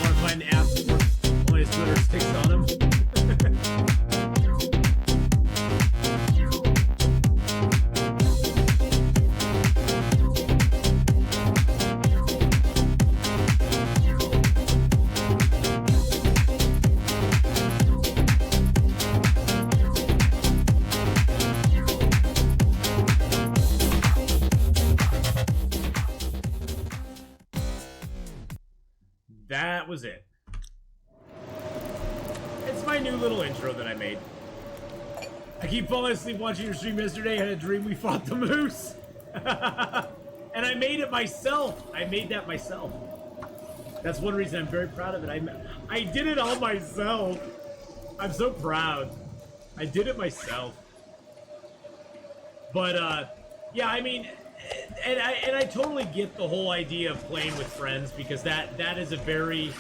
Want to find an app where only his Twitter sticks on him? That was it. It's my new little intro that I made. I keep falling asleep watching your stream yesterday. I had a dream we fought the moose. And I made it myself. I made that myself. That's one reason I'm very proud of it. I did it all myself. I'm so proud. I did it myself. But, yeah, I mean... And I totally get the whole idea of playing with friends, because that is a very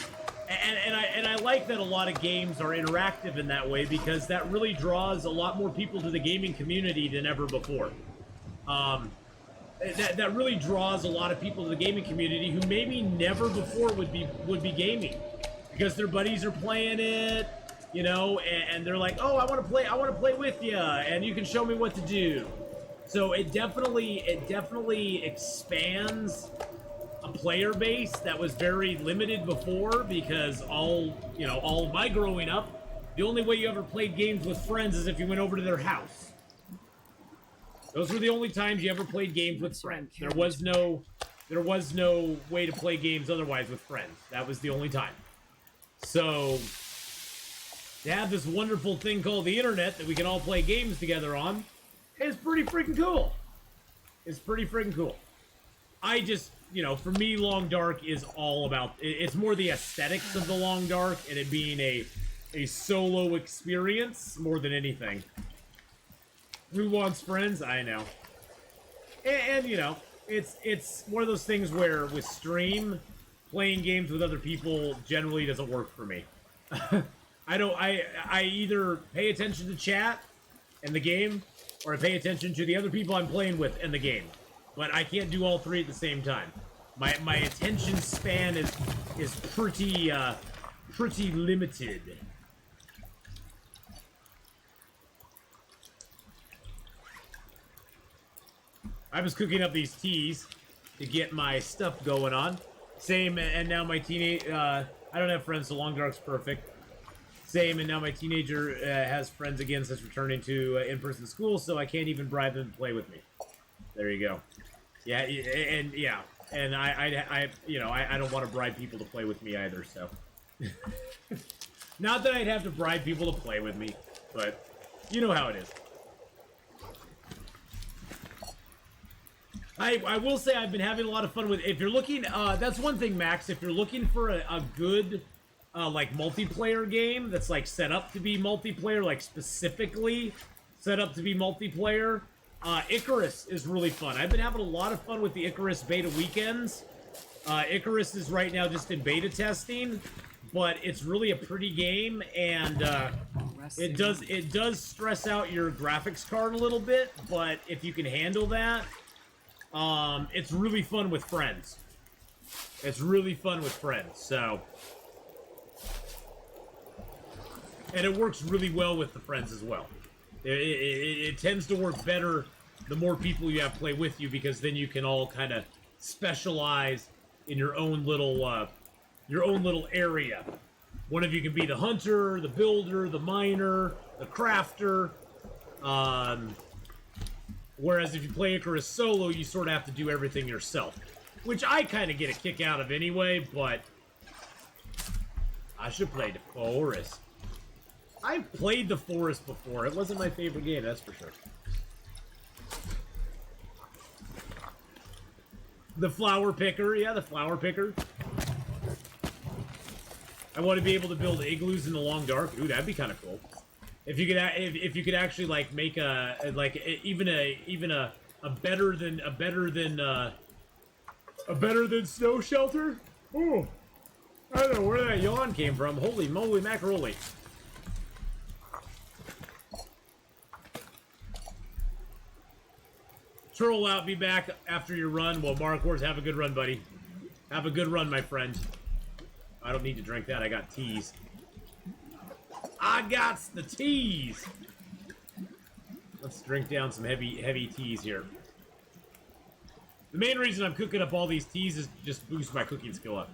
and I like that a lot of games are interactive in that way, because that really draws a lot more people to the gaming community than ever before. That really draws a lot of people to the gaming community who maybe never before would be gaming, because their buddies are playing it, and they're like, oh, I want to play with you, and you can show me what to do. So it definitely expands a player base that was very limited before, because all of my growing up, the only way you ever played games with friends is if you went over to their house. Those were the only times you ever played games with friends. There was no way to play games otherwise with friends. That was the only time. So to have this wonderful thing called the internet that we can all play games together on, it's pretty freaking cool. It's pretty freaking cool. I just, for me, Long Dark is all about... It's more the aesthetics of the Long Dark and it being a solo experience more than anything. Who wants friends? I know. And it's one of those things where with stream, playing games with other people generally doesn't work for me. I either pay attention to chat and the game, or I pay attention to the other people I'm playing with in the game. But I can't do all three at the same time. My attention span is pretty limited. I was cooking up these teas to get my stuff going on. Same, and now my teenage... I don't have friends, so Long Dark's perfect. Same, and now my teenager has friends again since returning to in-person school, so I can't even bribe them to play with me. There you go. Yeah, and yeah. And I don't want to bribe people to play with me either, so. Not that I'd have to bribe people to play with me, but you know how it is. I will say I've been having a lot of fun with, if you're looking, that's one thing, Max, if you're looking for a good, like, multiplayer game that's, like, set up to be multiplayer, like, specifically set up to be multiplayer, Icarus is really fun. I've been having a lot of fun with the Icarus beta weekends. Icarus is right now just in beta testing, but it's really a pretty game, and it does stress out your graphics card a little bit, but if you can handle that, it's really fun with friends. It's really fun with friends, so. And it works really well with the friends as well. It tends to work better the more people you have play with you, because then you can all kind of specialize in your own little area. One of you can be the hunter, the builder, the miner, the crafter. Whereas if you play Icarus solo, you sort of have to do everything yourself, which I kind of get a kick out of anyway. But I should play the Forest. I've played the Forest before. It wasn't my favorite game, that's for sure. The flower picker, yeah, the flower picker. I want to be able to build igloos in the long dark. Ooh, that'd be kind of cool. If you could, if you could actually like make even a better than snow shelter. Ooh, I don't know where that yawn came from. Holy moly macaroni. Troll out, be back after your run. Well, Mark Wars, have a good run, buddy. Have a good run, my friend. I don't need to drink that. I got teas. I got the teas. Let's drink down some heavy teas here. The main reason I'm cooking up all these teas is just boost my cooking skill up.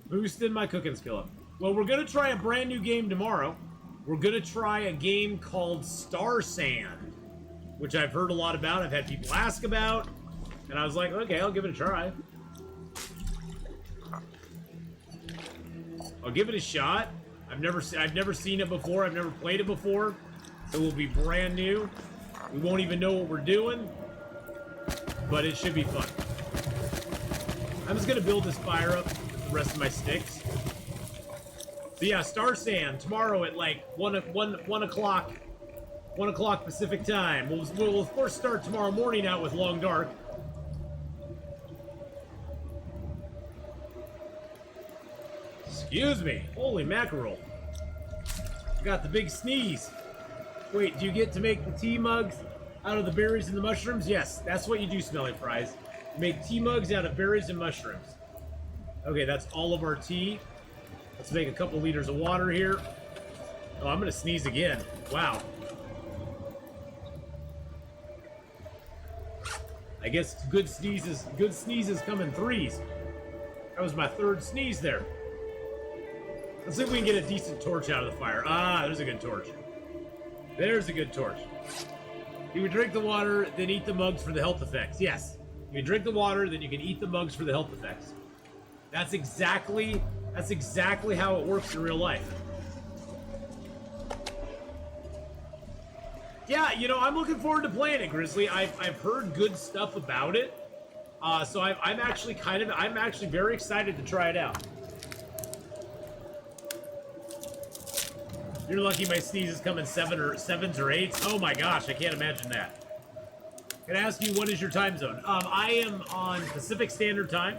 Boosting my cooking skill up. Well, we're going to try a brand new game tomorrow. We're going to try a game called Star Sand, which I've heard a lot about. I've had people ask about, and I was like, okay, I'll give it a try. I'll give it a shot. I've never seen it before. I've never played it before, so it will be brand new. We won't even know what we're doing, but it should be fun. I'm just gonna build this fire up with the rest of my sticks. So yeah, Star Sand tomorrow at like 1 o'clock Pacific time. We'll of course start tomorrow morning out with Long Dark. Excuse me. Holy mackerel. Got the big sneeze. Wait, do you get to make the tea mugs out of the berries and the mushrooms? Yes, that's what you do, Smelly Fries. You make tea mugs out of berries and mushrooms. Okay, that's all of our tea. Let's make a couple liters of water here. Oh, I'm gonna sneeze again. Wow. I guess good sneezes come in threes. That was my third sneeze there. Let's see if we can get a decent torch out of the fire. Ah, there's a good torch. There's a good torch. You would drink the water, then eat the mugs for the health effects. Yes. You drink the water, then you can eat the mugs for the health effects. That's exactly how it works in real life. Yeah, you know, I'm looking forward to playing it, Grizzly. I've heard good stuff about it. So I'm actually very excited to try it out. You're lucky my sneezes come in sevens or eights. Oh my gosh, I can't imagine that. Can I ask you, what is your time zone? I am on Pacific Standard Time.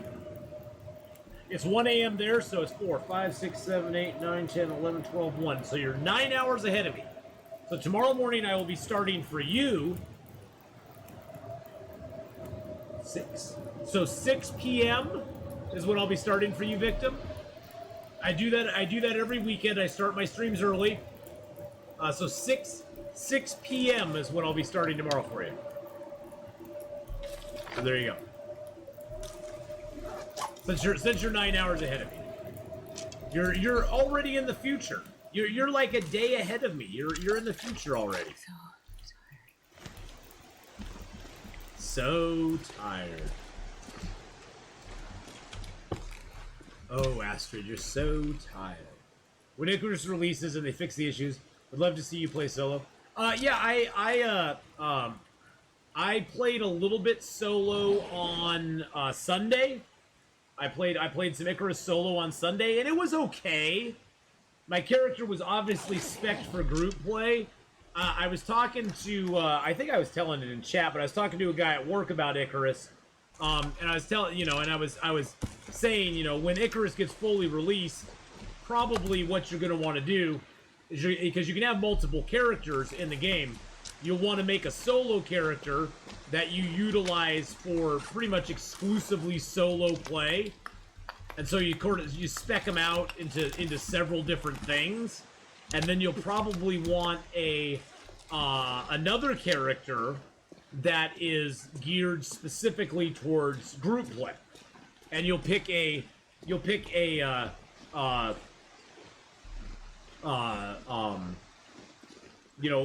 It's 1 a.m. there, so it's 4, 5, 6, 7, 8, 9, 10, 11, 12, 1. So you're 9 hours ahead of me. So tomorrow morning I will be starting for you 6. So 6 p.m. is when I'll be starting for you, Victim. I do that every weekend. I start my streams early. So 6 p.m. is when I'll be starting tomorrow for you. So there you go. Since you're 9 hours ahead of me. You're already in the future. You're like a day ahead of me. You're in the future already. So tired. So tired. Oh, Astrid, you're so tired. When Icarus releases and they fix the issues, would love to see you play solo. Yeah, I played a little bit solo on Sunday. I played some Icarus solo on Sunday, and it was okay. My character was obviously spec'd for group play. I was talking to, I think I was telling it in chat, but I was talking to a guy at work about Icarus. And I was telling, and I was saying, when Icarus gets fully released, probably what you're going to want to do is, because you can have multiple characters in the game, you'll want to make a solo character that you utilize for pretty much exclusively solo play. And so you spec them out into several different things, and then you'll probably want another character that is geared specifically towards group play, and you'll pick a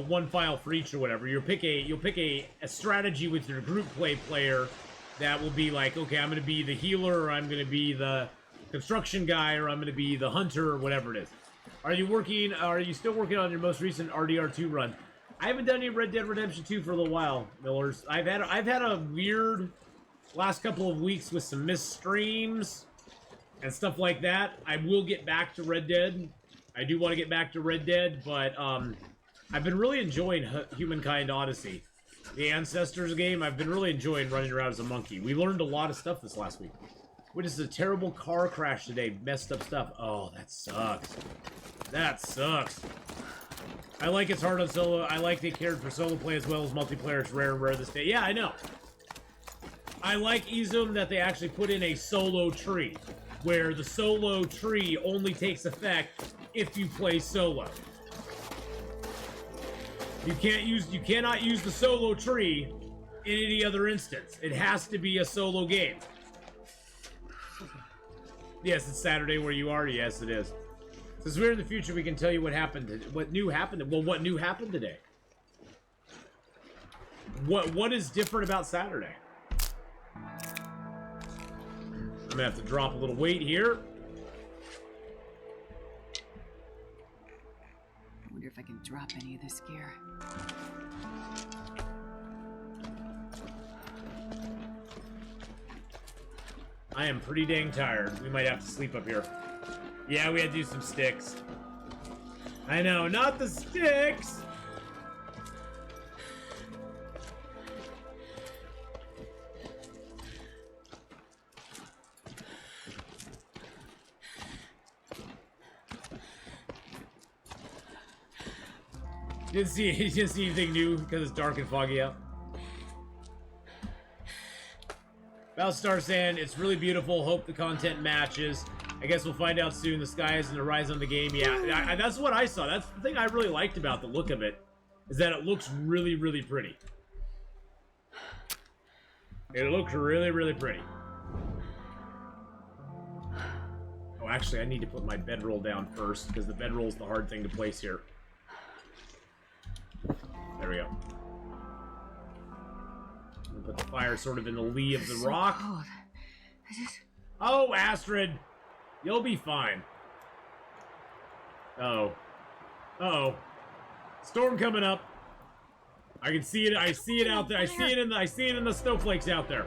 one file for each or whatever. You'll pick a strategy with your group play player that will be like, okay, I'm going to be the healer, or I'm going to be the construction guy, or I'm going to be the hunter, or whatever it is. Are you still working on your most recent RDR2 run? I haven't done any Red Dead Redemption 2 for a little while, Millers. I've had a weird last couple of weeks with some missed streams and stuff like that. I will get back to Red Dead. I do want to get back to Red Dead, but I've been really enjoying Humankind Odyssey. The Ancestors game, I've been really enjoying running around as a monkey. We learned a lot of stuff this last week. Witnessed a terrible car crash today. Messed up stuff. Oh, that sucks. That sucks. I like it's hard on solo. I like they cared for solo play as well as multiplayer. It's rare and rare this day. Yeah, I know. I like Izum that they actually put in a solo tree, where the solo tree only takes effect if you play solo. You cannot use the solo tree in any other instance. It has to be a solo game. Yes, it's Saturday where you are. Yes, it is. Since we're in the future, we can tell you what happened. What new happened? Well, what new happened today? What is different about Saturday? I'm gonna have to drop a little weight here. I wonder if I can drop any of this gear. I am pretty dang tired. We might have to sleep up here. Yeah, we had to do some sticks. I know, not the sticks! You didn't see anything new because it's dark and foggy out. Valstar saying, it's really beautiful. Hope the content matches. I guess we'll find out soon. The sky is in the horizon of the game. Yeah, that's what I saw. That's the thing I really liked about the look of it, is that it looks really, really pretty. It looks really, really pretty. Oh, actually, I need to put my bedroll down first, because the bedroll is the hard thing to place here. There we go. I'm gonna put the fire sort of in the lee of the rock. Cold. Oh, Astrid! You'll be fine. Uh-oh. Uh-oh. Storm coming up. I can see it. I see it out there. I see it in the snowflakes out there.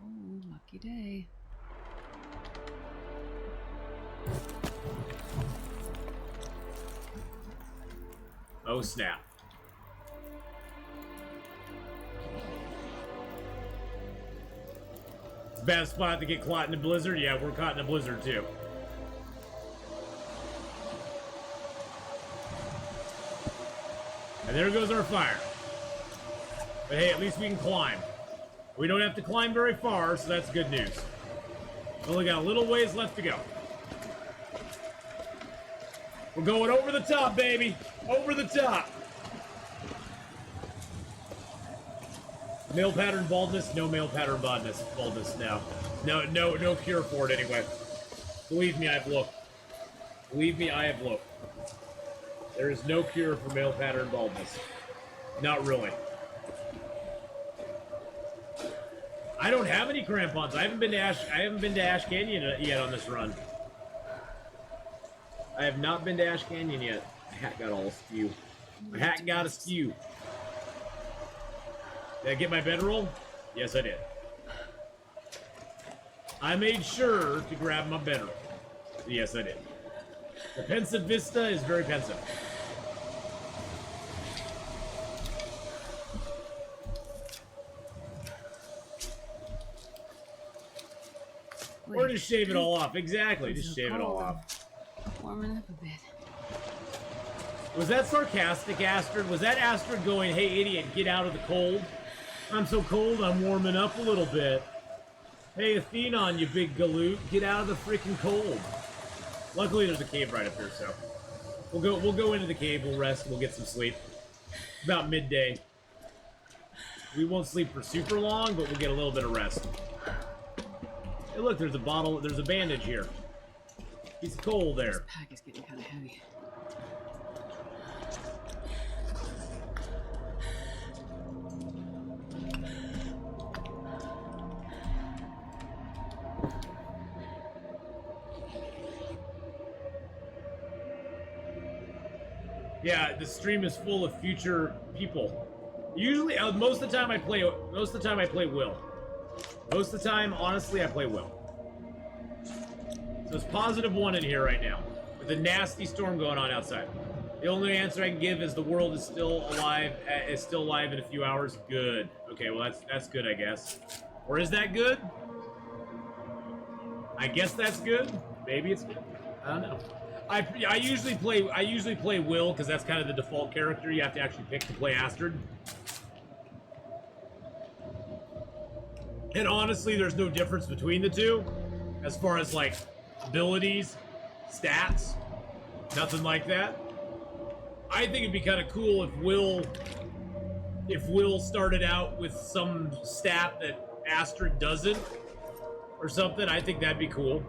Oh, lucky day. Oh, snap. It's a bad spot to get caught in a blizzard. Yeah, we're caught in a blizzard, too. And there goes our fire. But hey, at least we can climb. We don't have to climb very far, so that's good news. We only got a little ways left to go. We're going over the top, baby. Over the top. Male pattern baldness? No male pattern baldness. No. No cure for it anyway. Believe me, I've looked. Believe me, I have looked. There is no cure for male pattern baldness. Not really. I don't have any crampons. I haven't been to Ash Canyon yet on this run. I have not been to Ash Canyon yet. My hat got all askew. My hat got askew. Did I get my bedroll? Yes, I did. I made sure to grab my bedroll. Yes, I did. The pensive vista is very pensive. Or just shave it all off. Exactly, just shave it all off. Warming up a bit. Was that sarcastic, Astrid? Was that Astrid going, hey, idiot, get out of the cold? I'm so cold, I'm warming up a little bit. Hey, Atheenon, you big galoot, get out of the freaking cold. Luckily, there's a cave right up here, so we'll go into the cave, we'll rest, we'll get some sleep. It's about midday. We won't sleep for super long, but we'll get a little bit of rest. Hey, look, there's a bottle, there's a bandage here. Piece of coal there. This pack is getting kind of heavy. Yeah, the stream is full of future people. Usually, most of the time I play Will. Most of the time, honestly, I play Will. So it's +1 in here right now, with a nasty storm going on outside. The only answer I can give is the world is still alive. In a few hours. Good. Okay, well that's good, I guess. Or is that good? I guess that's good. Maybe it's good. I don't know. I usually play Will because that's kind of the default character you have to actually pick to play Astrid. And honestly, there's no difference between the two as far as like abilities, stats, nothing like that. I think it'd be kind of cool if Will started out with some stat that Astrid doesn't or something. I think that'd be cool.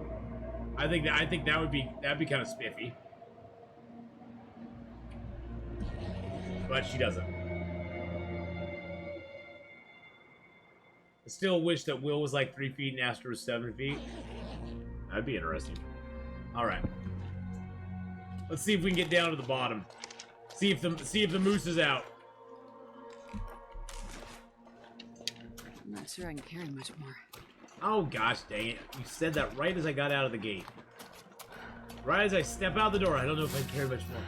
I think that'd be kind of spiffy. But she doesn't. I still wish that Will was like 3 feet and Astrid was 7 feet. That'd be interesting. Alright. Let's see if we can get down to the bottom. See if the moose is out. I'm not sure I can carry much more. Oh gosh dang it. You said that right as I got out of the gate. Right as I step out the door. I don't know if I can carry much more.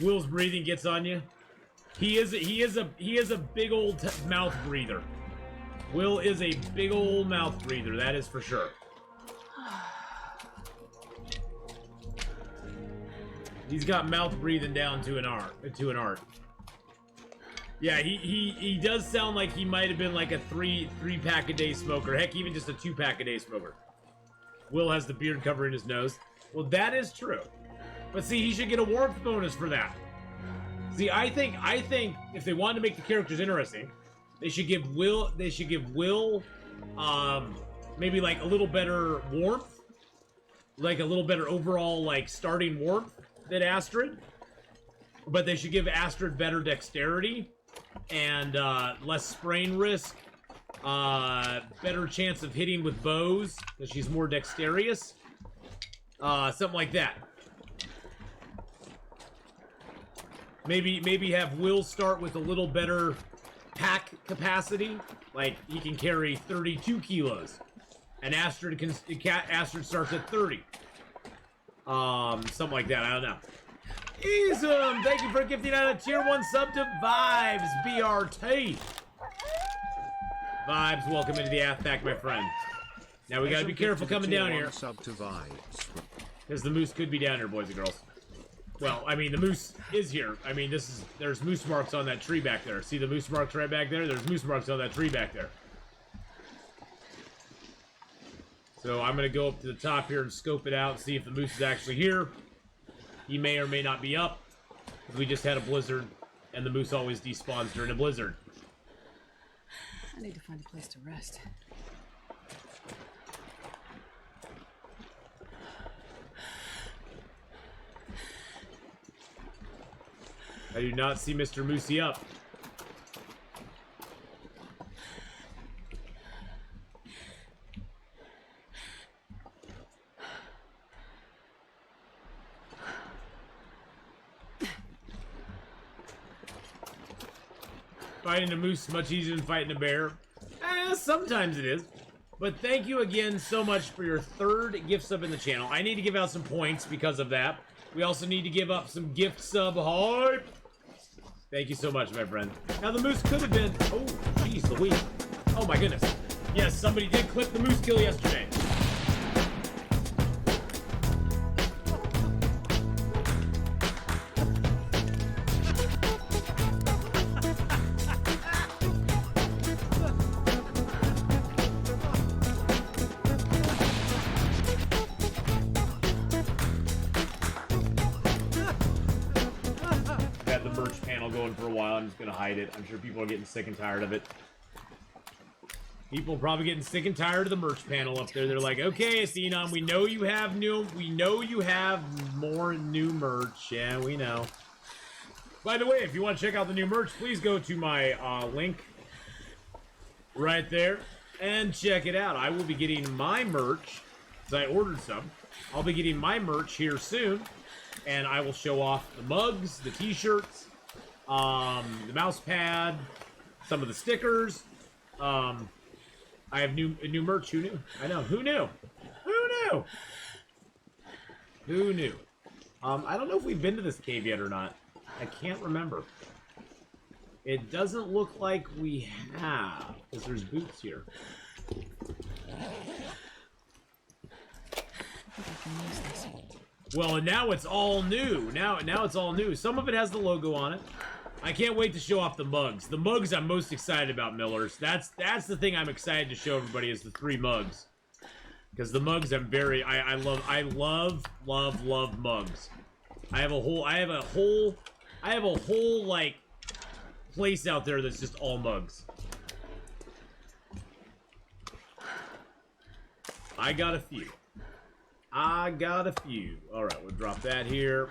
Will's breathing gets on you. He is a big old mouth breather. Will is a big old mouth breather, that is for sure. He's got mouth breathing down to an art. Yeah, he does sound like he might have been like a three pack a day smoker. Heck, even just a 2-pack a day smoker. Will has the beard covering his nose. Well, that is true. But see, he should get a warmth bonus for that. See, I think if they wanted to make the characters interesting, they should give Will maybe like a little better warmth, like a little better overall like starting warmth than Astrid. But they should give Astrid better dexterity and less sprain risk, better chance of hitting with bows because she's more dexterous, something like that. Maybe have Will start with a little better pack capacity, like he can carry 32 kilos, and Astrid starts at 30. Something like that. I don't know. Easum, thank you for gifting out a tier 1 sub to Vibes BRT. Vibes, welcome into the Athpack, my friend. Now we gotta be careful coming down here, Sub to Vibes. because the moose could be down here, boys and girls. Well, I mean, the moose is here. I mean, there's moose marks on that tree back there. See the moose marks right back there? There's moose marks on that tree back there. So I'm gonna go up to the top here and scope it out and see if the moose is actually here. He may or may not be up. We just had a blizzard, and the moose always despawns during a blizzard. I need to find a place to rest. I do not see Mr. Moosey up. Fighting a moose is much easier than fighting a bear. Sometimes it is. But thank you again so much for your 3rd gift sub in the channel. I need to give out some points because of that. We also need to give up some gift sub hype. Thank you so much, my friend. Now, the moose could have been... Oh, jeez Louise. Oh, my goodness. Yes, somebody did clip the moose kill yesterday. Going for a while. I'm just gonna hide it. I'm sure people are getting sick and tired of it. People are probably getting sick and tired of the merch panel up there. They're like, okay, Atheenon, we know you have more new merch. Yeah, we know. By the way, if you want to check out the new merch, please go to my link right there and check it out. I will be getting my merch because I ordered some. I'll be getting my merch here soon, and I will show off the mugs, the t-shirts, the mouse pad, some of the stickers. I have new merch. Who knew? I know. Who knew? Who knew? Who knew? I don't know if we've been to this cave yet or not. I can't remember. It doesn't look like we have, because there's boots here. Well, and now it's all new. Now it's all new. Some of it has the logo on it. I can't wait to show off the mugs. The mugs I'm most excited about, Millers. That's the thing I'm excited to show everybody is the 3 mugs. Because the mugs I love mugs. I have a whole like place out there that's just all mugs. I got a few. Alright, we'll drop that here.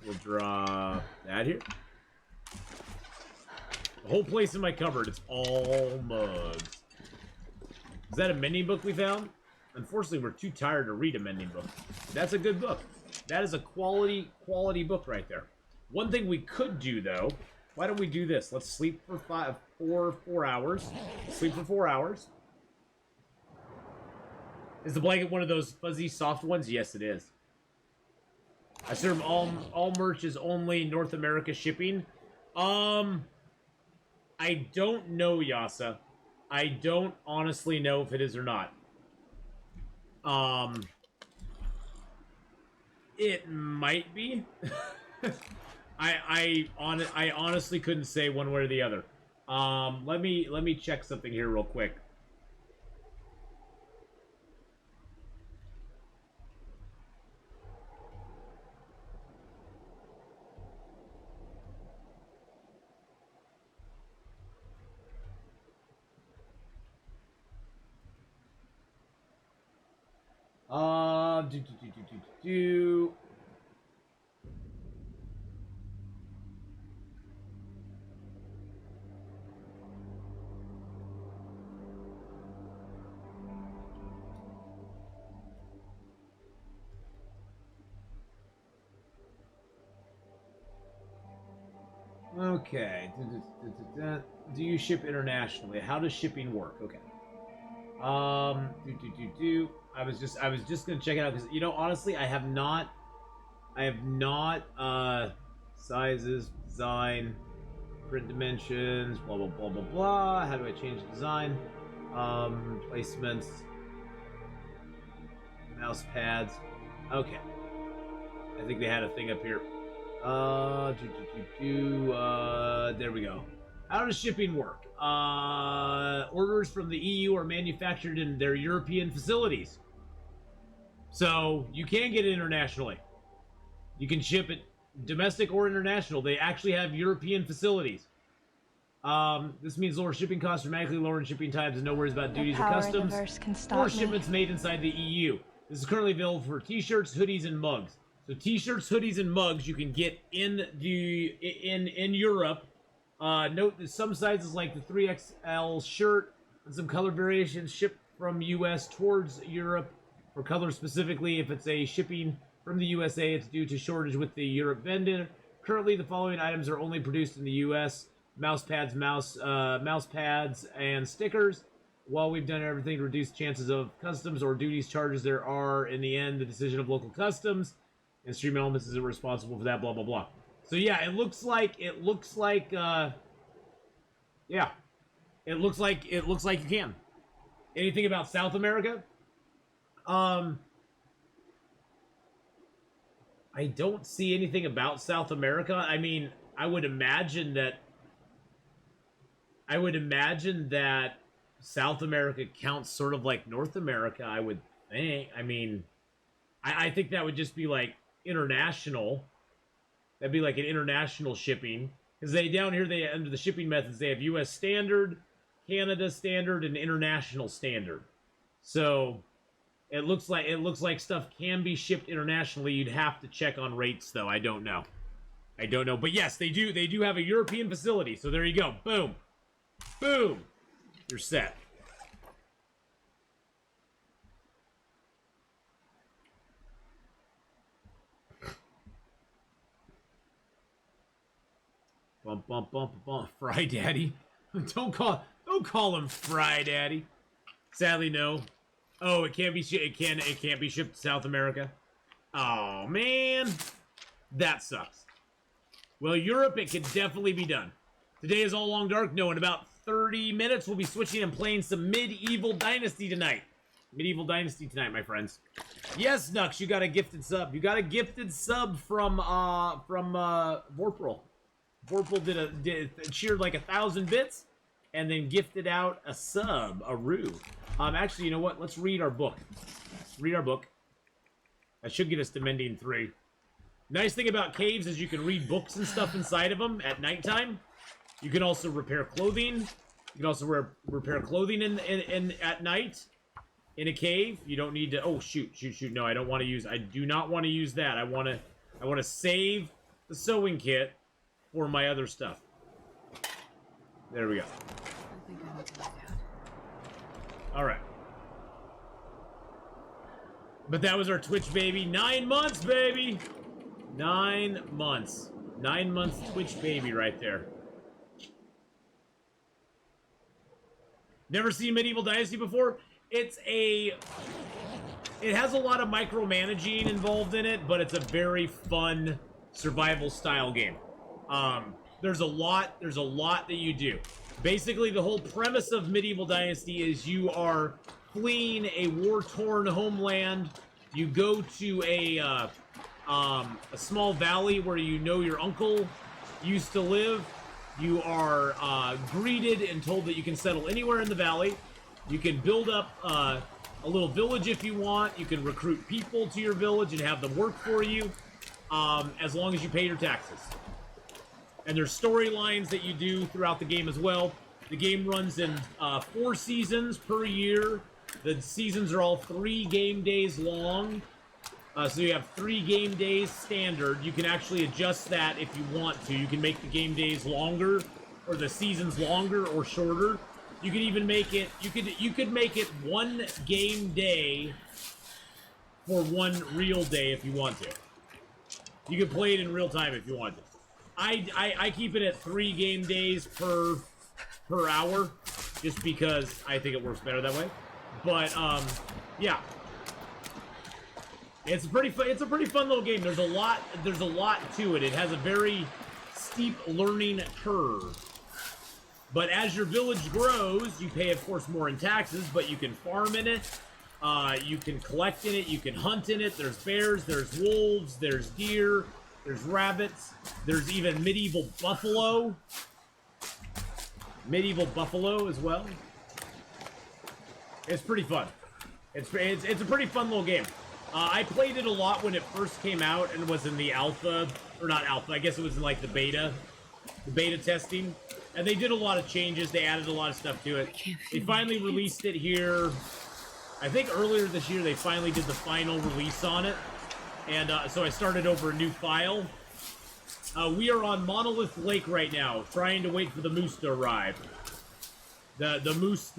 We'll drop that here. The whole place in my cupboard, it's all mugs. Is that a mending book we found? Unfortunately, we're too tired to read a mending book. That's a good book. That is a quality book right there. One thing we could do, though, why don't we do this? Let's sleep for 4 hours. Sleep for 4 hours. Is the blanket one of those fuzzy, soft ones? Yes, it is. I assume all merch is only North America shipping. I don't know, Yasa. I don't honestly know if it is or not. It might be. I honestly couldn't say one way or the other. Let me check something here real quick. Okay. Do you ship internationally? How does shipping work? Okay. I was just gonna check it out because honestly I have not sizes, design, print dimensions, blah blah blah blah blah. How do I change the design? Placements, mouse pads. Okay. I think they had a thing up here. There we go. How does shipping work? Orders from the EU are manufactured in their European facilities. So, you can get it internationally. You can ship it domestic or international. They actually have European facilities. This means lower shipping costs, dramatically lower shipping times, and no worries about duties or customs. Or shipments made inside the EU. This is currently available for t-shirts, hoodies, and mugs. So t-shirts, hoodies, and mugs you can get in Europe. Note that some sizes like the 3XL shirt and some color variations shipped from US towards Europe for color specifically. If it's a shipping from the USA, it's due to shortage with the Europe vendor. Currently, the following items are only produced in the U.S. Mouse pads, mouse pads, and stickers. While we've done everything to reduce chances of customs or duties charges, there are, in the end, the decision of local customs, and Stream Elements is responsible for that, blah, blah, blah. So, yeah, it looks like, yeah. It looks like you can. Anything about South America? I don't see anything about South America. I mean, I would imagine that South America counts sort of like North America, I would think. I mean, I think that would just be like international. That'd be like an international shipping. Because down here, under the shipping methods, they have U.S. standard, Canada standard, and international standard. So it looks like stuff can be shipped internationally. You'd have to check on rates, though. I don't know. But yes, they do have a European facility. So there you go. Boom. Boom. You're set. Bump, bump, bump, bump. Fry Daddy. Don't call him Fry Daddy. Sadly, no. Oh, it can't be shipped to South America. Oh man, that sucks. Well, Europe, it can definitely be done. Today is all long dark. No, in about 30 minutes, we'll be switching and playing some Medieval Dynasty tonight. Medieval Dynasty tonight, my friends. Yes, Nux, you got a gifted sub. You got a gifted sub from Vorpal. Vorpal cheered like 1,000 bits, and then gifted out a sub, a roo. Actually, you know what? Let's read our book. Read our book. That should get us to Mending 3. Nice thing about caves is you can read books and stuff inside of them at nighttime. You can also repair clothing. You can also repair clothing at night in a cave. You don't need to. Oh shoot! No, I don't want to use. I do not want to use that. I want to save the sewing kit for my other stuff. There we go. I think I need to look out. All right. But that was our Twitch baby. 9 months, baby. 9 months. 9 months Twitch baby right there. Never seen Medieval Dynasty before? It has a lot of micromanaging involved in it, but it's a very fun survival style game. There's a lot that you do. Basically, the whole premise of Medieval Dynasty is you are fleeing a war-torn homeland. You go to a small valley where you know your uncle used to live. You are greeted and told that you can settle anywhere in the valley. You can build up a little village if you want. You can recruit people to your village and have them work for you, as long as you pay your taxes. And there's storylines that you do throughout the game as well. The game runs in 4 seasons per year. The seasons are all 3 game days long. So you have 3 game days standard. You can actually adjust that if you want to. You can make the game days longer, or the seasons longer or shorter. You could even make it. You could make it 1 game day for 1 real day if you want to. You can play it in real time if you want to. I keep it at 3 game days per hour, just because I think it works better that way. But yeah. It's a pretty fun little game. There's a lot to it. It has a very steep learning curve. But as your village grows, you pay, of course, more in taxes, but you can farm in it. You can collect in it. You can hunt in it. There's bears. There's wolves. There's deer. There's rabbits. There's even medieval buffalo. Medieval buffalo as well. It's pretty fun. It's a pretty fun little game. I played it a lot when it first came out and was in the alpha, or not alpha, I guess it was in like the beta testing. And they did a lot of changes, they added a lot of stuff to it. They finally released it here, I think earlier this year they finally did the final release on it. And so I started over a new file. We are on Monolith Lake right now, trying to wait for the moose to arrive. The moose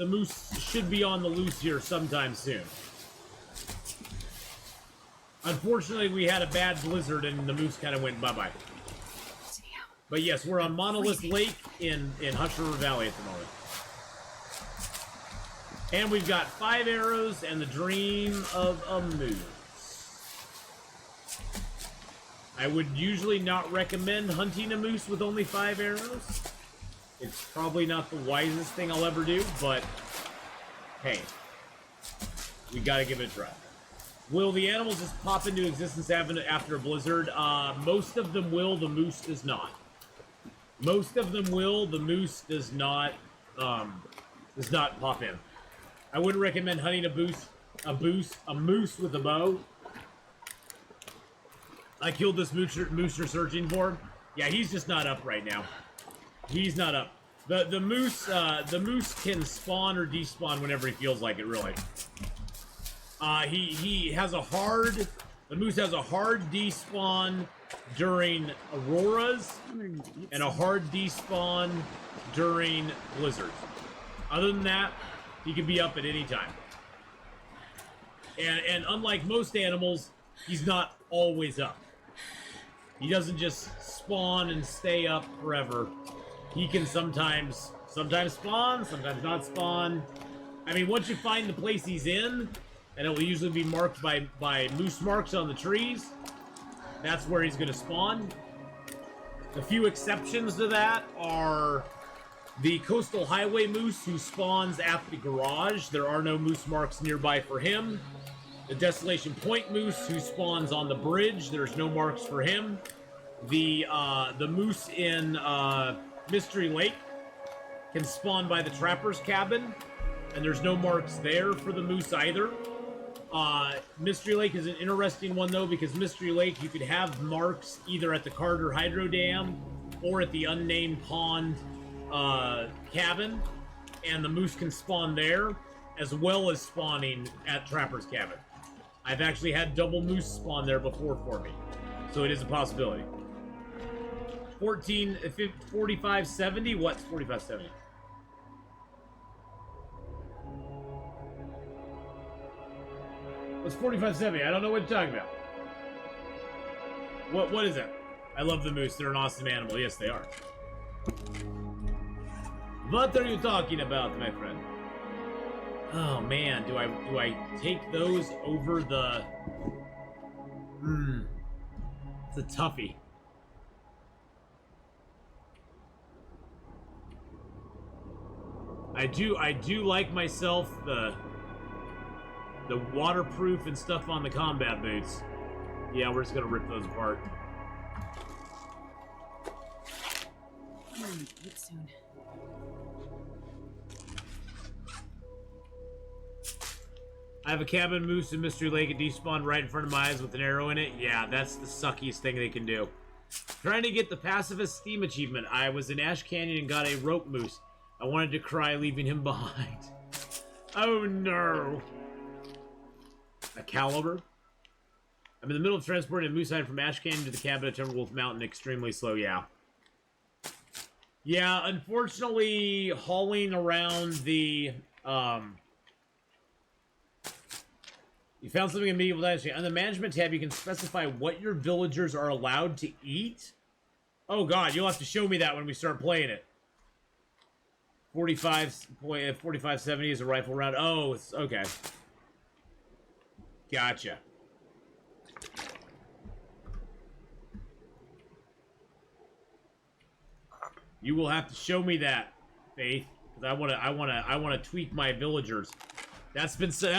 should be on the loose here sometime soon. Unfortunately, we had a bad blizzard and the moose kind of went bye-bye. But yes, we're on Monolith Lake in Hush River Valley at the moment. And we've got 5 arrows and the dream of a moose. I would usually not recommend hunting a moose with only 5 arrows. It's probably not the wisest thing I'll ever do, but hey, we gotta give it a try. Will the animals just pop into existence after a blizzard? Most of them will, the moose does not. Most of them will, the moose does not pop in. I wouldn't recommend hunting a moose with a bow. I killed this moose you're searching for. Yeah, he's just not up right now. He's not up. The moose can spawn or despawn whenever he feels like it, really. He has a hard. The moose has a hard despawn during auroras and a hard despawn during blizzards. Other than that, he can be up at any time. And unlike most animals, he's not always up. He doesn't just spawn and stay up forever. He can sometimes spawn, sometimes not spawn. I mean, once you find the place he's in, and it will usually be marked by moose marks on the trees, that's where he's going to spawn. The few exceptions to that are the coastal highway moose who spawns at the garage. There are no moose marks nearby for him. The Desolation Point moose who spawns on the bridge. There's no marks for him. The moose in Mystery Lake can spawn by the trapper's cabin, and there's no marks there for the moose either. Mystery Lake is an interesting one though, because Mystery Lake you could have marks either at the Carter Hydro Dam or at the unnamed pond cabin, and the moose can spawn there as well as spawning at Trapper's cabin. I've actually had double moose spawn there before for me, so it is a possibility. 4570. What's 4570? What's 4570? I don't know what you're talking about. What is that? I love the moose. They're an awesome animal. Yes, they are. What are you talking about, my friend? Oh man, do I take those over the? It's a toughie. I do like myself the waterproof and stuff on the combat boots. Yeah, we're just gonna rip those apart. I'm gonna eat soon. I have a cabin moose in Mystery Lake. It despawned right in front of my eyes with an arrow in it. Yeah, that's the suckiest thing they can do. Trying to get the Pacifist Steam achievement. I was in Ash Canyon and got a rope moose. I wanted to cry leaving him behind. Oh no. A caliber? I'm in the middle of transporting a moose hide from Ash Canyon to the cabin at Timberwolf Mountain. Extremely slow, yeah. Yeah, unfortunately, hauling around the, you found something in Medieval Dynasty. On the management tab, you can specify what your villagers are allowed to eat. Oh god, you'll have to show me that when we start playing it. 4570 is a rifle round. Oh, it's okay. Gotcha. You will have to show me that, Faith, because I wanna tweak my villagers. That's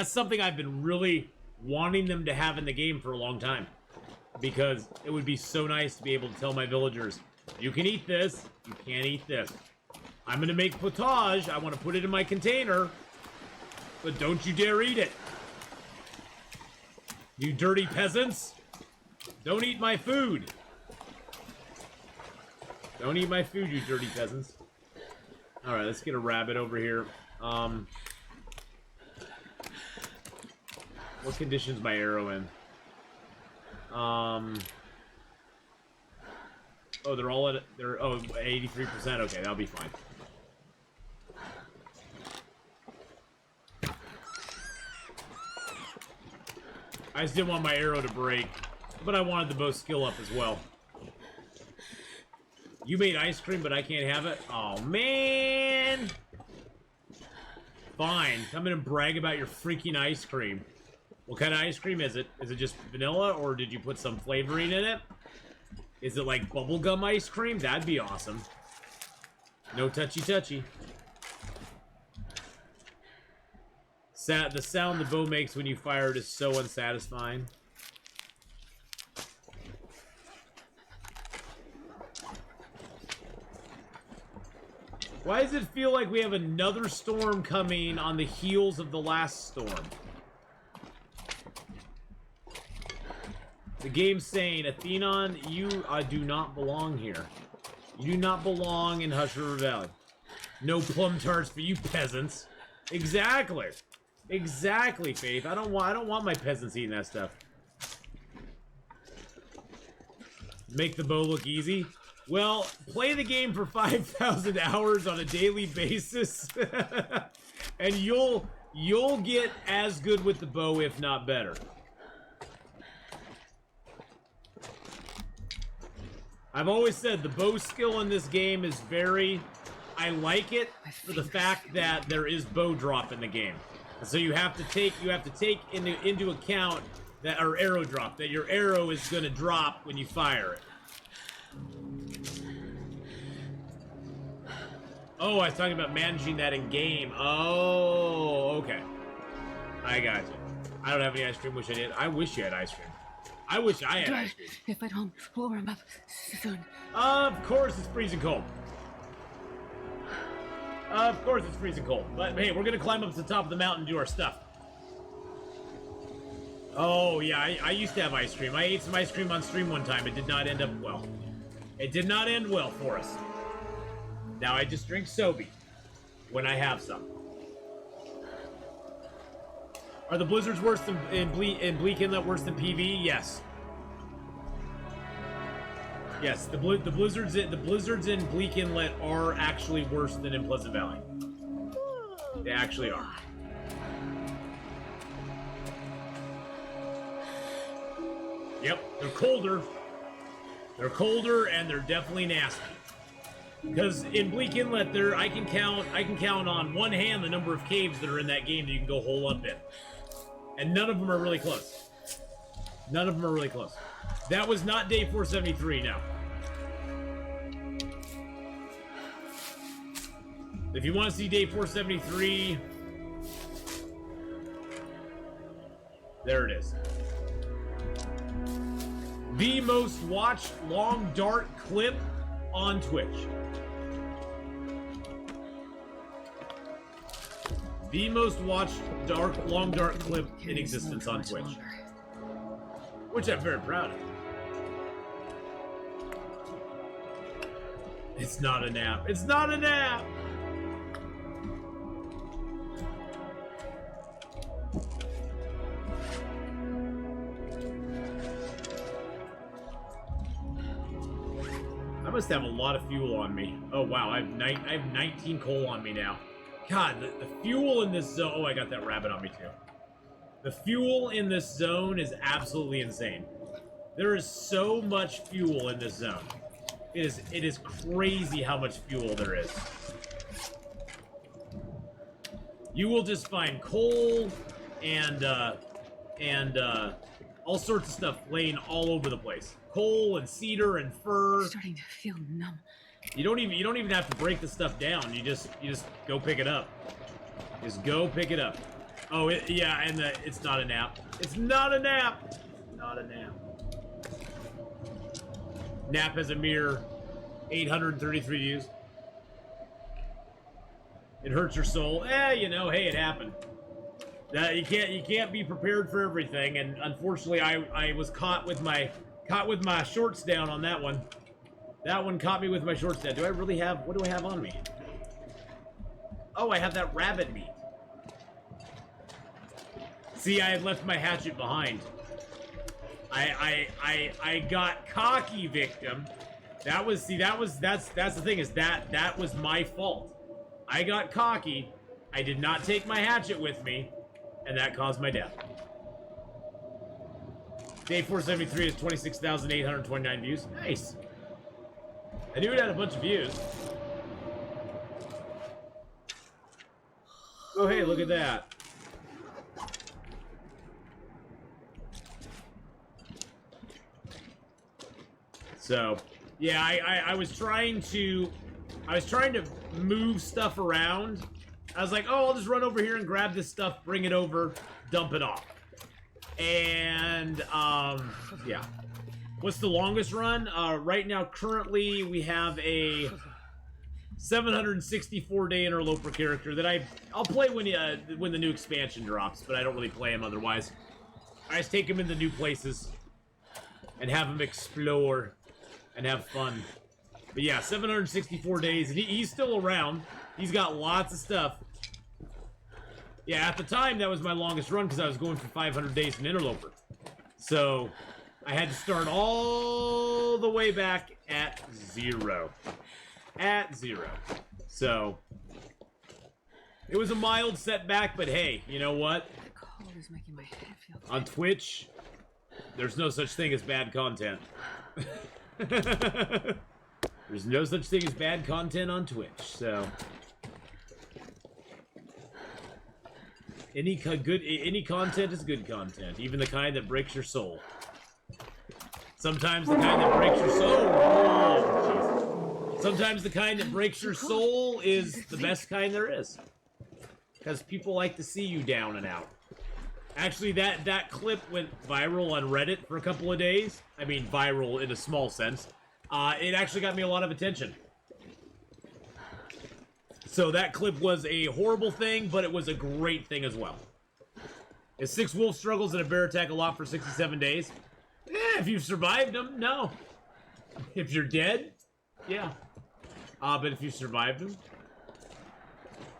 something I've been really wanting them to have in the game for a long time, because it would be so nice to be able to tell my villagers, you can eat this, you can't eat this. I'm gonna make potage. I want to put it in my container, but don't you dare eat it. You dirty peasants! Don't eat my food! Don't eat my food, you dirty peasants. Alright, let's get a rabbit over here. What condition's my arrow in? Oh, they're all at... They're... Oh, 83%. Okay, that'll be fine. I just didn't want my arrow to break, but I wanted the bow skill up as well. You made ice cream, but I can't have it? Oh, man! Fine. Come in and brag about your freaking ice cream. What kind of ice cream is it? Is it just vanilla, or did you put some flavoring in it? Is it like bubblegum ice cream? That'd be awesome. No touchy-touchy. The sound the bow makes when you fire it is so unsatisfying. Why does it feel like we have another storm coming on the heels of the last storm? The game's saying, Atheenon, you do not belong here. You do not belong in Hush River Valley. No plum tarts for you peasants. Exactly. Exactly, Faith. I don't want my peasants eating that stuff. Make the bow look easy. Well, play the game for 5,000 hours on a daily basis, and you'll get as good with the bow, if not better. I've always said the bow skill in this game is very... I like it for the fact that there is bow drop in the game. So you have to take into account that, or arrow drop, that your arrow is going to drop when you fire it. Oh, I was talking about managing that in game. Oh, okay. I got you. I don't have any ice cream. Wish I did. I wish you had ice cream. I wish I had ice cream. If at home, we'll warm up soon. Of course it's freezing cold. Of course it's freezing cold. But hey, we're gonna climb up to the top of the mountain and do our stuff. Oh yeah, I used to have ice cream. I ate some ice cream on stream one time. It did not end up well. It did not end well for us. Now I just drink Sobe when I have some. Are the blizzards worse than in Bleak Inlet, worse than PV? Yes. Yes, the blizzards in Bleak Inlet are actually worse than in Pleasant Valley. They actually are. Yep, they're colder. They're colder and they're definitely nasty. Because in Bleak Inlet, I can count on one hand the number of caves that are in that game that you can go hole up in, and none of them are really close. None of them are really close. That was not day 473. No. If you want to see day 473, there it is. The most watched long dart clip on Twitch. The most watched long dart clip in existence on Twitch. Which I'm very proud of. It's not a nap. It's not a nap! I must have a lot of fuel on me. Oh wow, I have 19 coal on me now. God, the fuel in this zone... Oh, I got that rabbit on me too. The fuel in this zone is absolutely insane. There is so much fuel in this zone. It is crazy how much fuel there is. You will just find coal and all sorts of stuff laying all over the place. Coal and cedar and fir. I'm starting to feel numb. You don't even have to break the stuff down. You just go pick it up. Just go pick it up. Oh yeah, and it's not a nap. It's not a nap. Not a nap. Nap has a mere 833 views. It hurts your soul. You know, hey, it happened. You can't be prepared for everything, and unfortunately, I was caught with my shorts down on that one. That one caught me with my shorts down. Do I really have... What do I have on me? Oh, I have that rabbit meat. See, I had left my hatchet behind. I got cocky, victim. That's the thing, is that was my fault. I got cocky. I did not take my hatchet with me, and that caused my death. Day 473 is 26,829 views. Nice. I knew it had a bunch of views. Oh, hey, look at that. So, yeah, I was trying to move stuff around. I was like, oh, I'll just run over here and grab this stuff, bring it over, dump it off. And, yeah. What's the longest run? Right now, currently, we have a 764-day Interloper character that I'll play when the new expansion drops, but I don't really play him otherwise. I just take him into new places and have him explore and have fun. But yeah, 764 days, and he's still around. He's got lots of stuff. Yeah, at the time, that was my longest run because I was going for 500 days in Interloper. So, I had to start all the way back at 0. At 0. So, it was a mild setback, but hey, you know what? The cold is making my head feel tight. On Twitch, there's no such thing as bad content. There's no such thing as bad content on Twitch, so... Any content is good content, even the kind that breaks your soul. Sometimes the kind that breaks your soul... Oh, jeez. Sometimes the kind that breaks your soul is the best kind there is. Because people like to see you down and out. Actually, that clip went viral on Reddit for a couple of days. I mean, viral in a small sense. It actually got me a lot of attention. So that clip was a horrible thing, but it was a great thing as well. Is 6 wolf struggles and a bear attack a lot for 67 days? If you've survived them, no. If you're dead, yeah. But if you survived them,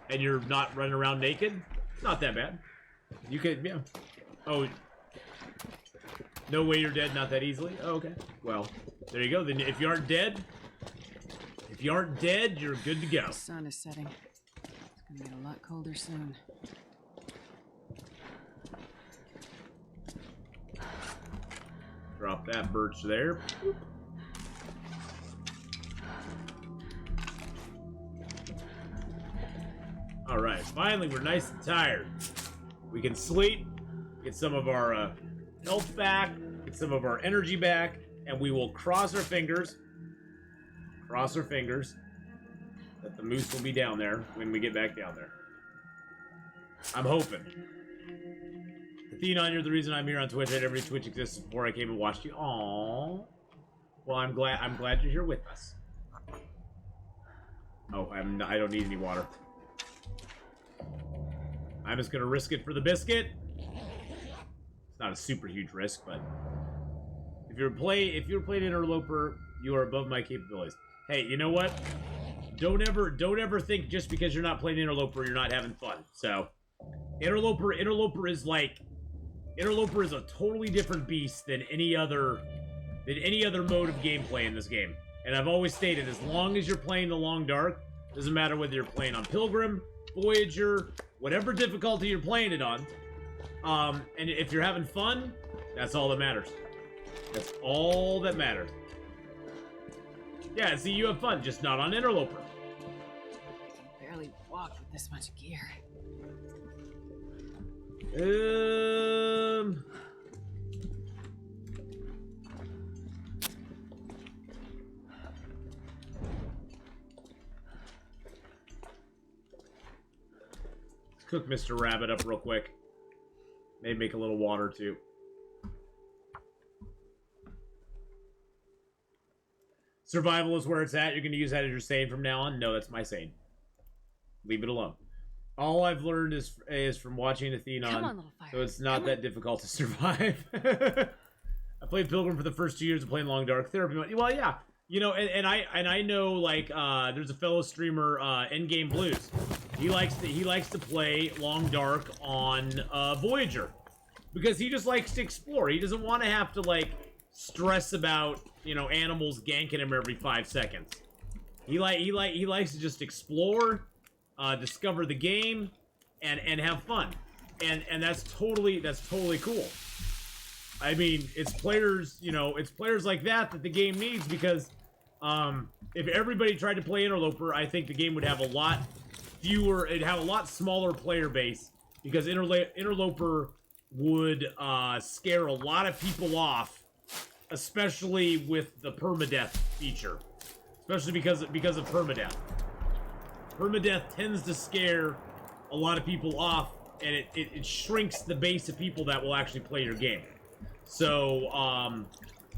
and you're not running around naked, not that bad. You could, yeah. Oh, no way you're dead, not that easily? Oh, okay. Well, there you go. Then if you aren't dead, you're good to go. The sun is setting. It's gonna get a lot colder soon. Drop that birch there. Alright, finally we're nice and tired. We can sleep, get some of our health back, get some of our energy back, and we will cross our fingers that the moose will be down there when we get back down there. I'm hoping. Atheenon, you're the reason I'm here on Twitch. I never knew Twitch existed before I came and watched you. Aww. Well, I'm glad you're here with us. Oh, I don't need any water. I'm just gonna risk it for the biscuit. It's not a super huge risk, but if you're playing Interloper, you are above my capabilities. Hey, you know what? Don't ever think just because you're not playing Interloper, you're not having fun. So, Interloper is a totally different beast than any other mode of gameplay in this game. And I've always stated, as long as you're playing the Long Dark, doesn't matter whether you're playing on Pilgrim, Voyager, whatever difficulty you're playing it on, and if you're having fun, that's all that matters. That's all that matters. Yeah, see, you have fun, just not on Interloper. I can barely walk with this much gear. Cook Mr. Rabbit up real quick. Maybe make a little water, too. Survival is where it's at. You're going to use that as your saying from now on? No, that's my saying. Leave it alone. All I've learned is from watching Atheenon, Come on, little fire. so it's not that difficult to survive. I played Pilgrim for the first 2 years of playing Long Dark Therapy. Well, yeah. You know, and I know, like, there's a fellow streamer, Endgame Blues. He likes to play Long Dark on Voyager because he just likes to explore. He doesn't want to have to like stress about, you know, animals ganking him every 5 seconds. He likes to just explore, discover the game, and have fun. And that's totally cool. I mean, it's players, you know, it's players like that the game needs because If everybody tried to play Interloper, I think the game would have a lot fewer, it'd have a lot smaller player base, because Interloper would scare a lot of people off, especially with the permadeath feature. Especially because of permadeath. Permadeath tends to scare a lot of people off, and it shrinks the base of people that will actually play your game. So,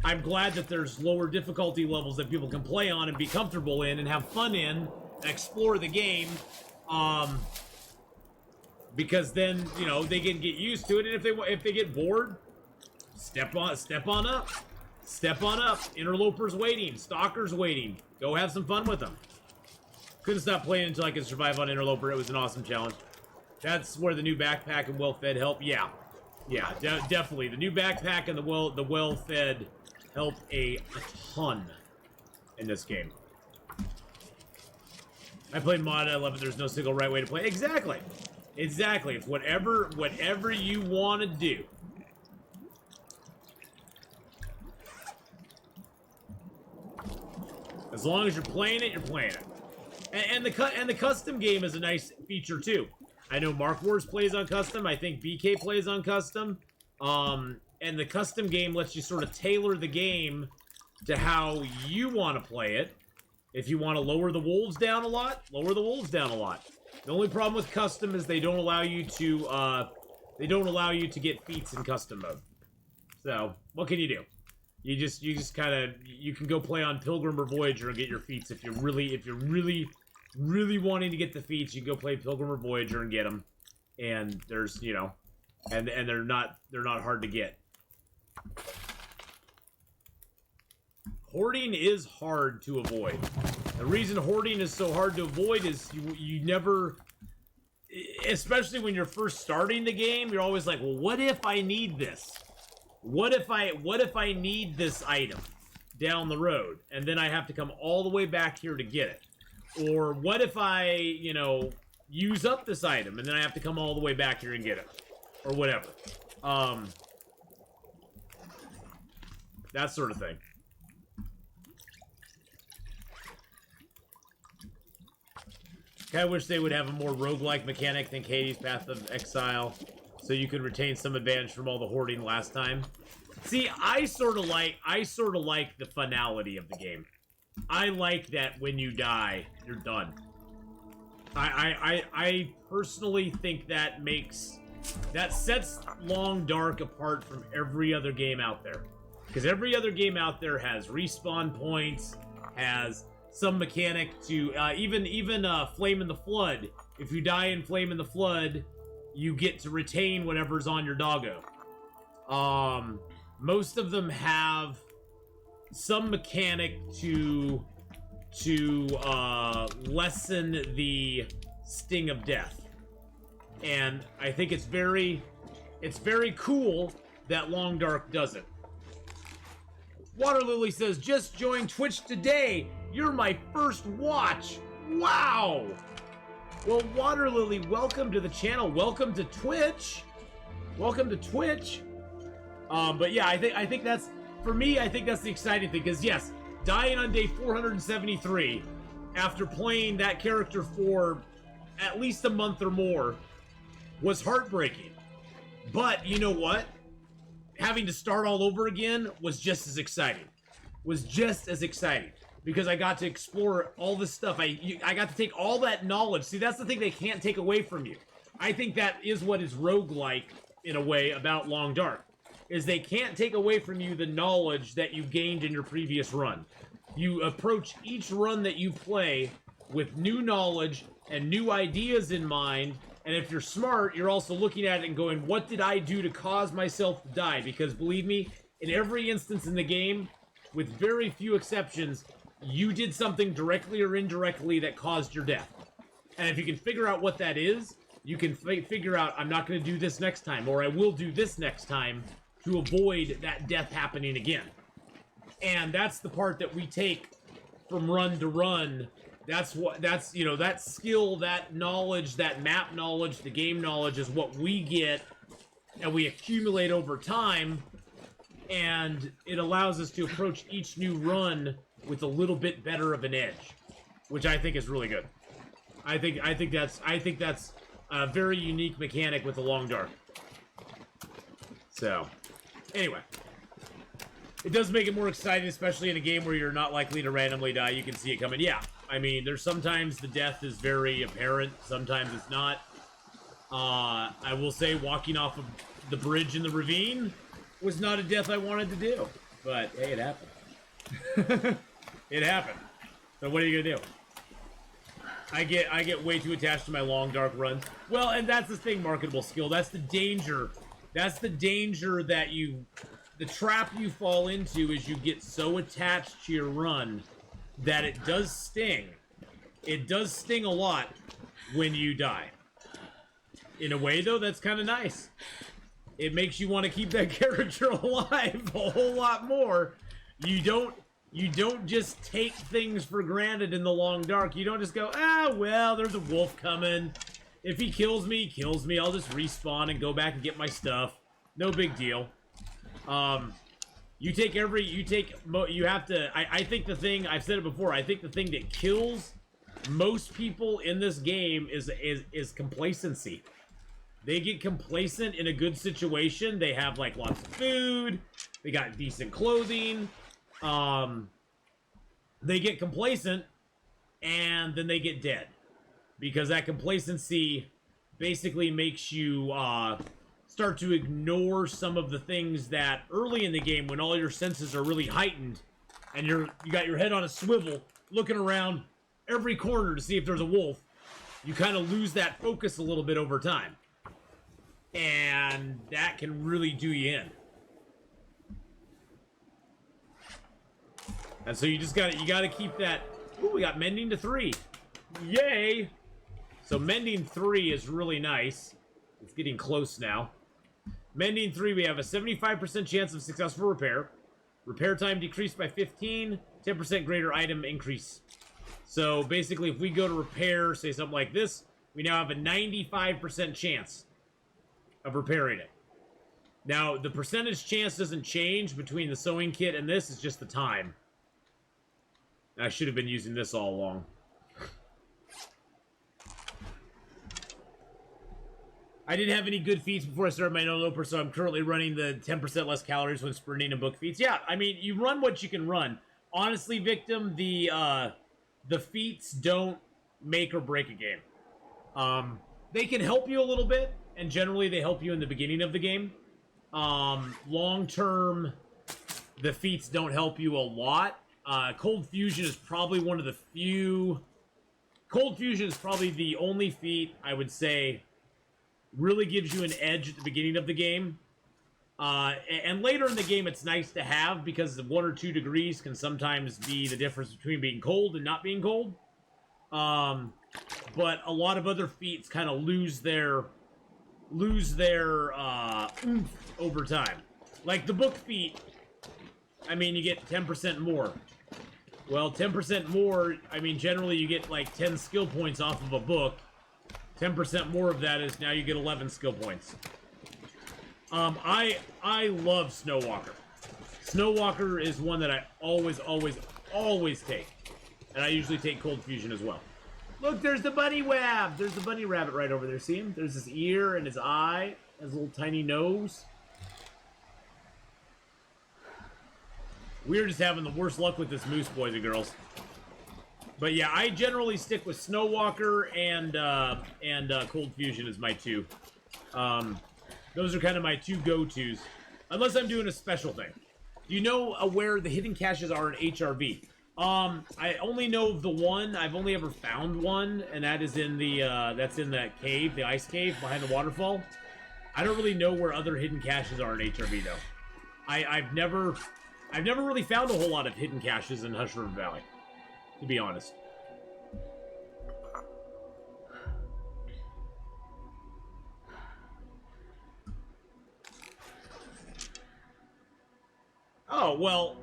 I'm glad that there's lower difficulty levels that people can play on and be comfortable in and have fun in and explore the game. Because then, you know, they can get used to it, and if they get bored, step on up. Step on up. Interloper's waiting. Stalker's waiting. Go have some fun with them. Couldn't stop playing until I could survive on Interloper. It was an awesome challenge. That's where the new backpack and well-fed help. Yeah. Yeah, definitely. The new backpack and the well-fed help a ton in this game. I played mod, I love it. There's no single right way to play. Exactly. Exactly. It's whatever you want to do. As long as you're playing it, you're playing it. And the custom game is a nice feature too. I know Mark Wars plays on custom. I think BK plays on custom. And the custom game lets you sort of tailor the game to how you want to play it. If you want to lower the wolves down a lot, lower the wolves down a lot. The only problem with custom is they don't allow you to get feats in custom mode. So what can you do? You just kind of, you can go play on Pilgrim or Voyager and get your feats if you're really wanting to get the feats. You can go play Pilgrim or Voyager and get them, and there's, you know, and they're not hard to get. Hoarding is hard to avoid. The reason hoarding is so hard to avoid is you never, especially when you're first starting the game, you're always like, well, what if I need this? What if I need this item down the road, and then I have to come all the way back here to get it? Or what if I, you know, use up this item, and then I have to come all the way back here and get it? Or whatever. That sort of thing. I wish they would have a more roguelike mechanic than Katie's Path of Exile, so you could retain some advantage from all the hoarding last time. See, I sort of like the finality of the game. I like that when you die, you're done. I personally think that sets Long Dark apart from every other game out there. Because every other game out there has respawn points, has some mechanic to, even Flame in the Flood. If you die in Flame in the Flood, you get to retain whatever's on your doggo. Most of them have some mechanic to lessen the sting of death. And I think it's very cool that Long Dark does it. Water Lily says, just joined Twitch today. You're my first watch. Wow. Well, Water Lily, welcome to the channel. Welcome to Twitch. Welcome to Twitch. But yeah, I think that's, for me, I think that's the exciting thing. Because yes, dying on day 473 after playing that character for at least a month or more was heartbreaking. But you know what? Having to start all over again was just as exciting. Because I got to explore all this stuff. I got to take all that knowledge. See, that's the thing they can't take away from you. I think that is what is roguelike, in a way, about Long Dark. Is they can't take away from you the knowledge that you gained in your previous run. You approach each run that you play with new knowledge and new ideas in mind. And if you're smart, you're also looking at it and going, what did I do to cause myself to die? Because believe me, in every instance in the game, with very few exceptions, you did something directly or indirectly that caused your death. And if you can figure out what that is, you can figure out, I'm not going to do this next time, or I will do this next time to avoid that death happening again. And that's the part that we take from run to run. You know, that skill, that knowledge, that map knowledge, the game knowledge is what we get and we accumulate over time, and it allows us to approach each new run with a little bit better of an edge, which I think is really good. I think that's a very unique mechanic with the long dark. So, anyway. It does make it more exciting, especially in a game where you're not likely to randomly die. You can see it coming. Yeah, I mean, there's sometimes the death is very apparent. Sometimes it's not. I will say walking off of the bridge in the ravine was not a death I wanted to do. But, hey, it happened. It happened. So what are you going to do? I get way too attached to my long dark runs. Well, and that's the thing, marketable skill. That's the danger. That's the danger that you... The trap you fall into is you get so attached to your run that it does sting. It does sting a lot when you die. In a way, though, that's kind of nice. It makes you want to keep that character alive a whole lot more. You don't just take things for granted in the long dark. You don't just go, ah, well, there's a wolf coming. If he kills me, he kills me. I'll just respawn and go back and get my stuff. No big deal. You have to, I think the thing, I've said it before, I think the thing that kills most people in this game is complacency. They get complacent in a good situation. They have, like, lots of food. They got decent clothing. They get complacent, and then they get dead. Because that complacency basically makes you, start to ignore some of the things that early in the game, when all your senses are really heightened and you got your head on a swivel looking around every corner to see if there's a wolf, you kind of lose that focus a little bit over time, and that can really do you in. And so you gotta keep that. Ooh, we got mending to 3. Yay! So mending 3 is really nice. It's getting close now. Mending 3, we have a 75% chance of successful repair. Repair time decreased by 15, 10% greater item increase. So basically, if we go to repair, say something like this, we now have a 95% chance of repairing it. Now, the percentage chance doesn't change between the sewing kit and this, it's just the time. I should have been using this all along. I didn't have any good feats before I started my Interloper, so I'm currently running the 10% less calories when sprinting and book feats. Yeah, I mean, you run what you can run. Honestly, Victim, the feats don't make or break a game. They can help you a little bit, and generally they help you in the beginning of the game. Long term, the feats don't help you a lot. Cold Fusion is probably one of the few... Cold Fusion is probably the only feat, I would say, really gives you an edge at the beginning of the game. And later in the game, it's nice to have, because 1 or 2 degrees can sometimes be the difference between being cold and not being cold. But a lot of other feats kind of lose their oomph over time. Like the book feat, I mean, you get 10% more. Well, 10% more, I mean, generally you get like 10 skill points off of a book. 10% more of that is now you get 11 skill points. I love Snowwalker. Snowwalker is one that I always take. And I usually take Cold Fusion as well. Look, there's the bunny wab! There's the bunny rabbit right over there. See him? There's his ear and his eye, his little tiny nose. We're just having the worst luck with this moose, boys and girls. But yeah, I generally stick with Snowwalker and Cold Fusion as my 2. Those are kind of my 2 go-tos. Unless I'm doing a special thing. Do you know where the hidden caches are in HRV? I only know of the one. I've only ever found one, and that is in the that's in that cave, the ice cave behind the waterfall. I don't really know where other hidden caches are in HRV though. I've never really found a whole lot of hidden caches in Hush River Valley, to be honest. Oh, well,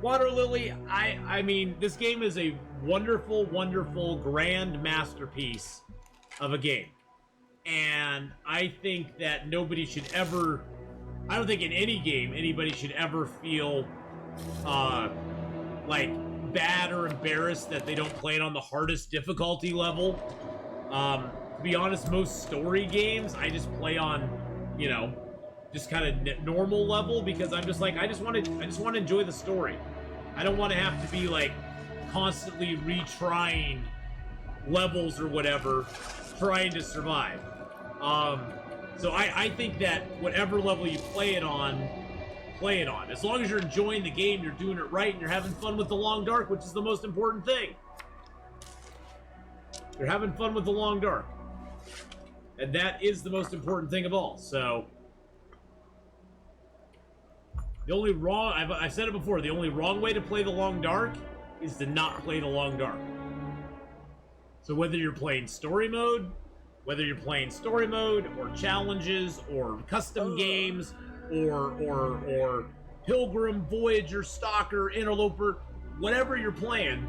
Water Lily, I mean, this game is a wonderful, wonderful, grand masterpiece of a game. And I think that nobody should ever, I don't think in any game anybody should ever feel, like, bad or embarrassed that they don't play it on the hardest difficulty level. To be honest, most story games I just play on, you know, just kind of normal level because I'm just like I just want to enjoy the story. I don't want to have to be like constantly retrying levels or whatever, trying to survive. So I think that whatever level you play it on. As long as you're enjoying the game, you're doing it right, and you're having fun with the long dark, which is the most important thing. You're having fun with the long dark. And that is the most important thing of all. So, the only wrong, I've said it before, the only wrong way to play the long dark is to not play the long dark. So whether you're playing story mode, or challenges, or custom games, or Pilgrim, Voyager, Stalker, Interloper, whatever you're playing,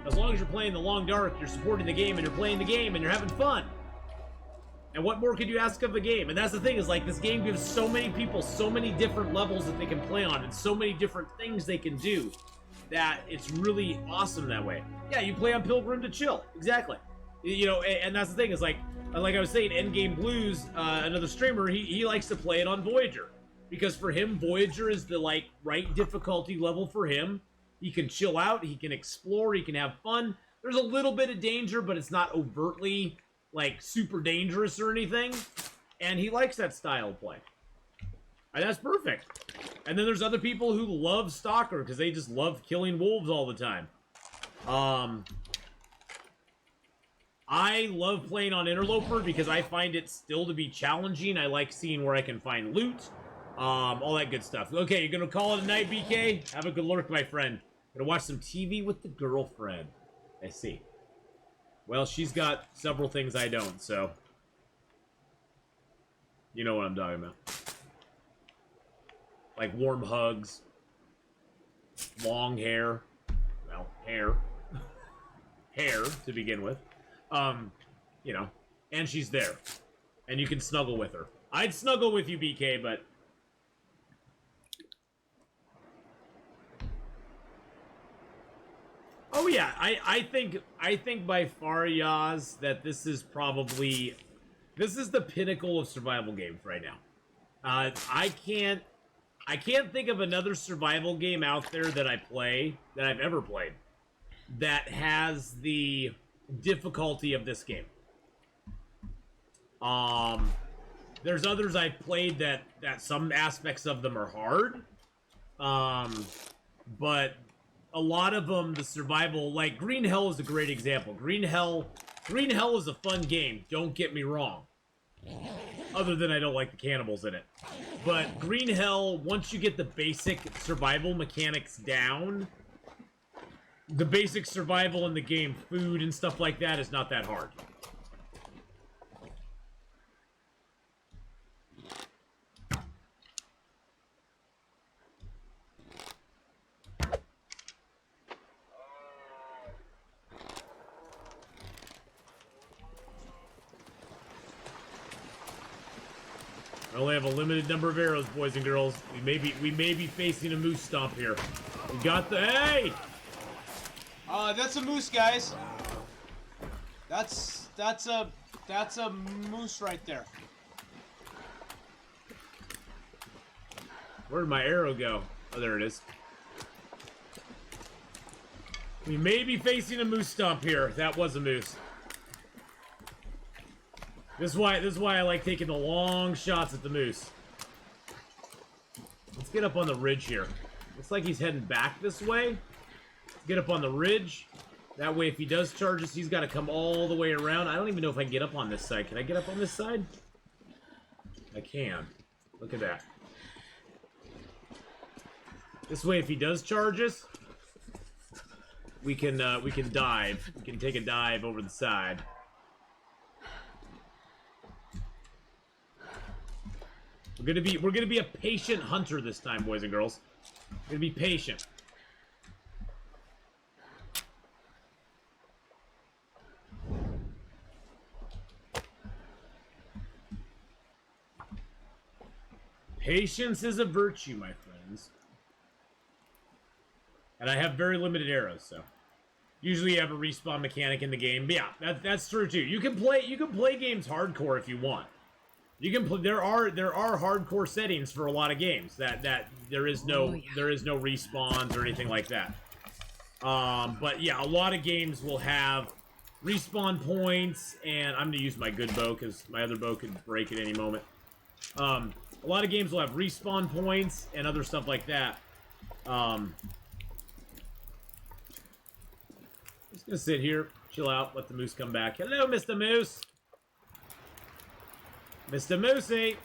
as long as you're playing the long dark, you're supporting the game, and you're playing the game, and you're having fun. And what more could you ask of a game? And that's the thing, is like this game gives so many people so many different levels that they can play on, and so many different things they can do, that it's really awesome that way. Yeah, you play on Pilgrim to chill, exactly. You know, and that's the thing, is like I was saying, Endgame Blues, another streamer, he likes to play it on Voyager. Because for him, Voyager is the, like, right difficulty level for him. He can chill out, he can explore, he can have fun. There's a little bit of danger, but it's not overtly, like, super dangerous or anything. And he likes that style of play. And that's perfect. And then there's other people who love Stalker, because they just love killing wolves all the time. I love playing on Interloper, because I find it still to be challenging. I like seeing where I can find loot. All that good stuff. Okay, you're gonna call it a night, BK? Have a good lurk, my friend. Gonna watch some TV with the girlfriend. I see. Well, she's got several things I don't, so... You know what I'm talking about. Like warm hugs. Long hair. Well, hair. Hair, to begin with. You know. And she's there. And you can snuggle with her. I'd snuggle with you, BK, but... Oh yeah, I think by far, Yaz, that this is the pinnacle of survival games right now. I can't think of another survival game out there that I've ever played, that has the difficulty of this game. There's others I've played that some aspects of them are hard, but a lot of them, the survival, like Green Hell is a great example. Green Hell is a fun game, don't get me wrong. Other than I don't like the cannibals in it. But Green Hell, once you get the basic survival mechanics down, the basic survival in the game, food and stuff like that, is not that hard. I only have a limited number of arrows, boys and girls. We may be facing a moose stomp here. We got the hey! That's a moose, guys. That's a moose right there. Where did my arrow go? Oh, there it is. We may be facing a moose stomp here. That was a moose. This is why I like taking the long shots at the moose. Let's get up on the ridge here. Looks like he's heading back this way. Let's get up on the ridge. That way, if he does charge us, he's got to come all the way around. I don't even know if I can get up on this side. Can I get up on this side? I can. Look at that. This way, if he does charge us, we can dive. We can take a dive over the side. We're gonna be a patient hunter this time, boys and girls. We're gonna be patient. Patience is a virtue, my friends. And I have very limited arrows, so usually you have a respawn mechanic in the game. But yeah, that's true too. You can play games hardcore if you want. You can there are hardcore settings for a lot of games that there is no respawns or anything like that. But yeah, a lot of games will have respawn points, and I'm gonna use my good bow because my other bow could break at any moment. A lot of games will have respawn points and other stuff like that. Just gonna sit here, chill out, let the moose come back. Hello, Mr. Moose. Mr. Moosey.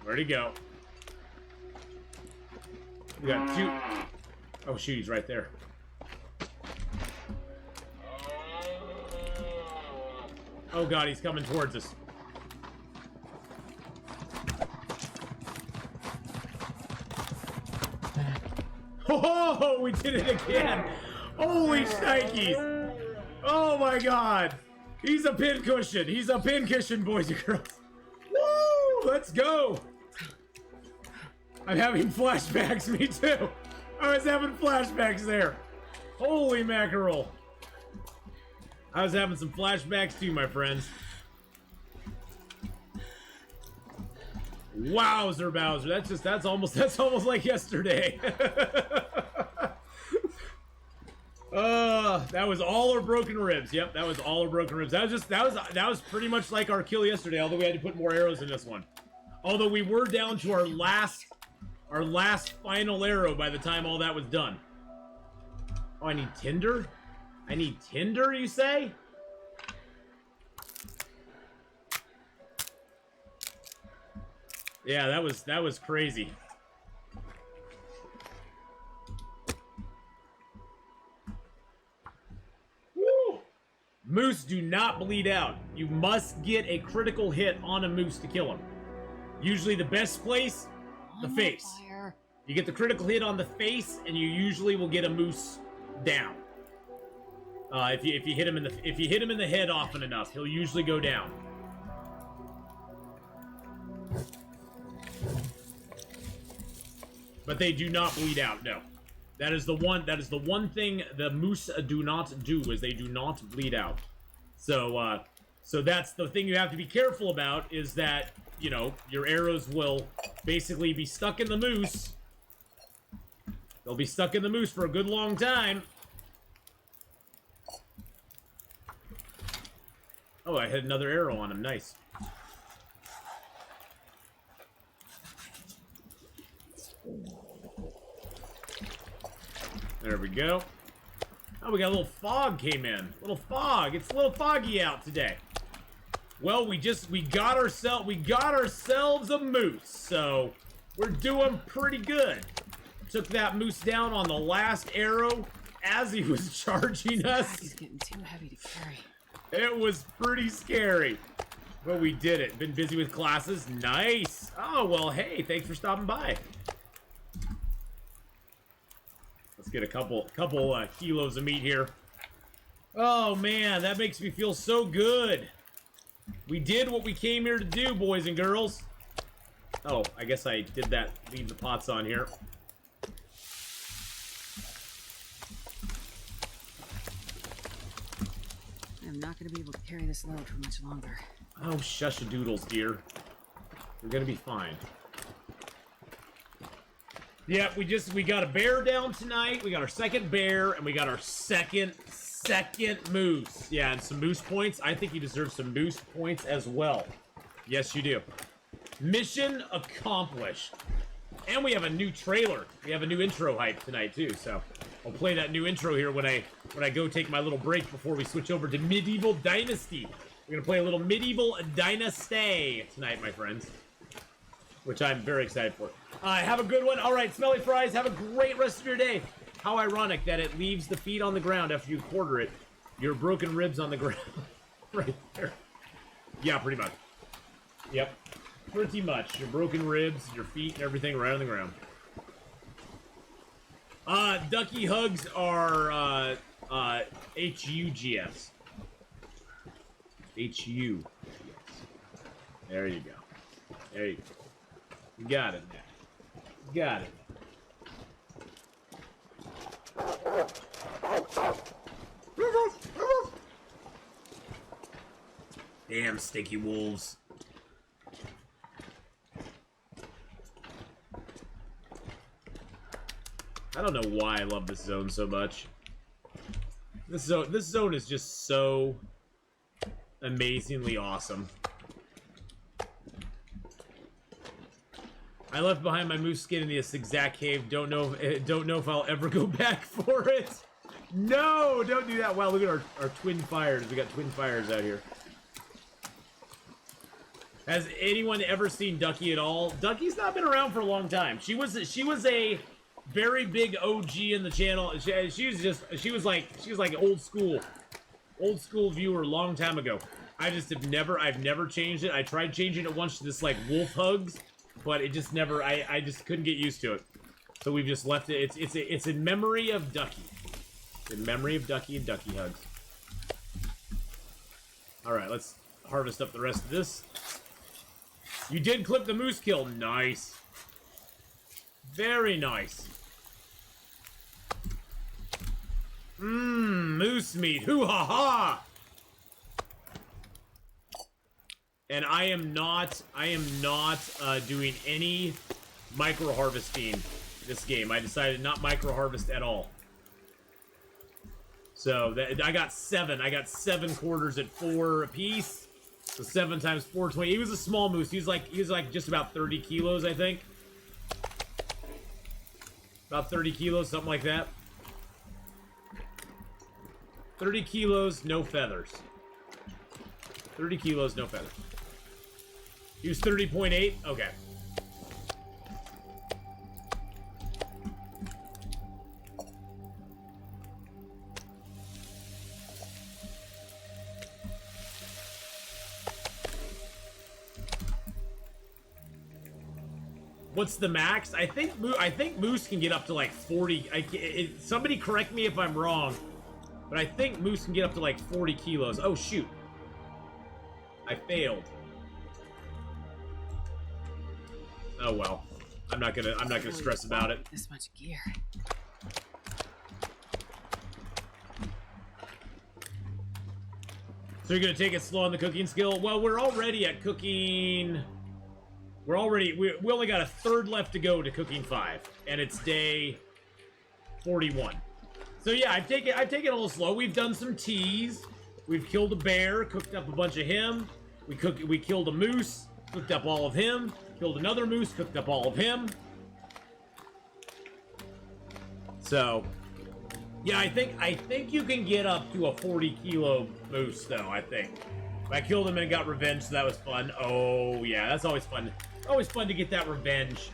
Where'd he go? We got two. Oh, shoot, he's right there. Oh, God, he's coming towards us. Oh, we did it again. Holy shnikes. Oh, my God. He's a pincushion. He's a pincushion, boys and girls. Woo! Let's go. I'm having flashbacks, me too. I was having flashbacks there. Holy mackerel. I was having some flashbacks too, my friends. Wowzer Bowser. That's almost like yesterday. That was all our broken ribs. Yep, that was all our broken ribs. That was pretty much like our kill yesterday, although we had to put more arrows in this one. Although we were down to our last final arrow by the time all that was done. Oh, I need tinder? I need tinder, you say? Yeah, that was crazy. Woo! Moose do not bleed out. You must get a critical hit on a moose to kill him. Usually the best place, the face. You get the critical hit on the face, and you usually will get a moose down. If you hit him in the head often enough, he'll usually go down. But they do not bleed out. No, that is the one thing the moose do not do, is they do not bleed out. So so that's the thing you have to be careful about, is that, you know, your arrows will basically be stuck in the moose. They'll be stuck in the moose for a good long time. Oh, I hit another arrow on him. Nice. There we go. Oh, we got a little fog came in. Little fog. It's a little foggy out today. Well, we got ourselves a moose, so we're doing pretty good. Took that moose down on the last arrow as he was charging us. He's getting too heavy to carry. It was pretty scary, but we did it. Been busy with classes. Nice. Oh, well, hey, thanks for stopping by. Let's get a couple kilos of meat here. Oh, man, that makes me feel so good. We did what we came here to do, boys and girls. Oh, I guess I did that. Leave the pots on here. I'm not going to be able to carry this load for much longer. Oh, shush-a-doodles, dear. We're gonna be fine. Yeah, we got a bear down tonight. We got our second bear, and we got our second moose. Yeah, and some moose points. I think you deserve some moose points as well. Yes, you do. Mission accomplished. And we have a new trailer. We have a new intro hype tonight too. So I'll play that new intro here when I go take my little break before we switch over to Medieval Dynasty. We're gonna play a little Medieval Dynasty tonight, my friends. which I'm very excited for. Have a good one. All right, Smelly Fries, have a great rest of your day. How ironic that it leaves the feet on the ground after you quarter it. Your broken ribs on the ground. Right there. Yeah, pretty much. Yep. Pretty much. Your broken ribs, your feet, and everything right on the ground. Ducky hugs are, H-U-G-S. H-U-G-S. There you go. There you go. You got it now. You got it. Damn sticky wolves. I don't know why I love this zone so much. This zone is just so amazingly awesome. I left behind my moose skin in this exact cave. Don't know if I'll ever go back for it. No, don't do that. Wow, look at our twin fires. We got twin fires out here. Has anyone ever seen Ducky at all? Ducky's not been around for a long time. She was a very big OG in the channel. She was like an old school viewer long time ago. I've never changed it. I tried changing it once to this like wolf hugs, but it just never. I just couldn't get used to it. So we've just left it. It's in memory of Ducky. It's in memory of Ducky and Ducky hugs. All right, let's harvest up the rest of this. You did clip the moose kill. Nice. Very nice. Mmm, moose meat. Hoo-ha-ha! And I am not doing any micro-harvesting this game. I decided not micro-harvest at all. So, I got 7. I got 7 quarters at 4 apiece. So 7 times 420. He was a small moose. He was like just about 30 kilos, I think. About 30 kilos, something like that. 30 kilos, no feathers. 30 kilos, no feathers. He was 30.8? Okay. What's the max? I think moose can get up to like 40. Somebody correct me if I'm wrong, but I think moose can get up to like 40 kilos. Oh shoot! I failed. Oh well. I'm not gonna stress about it. This much gear. So you're gonna take it slow on the cooking skill? Well, we're already at cooking. We only got a third left to go to cooking 5, and it's day 41. So yeah, I've taken it a little slow. We've done some teas. We've killed a bear, cooked up a bunch of him. We killed a moose, cooked up all of him. Killed another moose, cooked up all of him. So yeah, I think you can get up to a 40 kilo moose though. I think I killed him and got revenge, so that was fun. Oh yeah, that's always fun. Always fun to get that revenge.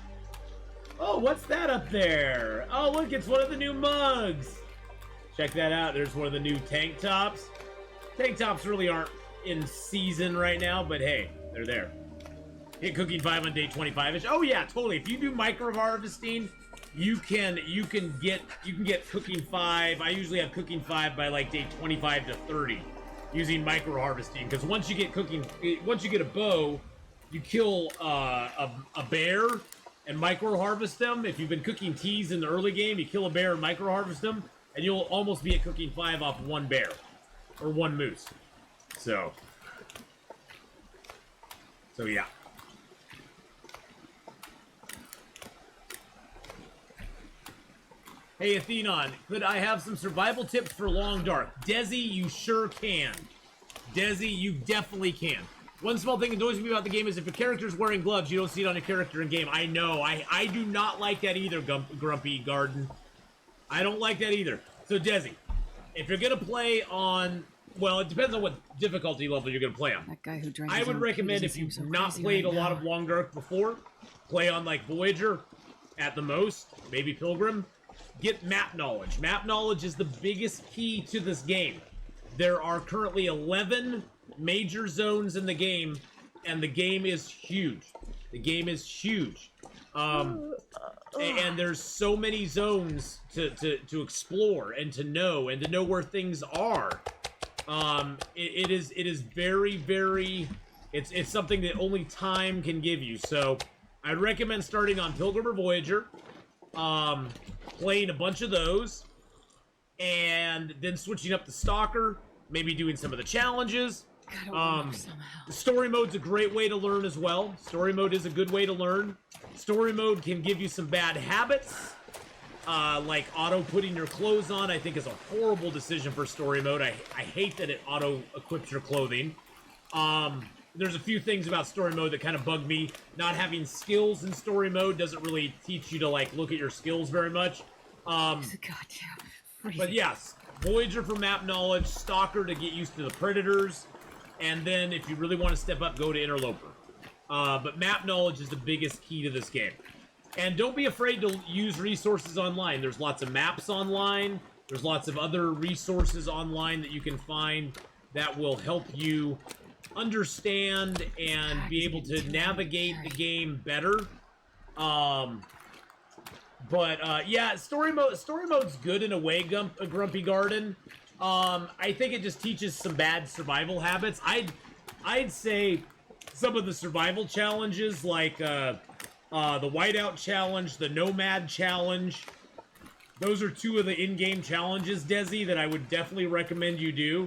Oh, what's that up there? Oh, look, it's one of the new mugs. Check that out. There's one of the new tank tops. Tank tops really aren't in season right now, but hey, they're there. Hit cooking 5 on day 25-ish. Oh yeah, totally. If you do micro harvesting, you can get cooking 5. I usually have cooking 5 by like day 25 to 30 using micro harvesting, because once you get a bow, you kill a bear and micro harvest them. If you've been cooking teas in the early game, you kill a bear and micro harvest them, and you'll almost be at cooking 5 off 1 bear or 1 moose. So yeah. Hey Atheenon, could I have some survival tips for Long Dark? Desi, you sure can. Desi, you definitely can. One small thing that annoys me about the game is if a character's wearing gloves, you don't see it on a character in game. I know. I do not like that either, Grumpy Garden. I don't like that either. So, Desi, if you're going to play on Well, it depends on what difficulty level you're going to play on. That guy who drank I his would own pee recommend doesn't if you've seem so not crazy played right a lot now. of Long Dark before, play on like Voyager at the most, maybe Pilgrim. Get map knowledge. Map knowledge is the biggest key to this game. There are currently 11 major zones in the game, and the game is huge. The game is huge. And there's so many zones to explore and to know where things are. It is very, very, it's something that only time can give you. So I'd recommend starting on Pilgrim or Voyager, playing a bunch of those, and then switching up to Stalker, maybe doing some of the challenges. The story mode's a great way to learn as well. Story mode is a good way to learn. Story mode can give you some bad habits, like auto putting your clothes on. I think is a horrible decision for story mode. I hate that it auto equips your clothing. There's a few things about story mode that kind of bug me. Not having skills in story mode doesn't really teach you to like look at your skills very much. But yes, Voyager for map knowledge, Stalker to get used to the predators, and then if you really want to step up, go to Interloper. But map knowledge is the biggest key to this game. And don't be afraid to use resources online. There's lots of maps online. There's lots of other resources online that you can find that will help you understand and be able to navigate the game better. Yeah, story mode's good in a way, Grumpy Garden. I think it just teaches some bad survival habits. I'd say some of the survival challenges, like the Whiteout Challenge, the Nomad Challenge, those are two of the in-game challenges, Desi, that I would definitely recommend you do.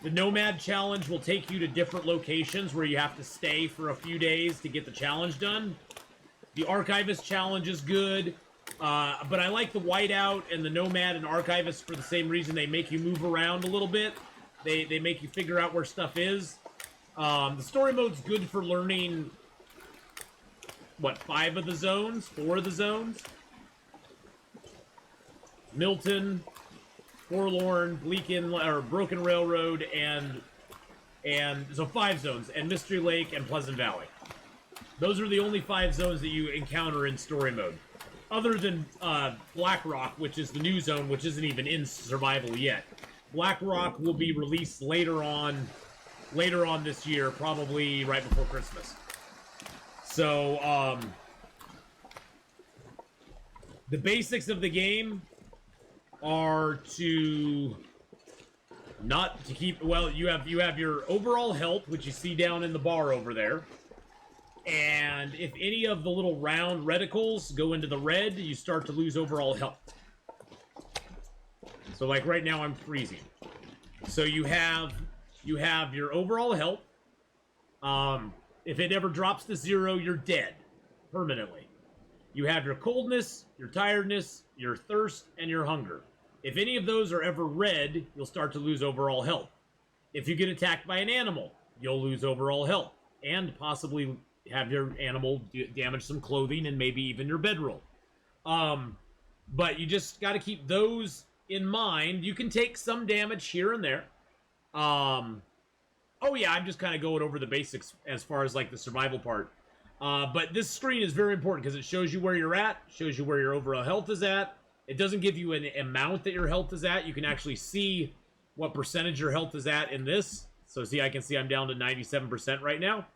The Nomad Challenge will take you to different locations where you have to stay for a few days to get the challenge done. The Archivist Challenge is good, but I like the Whiteout and the Nomad and Archivist for the same reason. They make you move around a little bit. They make you figure out where stuff is. The story mode's good for learning, what, 4 of the zones? Milton, Forlorn, Broken Railroad, and so 5 zones, and Mystery Lake and Pleasant Valley. Those are the only 5 zones that you encounter in story mode. Other than Black Rock, which is the new zone, which isn't even in survival yet. Black Rock will be released later on this year, probably right before Christmas. So, the basics of the game are you have your overall health, which you see down in the bar over there. And if any of the little round reticles go into the red, you start to lose overall health. So like right now I'm freezing. So you have your overall health. If it ever drops to 0, you're dead permanently. You have your coldness, your tiredness, your thirst, and your hunger. If any of those are ever red, you'll start to lose overall health. If you get attacked by an animal, you'll lose overall health, and possibly have your animal damage some clothing and maybe even your bedroll. But you just got to keep those in mind. You can take some damage here and there. Oh yeah, I'm just kind of going over the basics as far as like the survival part. But this screen is very important because it shows you where you're at, shows you where your overall health is at. It doesn't give you an amount that your health is at. You can actually see what percentage your health is at in this. So see, I can see I'm down to 97% right now.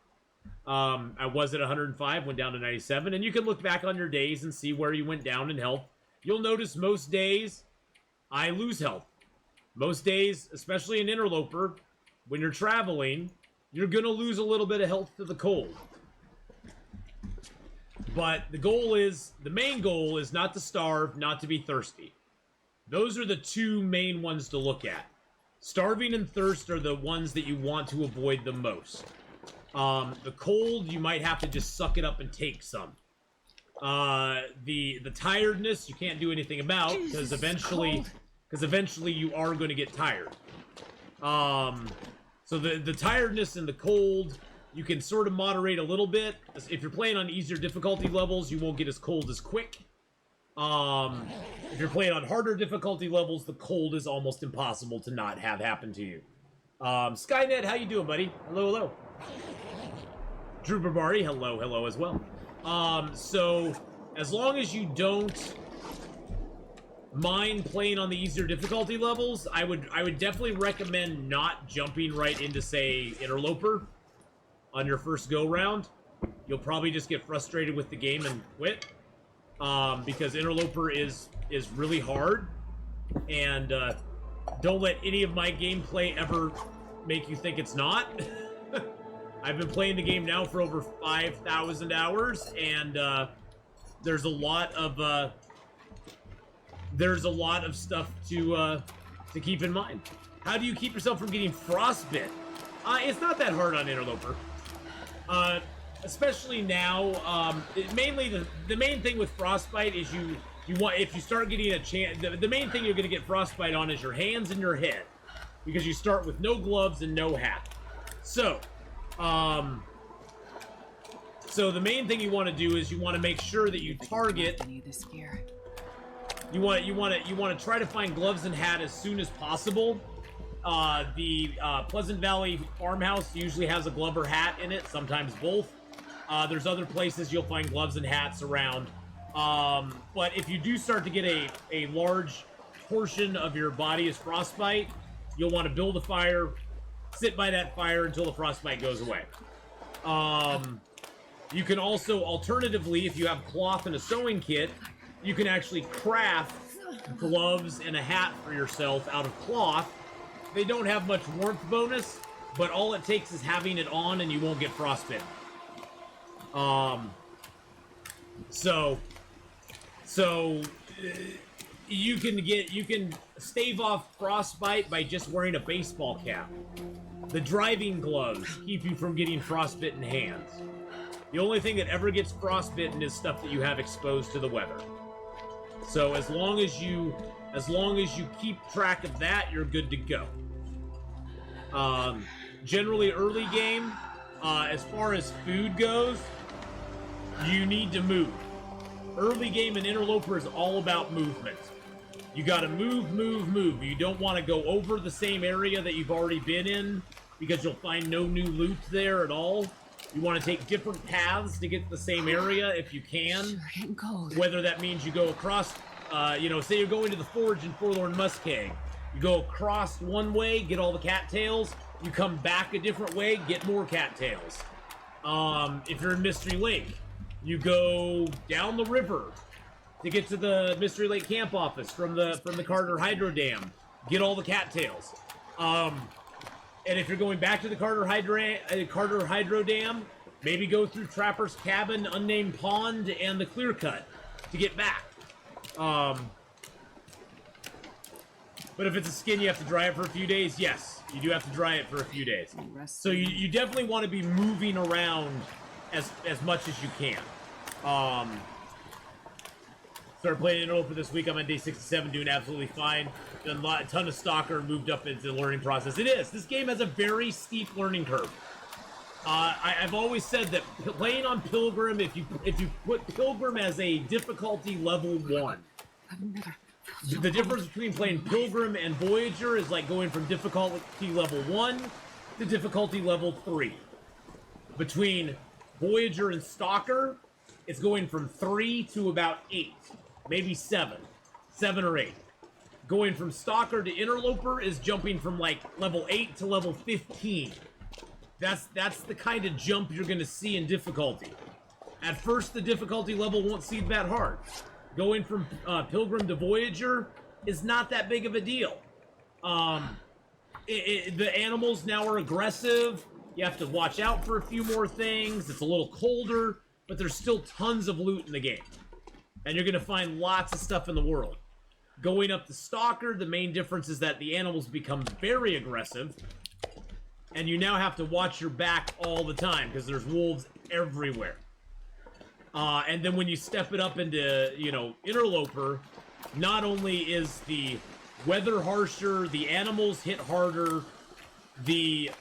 I was at 105, went down to 97. And you can look back on your days and see where you went down in health. You'll notice most days I lose health. Most days, especially in Interloper, when you're traveling, you're going to lose a little bit of health to the cold. But the main goal is not to starve, not to be thirsty. Those are the 2 main ones to look at. Starving and thirst are the ones that you want to avoid the most. The cold, you might have to just suck it up and take some. The tiredness, you can't do anything about, because eventually you are going to get tired. So the tiredness and the cold, you can sort of moderate a little bit. If you're playing on easier difficulty levels, you won't get as cold as quick. If you're playing on harder difficulty levels, the cold is almost impossible to not have happen to you. Skynet, how you doing, buddy? Hello, hello. Drew Barbari, hello, hello as well. So as long as you don't mind playing on the easier difficulty levels, I would definitely recommend not jumping right into, say, Interloper on your first go round. You'll probably just get frustrated with the game and quit. Because Interloper is really hard, and don't let any of my gameplay ever make you think it's not. I've been playing the game now for over 5,000 hours, and there's a lot of stuff to keep in mind. How do you keep yourself from getting frostbit? It's not that hard on Interloper. Especially now, mainly the main thing with frostbite is you want, if you start getting a chance, the main thing you're going to get frostbite on is your hands and your head, because you start with no gloves and no hat. So, so the main thing you want to do is you want to make sure that you target. I need this gear. You want to try to find gloves and hat as soon as possible. The Pleasant Valley farmhouse usually has a glove or hat in it, sometimes both. There's other places you'll find gloves and hats around. But if you do start to get a large portion of your body is frostbite, you'll want to build a fire, sit by that fire until the frostbite goes away. You can also, alternatively, if you have cloth and a sewing kit, you can actually craft gloves and a hat for yourself out of cloth. They don't have much warmth bonus, but all it takes is having it on and you won't get frostbitten. So you can stave off frostbite by just wearing a baseball cap. The driving gloves keep you from getting frostbitten hands. The only thing that ever gets frostbitten is stuff that you have exposed to the weather. So as long as you keep track of that, you're good to go. Generally early game, as far as food goes, you need to move. Early game in Interloper is all about movement. You gotta move, move, move. You don't want to go over the same area that you've already been in, because you'll find no new loot there at all. You want to take different paths to get to the same area if you can. Sure getting cold. Whether that means you go across, say you're going to the forge in Forlorn Muskeg. You go across one way, get all the cattails. You come back a different way, get more cattails. If you're in Mystery Lake, you go down the river to get to the Mystery Lake camp office from the Carter Hydro Dam. Get all the cattails. And if you're going back to the Carter Hydro Dam, maybe go through Trapper's Cabin, Unnamed Pond, and the Clear Cut to get back. But if it's a skin you have to dry it for a few days, yes, you do have to dry it for a few days. So you definitely want to be moving around as much as you can. Started playing Interloper this week. I'm on day 67, doing absolutely fine. Done a ton of Stalker, moved up into the learning process. It is. This game has a very steep learning curve. I've always said that playing on Pilgrim, if you put Pilgrim as a difficulty level 1, the difference between playing Pilgrim and Voyager is like going from difficulty level 1 to difficulty level 3. Between Voyager and Stalker, it's going from 3 to about 8, maybe 7 or 8. Going from Stalker to Interloper is jumping from like level 8 to level 15. That's the kind of jump you're going to see in difficulty. At first, the difficulty level won't seem that hard. Going from Pilgrim to Voyager is not that big of a deal. The animals now are aggressive. You have to watch out for a few more things. It's a little colder, but there's still tons of loot in the game. And you're going to find lots of stuff in the world. Going up to Stalker, the main difference is that the animals become very aggressive. And you now have to watch your back all the time, because there's wolves everywhere. And then when you step it up into, Interloper, not only is the weather harsher, the animals hit harder, the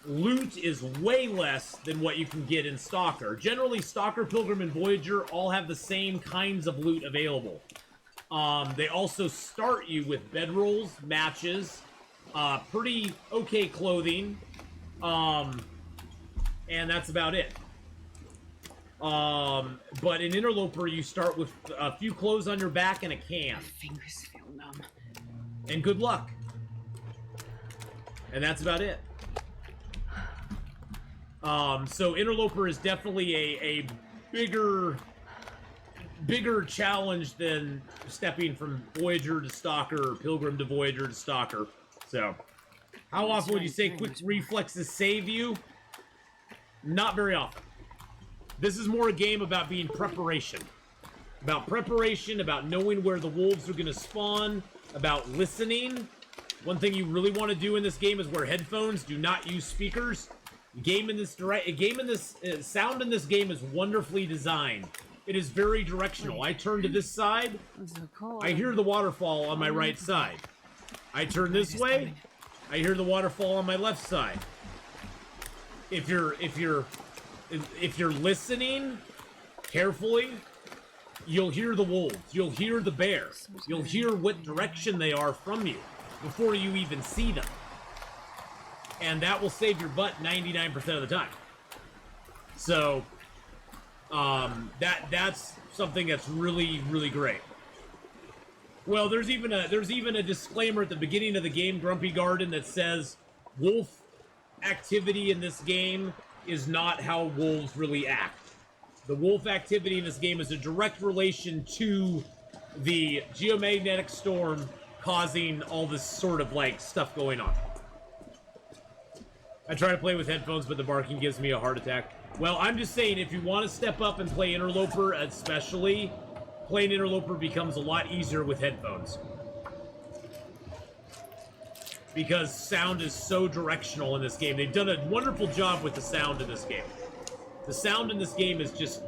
loot is way less than what you can get in Stalker. Generally, Stalker, Pilgrim, and Voyager all have the same kinds of loot available. They also start you with bedrolls, matches, pretty okay clothing, and that's about it. But in Interloper, you start with a few clothes on your back and a can. My fingers feel numb. And good luck. And that's about it. So Interloper is definitely a bigger challenge than stepping from Voyager to Stalker or Pilgrim to Voyager to Stalker. So, how often would you say quick reflexes save you? Not very often. This is more a game about being preparation. About preparation, about knowing where the wolves are going to spawn, about listening. One thing you really want to do in this game is wear headphones. Do not use speakers. Sound in this game is wonderfully designed. It is very directional. I turn to this side. So cold. I hear the waterfall on my right side. I turn this way. I hear the waterfall on my left side. If you're listening carefully, you'll hear the wolves. You'll hear the bear. You'll hear what direction they are from you before you even see them. And that will save your butt 99% of the time. So, that's something that's really, really great. Well, there's even a disclaimer at the beginning of the game, Grumpy Garden, that says wolf activity in this game is not how wolves really act. The wolf activity in this game is a direct relation to the geomagnetic storm causing all this sort of like stuff going on. I try to play with headphones, but the barking gives me a heart attack. Well, I'm just saying, if you want to step up and play Interloper, especially, playing Interloper becomes a lot easier with headphones. Because sound is so directional in this game. They've done a wonderful job with the sound in this game. The sound in this game is just,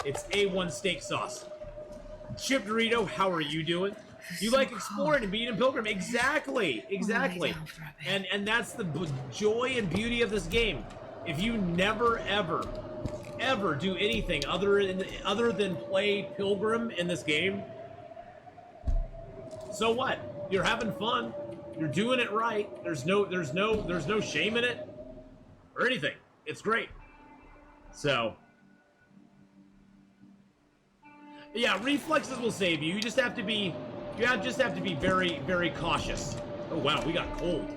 it's A1 steak sauce. Chip Dorito, how are you doing? You like exploring and being in Pilgrim. Exactly. And that's the joy and beauty of this game. If you never, ever do anything other than play Pilgrim in this game, so what? You're having fun. You're doing it right. There's no shame in it or anything. It's great. So, yeah, reflexes will save you. You just have to be very, very cautious. Oh wow, we got cold.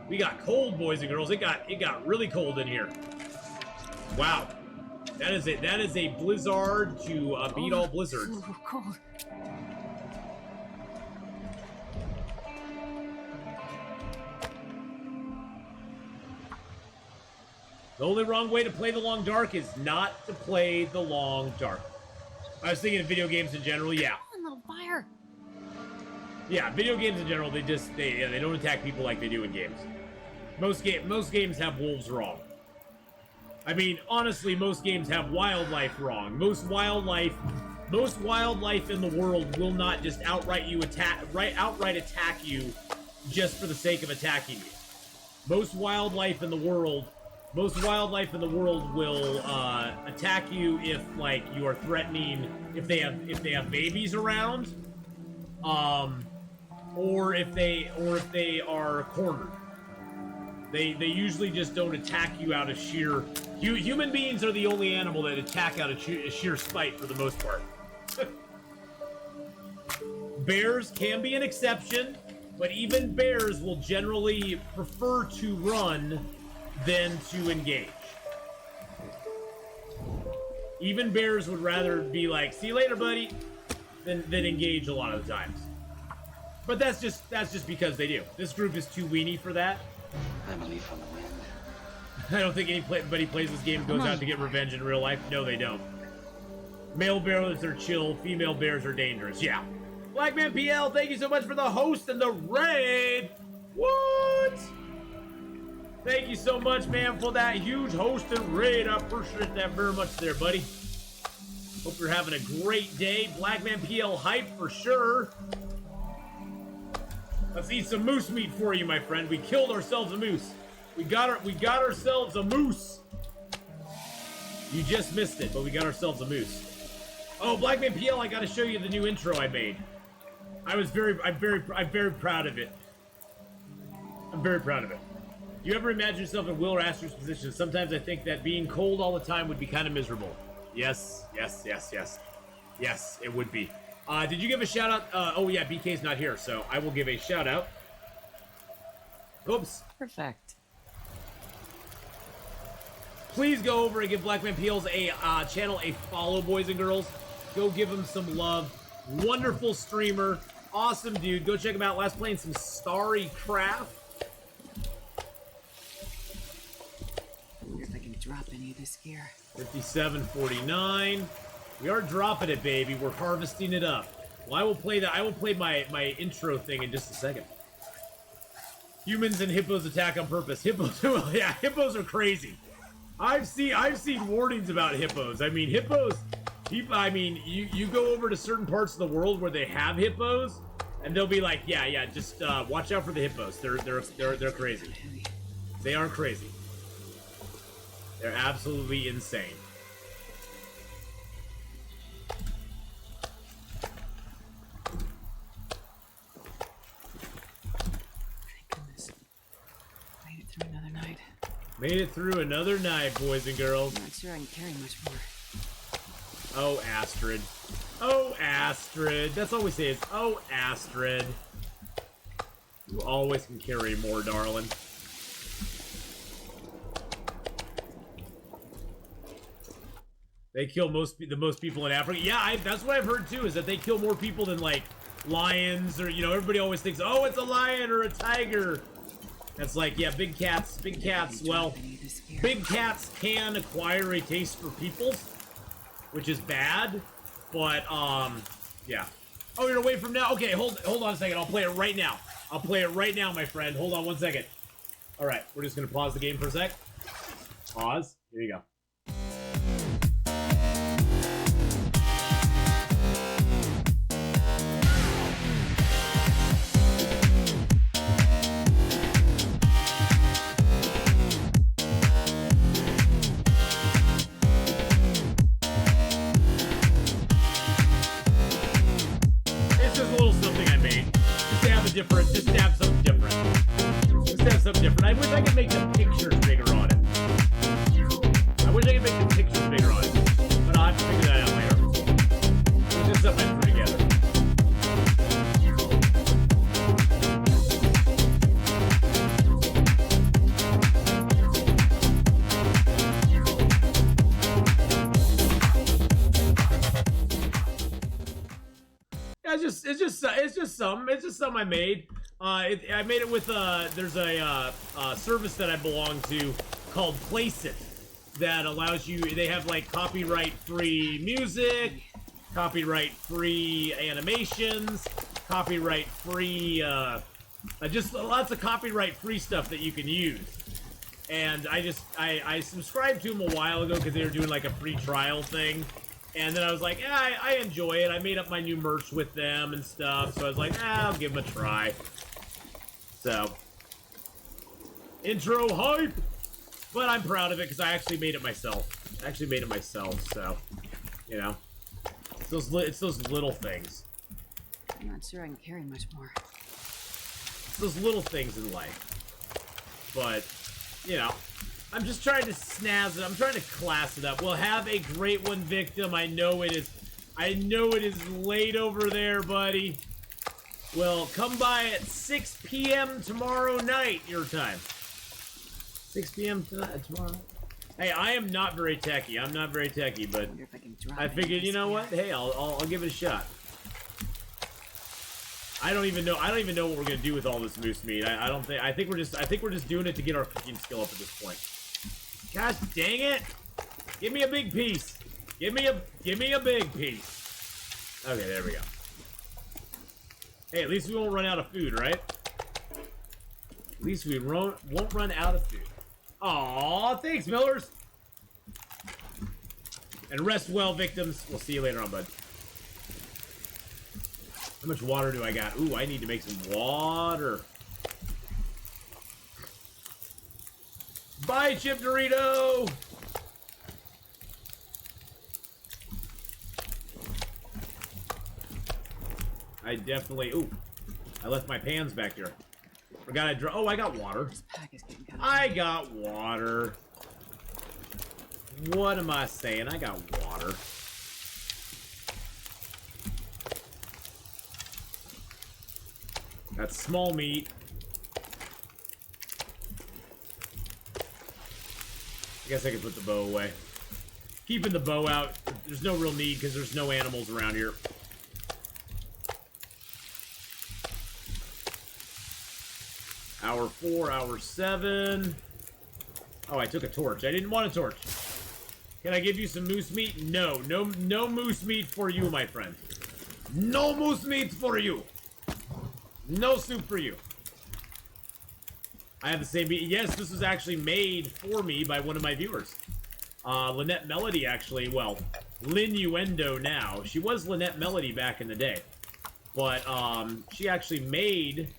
We got cold, boys and girls. It got really cold in here. Wow, that is a blizzard to beat all blizzards. So cold. The only wrong way to play the long dark is not to play the long dark. I was thinking of video games in general. Yeah. Come on, little fire. Yeah, video games in general, they don't attack people like they do in games. Most games have wolves wrong. I mean, honestly, most games have wildlife wrong. Most wildlife in the world will not just outright attack you just for the sake of attacking you. Most wildlife in the world will attack you if like you are threatening, if they have babies around, or if they are cornered. They usually just don't attack you out of sheer. Human beings are the only animal that attack out of sheer spite for the most part. Bears can be an exception, but even bears will generally prefer to run than to engage. Even bears would rather be like, "See you later, buddy," than engage a lot of the times. But that's just because they do. This group is too weenie for that. I'm a leaf on the wind. I don't think anybody plays this game goes out to get revenge in real life. No, they don't. Male bears are chill. Female bears are dangerous. Yeah. Blackman PL, thank you so much for the host and the raid. What? Thank you so much, man, for that huge host and raid. I appreciate that very much there, buddy. Hope you're having a great day. Blackman PL hype for sure. Let's eat some moose meat for you, my friend. We killed ourselves a moose. We got ourselves a moose. You just missed it, but we got ourselves a moose. Oh, Blackman PL, I got to show you the new intro I made. I'm very proud of it. I'm very proud of it. Do you ever imagine yourself in Will or Astra's position? Sometimes I think that being cold all the time would be kind of miserable. Yes, yes, yes, yes. Yes, it would be. Did you give a shout out? Oh yeah, BK's not here, so I will give a shout out. Oops. Perfect. Please go over and give Black Man Peels a channel a follow, boys and girls. Go give him some love. Wonderful streamer. Awesome dude. Go check him out. Last playing some Starry Craft. Wonder if I can drop any of this gear. 57.49. We are dropping it, baby. We're harvesting it up. Well, I will play that. I will play my intro thing in just a second. Humans and hippos attack on purpose. Hippos, yeah, hippos are crazy. I've seen warnings about hippos. I mean, hippos. You go over to certain parts of the world where they have hippos, and they'll be like, yeah, just watch out for the hippos. They're crazy. They are crazy. They're absolutely insane. Thank goodness. Made it through another night. Made it through another night, boys and girls. I'm not sure I can carry much more. Oh, Astrid. Oh, Astrid. That's all we say is, oh, Astrid. You always can carry more, darling. They kill the most people in Africa. Yeah, that's what I've heard too, is that they kill more people than, like, lions, or, you know, everybody always thinks, oh, it's a lion or a tiger. That's like, yeah, big cats, well, big cats can acquire a taste for people, which is bad, but, yeah. Oh, you're away from now? Okay, hold on a second, I'll play it right now. I'll play it right now, my friend. Hold on one second. All right, we're just gonna pause the game for a sec. Pause, here you go. Just to have something different. I wish I could make the pictures bigger on it. But I'll have to figure that out later. It's just something I threw together. Yeah, it's just some I made. I made it with there's a service that I belong to called Placeit that allows you. They have like copyright-free music, copyright-free animations, copyright-free just lots of copyright-free stuff that you can use. And I subscribed to them a while ago because they were doing like a free trial thing. And then I was like, yeah, I enjoy it. I made up my new merch with them and stuff. So I was like, I'll give them a try. So, intro hype! But I'm proud of it because I actually made it myself. So, you know. It's those little things. I'm not sure I can carry much more. It's those little things in life. But, you know. I'm just trying to snazz it. I'm trying to class it up. Well, have a great one, Victim. I know it is late over there, buddy. Well, come by at 6 p.m. tomorrow night, your time. 6 p.m. tomorrow night. Hey, I am not very techy. I'm not very techy, but I figured, you know what? Hey, I'll give it a shot. I don't even know what we're gonna do with all this moose meat. I think we're just doing it to get our cooking skill up at this point. Gosh dang it! Give me a big piece. Give me a big piece. Okay, there we go. Hey, at least we won't run out of food, right? At least we won't run out of food. Aw, thanks, Millers. And rest well, Victims. We'll see you later on, bud. How much water do I got? Ooh, I need to make some water. Bye, Chip Dorito! I definitely... Ooh, I left my pans back here. Forgot I oh, I got water. This pack is getting kind of I got water. What am I saying? I got water. That's small meat. I guess I could put the bow away. Keeping the bow out, there's no real need because there's no animals around here. Hour 4, hour 7. Oh, I took a torch. I didn't want a torch. Can I give you some moose meat? No. No moose meat for you, my friend. No moose meat for you. No soup for you. I have the same meat. Yes, this was actually made for me by one of my viewers. Lynette Melody, actually. Well, Linuendo now. She was Lynette Melody back in the day. But she actually made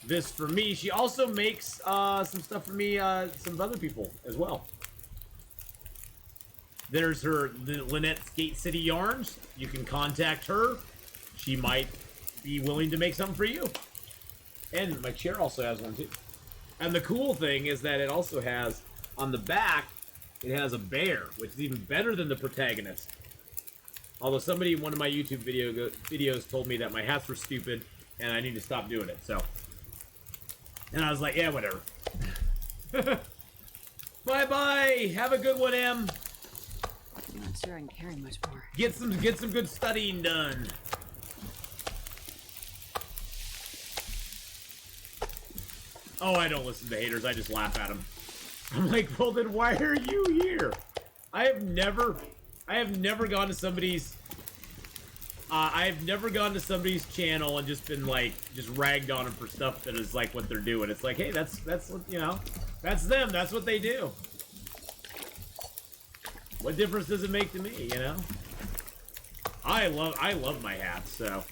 this for me. She also makes some stuff for me, some other people as well. There's her Lynette Skate City Yarns. You can contact her. She might be willing to make something for you. And my chair also has one too. And the cool thing is that it also has, on the back, it has a bear, which is even better than the protagonist. Although somebody in one of my YouTube videos told me that my hats were stupid and I need to stop doing it, so. And I was like, yeah, whatever. Bye-bye! Have a good one, Em! I'm not sure I can carry much more. Get some good studying done. Oh, I don't listen to haters. I just laugh at them. I'm like, well, then why are you here? I have never gone to somebody's. I've never gone to somebody's channel and just been like, just ragged on them for stuff that is like what they're doing. It's like, hey, that's you know, that's them. That's what they do. What difference does it make to me? You know. I love my hats. So,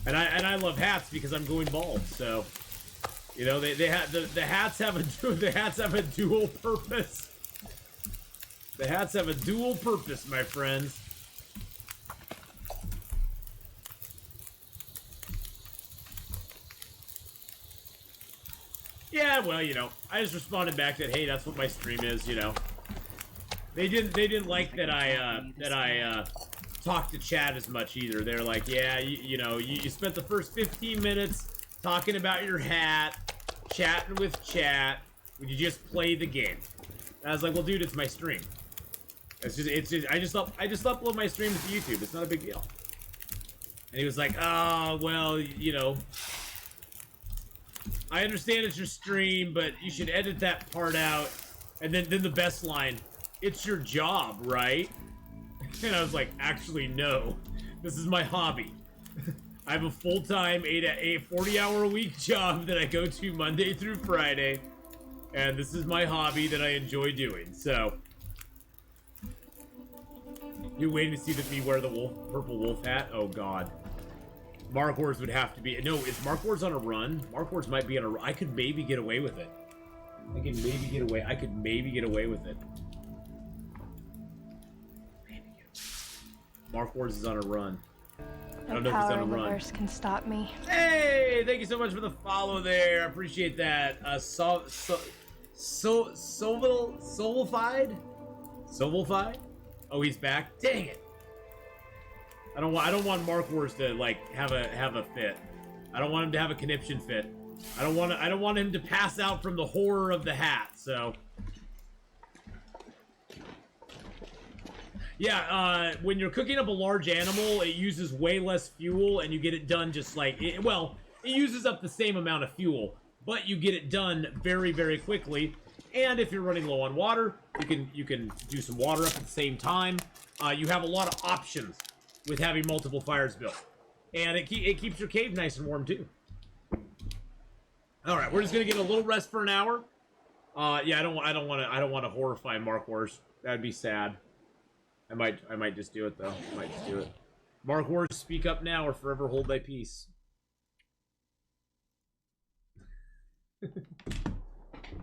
and I love hats because I'm going bald. So. You know, the hats have a dual purpose. The hats have a dual purpose, my friends. Yeah, well, you know, I just responded back that, hey, that's what my stream is, you know. They didn't like that I talked to chat as much either. They're like, yeah, you know, you spent the first 15 minutes talking about your hat, chatting with chat. Would you just play the game? And I was like, well, dude, it's my stream. I just upload my streams to YouTube. It's not a big deal. And he was like, oh, well, you know, I understand it's your stream, but you should edit that part out. And then the best line, it's your job, right? And I was like, actually, no. This is my hobby. I have a full-time 40-hour-a-week job that I go to Monday through Friday, and this is my hobby that I enjoy doing. So, you're waiting to see me wear the purple wolf hat? Oh God, Mark Wars would have to be. No, is Mark Wars on a run? Mark Wars might be on a run. I could maybe get away with it. I could maybe get away with it. Mark Wars is on a run. I don't know if he's on a run. Universe can stop me. Hey, thank you so much for the follow there. I appreciate that. Soulfied? Oh, he's back. Dang it! I don't want Mark Wars to like have a fit. I don't want him to have a conniption fit. I don't want him to pass out from the horror of the hat. So. Yeah, when you're cooking up a large animal, it uses way less fuel, and you get it done just like, it uses up the same amount of fuel, but you get it done very, very quickly. And if you're running low on water, you can do some water up at the same time. You have a lot of options with having multiple fires built, and it keeps your cave nice and warm too. All right, we're just gonna get a little rest for an hour. Yeah, I don't want to horrify Mark Wars. That'd be sad. I might just do it though. I might just do it. Mark Wars, speak up now or forever hold thy peace.